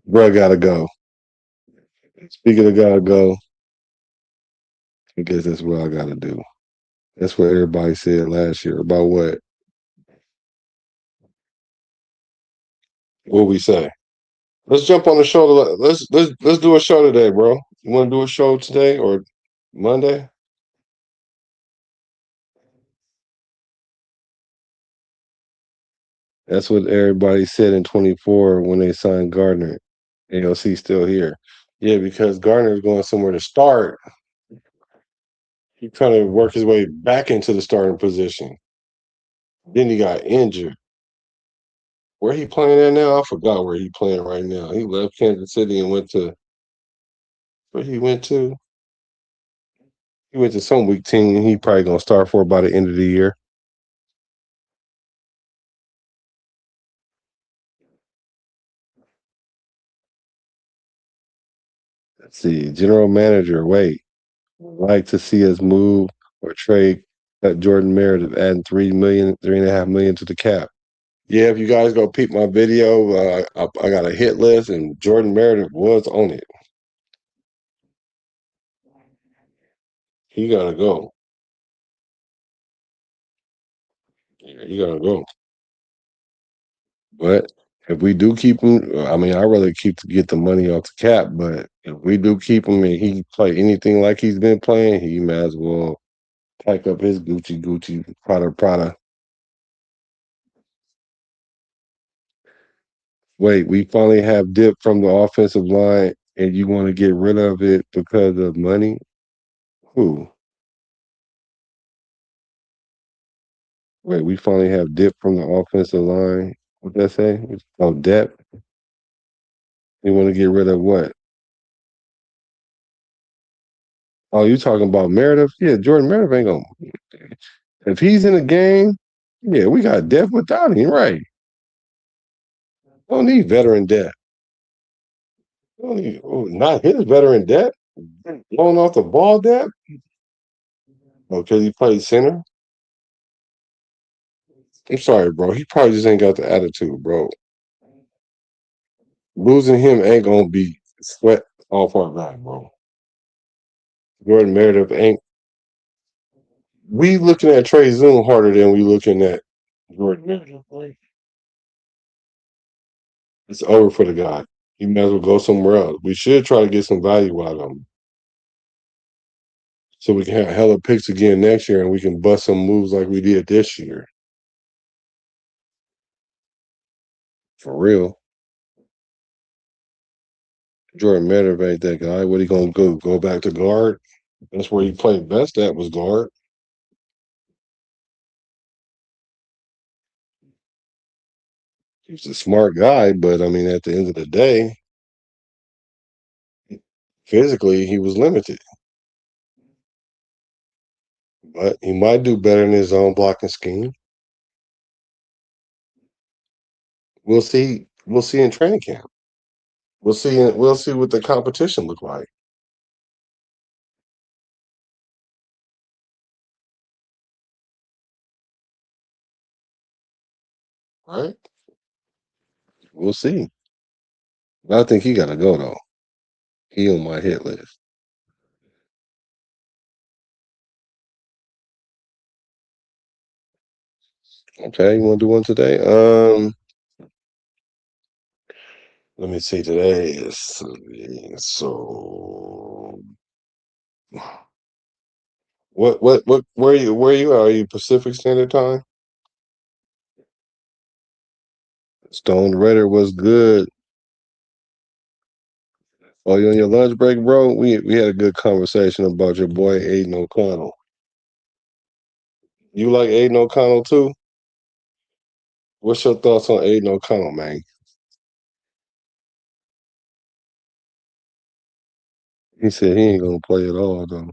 Bro gotta go. Speaking of gotta go, I guess that's what I gotta do. That's what everybody said last year about what? What we say? Let's jump on the show. Let's do a show today, bro. You want to do a show today or Monday? That's what everybody said in 24 when they signed Gardner. AOC still here. Yeah, because Gardner's going somewhere to start. He trying to work his way back into the starting position. Then he got injured. Where he playing at now? I forgot where he playing right now. He left Kansas City and went to where he went to. He went to some weak team. He probably gonna start for by the end of the year. Let's see. General manager. Wait. Like to see us move or trade at Jordan Meredith, adding 3.5 million to the cap. Yeah, if you guys go peep my video, I got a hit list, and Jordan Meredith was on it. He gotta go. Yeah, he gotta go. But if we do keep him, I mean, I rather keep to get the money off the cap. But if we do keep him and he play anything like he's been playing, he might as well pack up his Gucci, Prada. Wait, we finally have dip from the offensive line, and you want to get rid of it because of money? Who? Wait, we finally have dip from the offensive line. What that say? Oh, depth. You want to get rid of what? Oh, you talking about Meredith? Yeah, Jordan Meredith ain't gonna. If he's in the game, yeah, we got depth without him, right? Don't need veteran depth. Don't need, not his veteran depth. Blowing off the ball depth. Oh, because he played center. I'm sorry, bro. He probably just ain't got the attitude, bro. Losing him ain't gonna be sweat off our back, bro. Jordan Meredith ain't. We looking at Trey Zoom harder than we looking at Jordan Meredith. Like, it's over for the guy. He might as well go somewhere else. We should try to get some value out of him, so we can have hella picks again next year, and we can bust some moves like we did this year. For real, Jordan Meredith ain't that guy. What he gonna go? Go back to guard? That's where he played best at was guard. He's a smart guy, but I mean, at the end of the day, physically he was limited, but he might do better in his own blocking scheme. We'll see. We'll see in training camp. We'll see. We'll see what the competition look like. Right? We'll see. I think he got to go though. He on my hit list. Okay, you want to do one today? Let me see. Today is so. What? Where you? Where you are? Are you Pacific Standard Time? Stone Raider was good. Oh, you on your lunch break, bro? We had a good conversation about your boy Aidan O'Connell. You like Aidan O'Connell too? What's your thoughts on Aidan O'Connell, man? He said he ain't gonna play at all, though.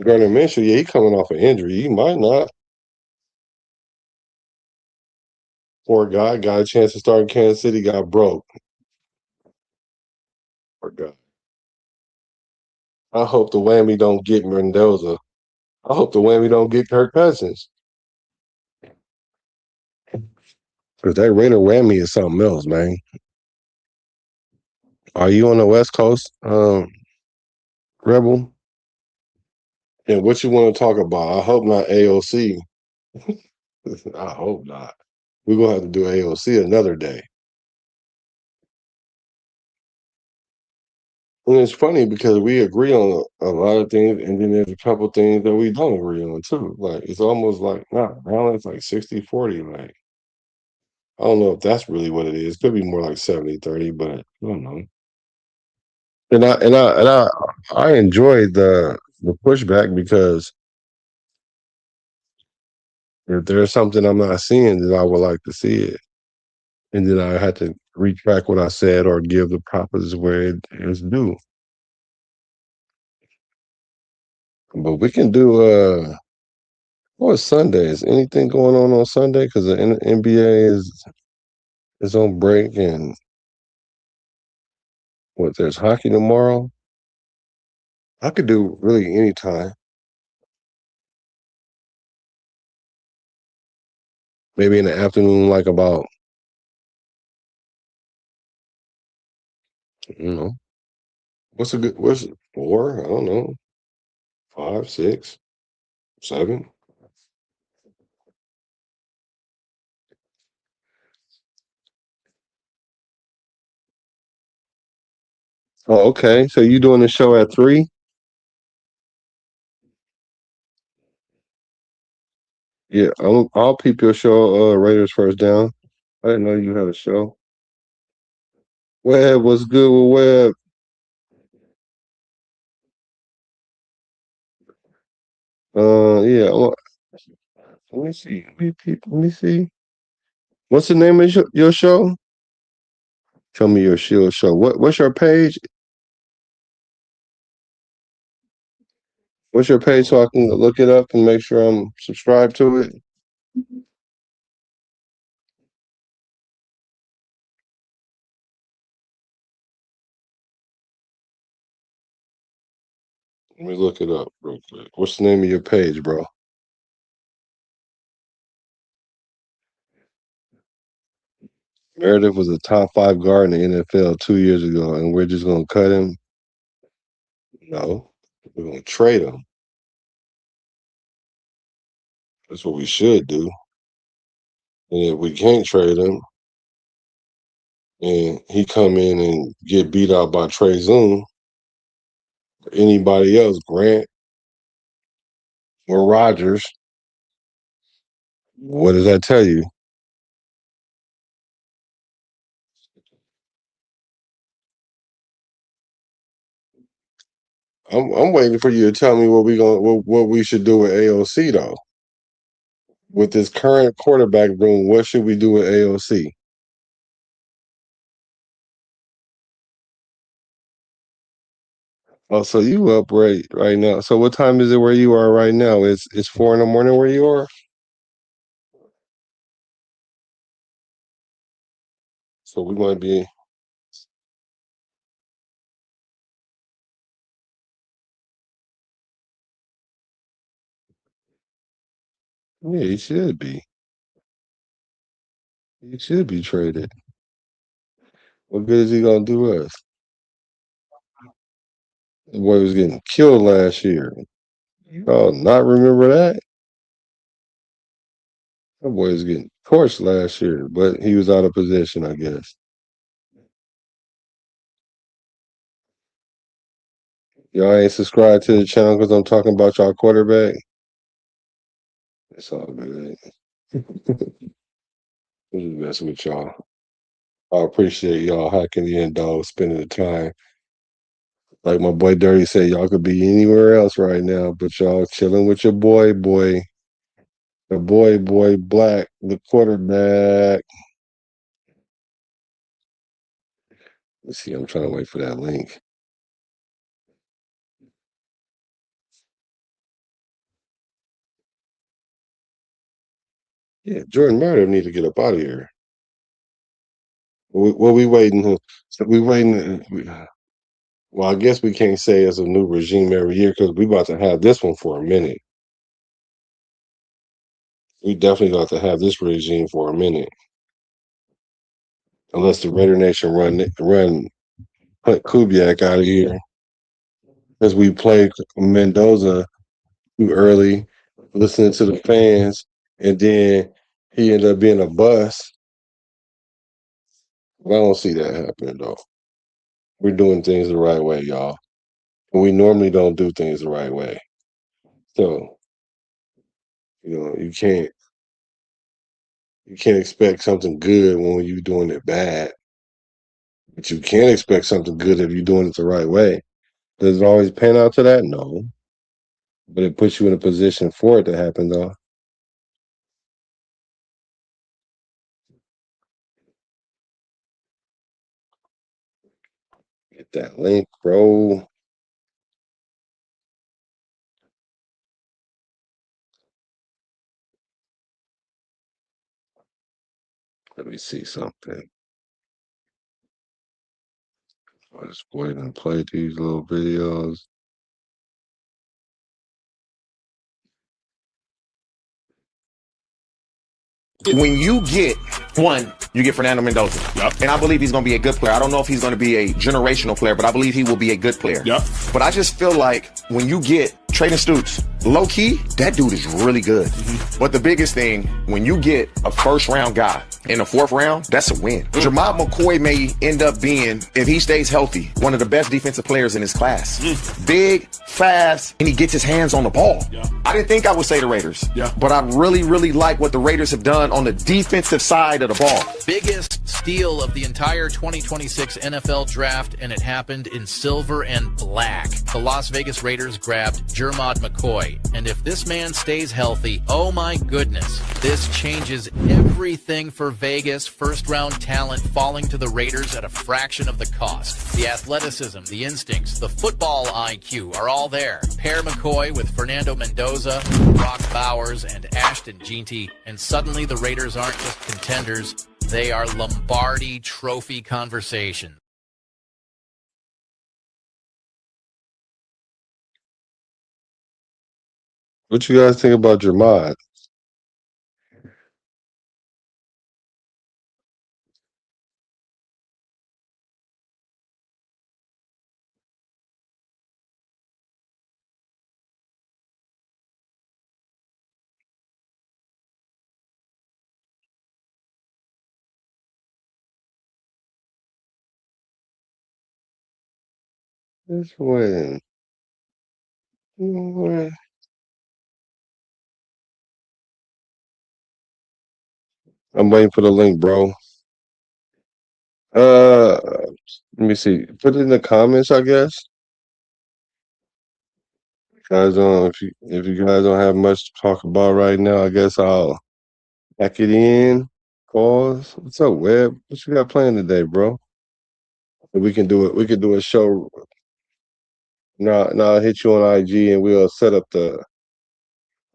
Gardner Minshew, yeah, he coming off an injury. He might not. Poor guy got a chance to start in Kansas City, got broke. Poor guy. I hope the whammy don't get Mendoza. I hope the whammy don't get Kirk Cousins. Because that Raider whammy is something else, man. Are you on the West Coast, Rebel? And what you want to talk about? I hope not AOC. I hope not. We're gonna have to do AOC another day. And it's funny because we agree on a lot of things, and then there's a couple things that we don't agree on too. Like it's almost like now it's like 60-40. Like I don't know if that's really what it is. Could be more like 70-30, but I don't know. And I enjoy the pushback because if there's something I'm not seeing, then I would like to see it. And then I had to retract what I said or give the props where it is due. But we can do what's Sundays? Anything going on Sunday? Because the NBA is on break, and there's hockey tomorrow. I could do really any time. Maybe in the afternoon, like about you know, what's 4? I don't know, 5, 6, 7. Oh, okay. So you doing the show at 3? Yeah, I'll peep your show. Raiders first down. I didn't know you had a show. Webb, what's good with Webb? Yeah. Let me see. Let me see. What's the name of your show? Tell me your shield show. What's your page? What's your page so I can look it up and make sure I'm subscribed to it? Let me look it up real quick. What's the name of your page, bro? Meredith was a top 5 guard in the NFL 2 years ago, and we're just gonna cut him. No, we're gonna trade him. That's what we should do. And if we can't trade him, and he come in and get beat out by Trey Zoom, or anybody else, Grant or Rogers, what does that tell you? I'm waiting for you to tell me what we should do with AOC though. With this current quarterback room, what should we do with AOC? Oh, so you up right now. So what time is it where you are right now? It's 4 in the morning where you are? So we're gonna be yeah, he should be. He should be traded. What good is he gonna do us? The boy was getting killed last year. Oh, not remember that? That boy was getting torched last year, but he was out of position, I guess. Y'all ain't subscribed to the channel because I'm talking about y'all quarterback. It's all good. I'm just messing with y'all. I appreciate y'all hacking in, dog, spending the time. Like my boy Dirty said, y'all could be anywhere else right now, but y'all chilling with your boy, the boy, Black, the quarterback. Let's see, I'm trying to wait for that link. Yeah, Jordan Meredith need to get up out of here. What we waiting? So we waiting. Well, I guess we can't say it's a new regime every year because we about to have this one for a minute. We definitely got to have this regime for a minute, unless the Raider Nation run Hunt Kubiak out of here because we played Mendoza too early, listening to the fans, and then he ended up being a bust. I don't see that happening though. We're doing things the right way, y'all. And we normally don't do things the right way. So, you can't expect something good when you're doing it bad. But you can expect something good if you're doing it the right way. Does it always pan out to that? No. But it puts you in a position for it to happen though. Get that link, bro. Let me see something. I just wait and play these little videos. When you get one, you get Fernando Mendoza. Yep. And I believe he's going to be a good player. I don't know if he's going to be a generational player, but I believe he will be a good player. Yep. But I just feel like when you get Traden Stoops, low key, that dude is really good. Mm-hmm. But the biggest thing, when you get a first round guy in the fourth round, that's a win. Jermod McCoy may end up being, if he stays healthy, one of the best defensive players in his class. Big, fast, and he gets his hands on the ball. Yeah. I didn't think I would say the Raiders. Yeah. But I really, really like what the Raiders have done on the defensive side of the ball. Biggest steal of the entire 2026 NFL draft, and it happened in silver and black. The Las Vegas Raiders grabbed Jermod McCoy, and if this man stays healthy, oh my goodness, this changes everything for Vegas. First-round talent falling to the Raiders at a fraction of the cost. The athleticism, the instincts, the football IQ are all there. Pair McCoy with Fernando Mendoza, Brock Bowers, and Ashton Jeanty, and suddenly the Raiders aren't just contenders, they are Lombardi Trophy conversation. What you guys think about Jermod? This win. I'm waiting for the link, bro. Let me see. Put it in the comments, I guess. Guys, if you guys don't have much to talk about right now, I guess I'll pack it in. Pause. What's up, Webb? What you got planned today, bro? We can do it. We can do a show. Now I'll hit you on IG and we'll set up the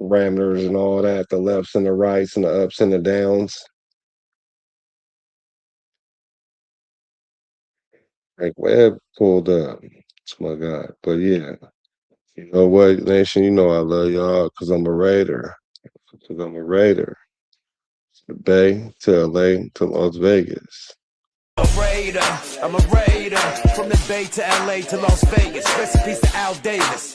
parameters and all that, the lefts and the rights and the ups and the downs. Like Webb pulled up. That's my God. But yeah, you know what, Nation? You know I love y'all because I'm a Raider. Because I'm a Raider. The Bay to LA to Las Vegas. I'm a Raider from the Bay to LA to Las Vegas. Recipes to Al Davis.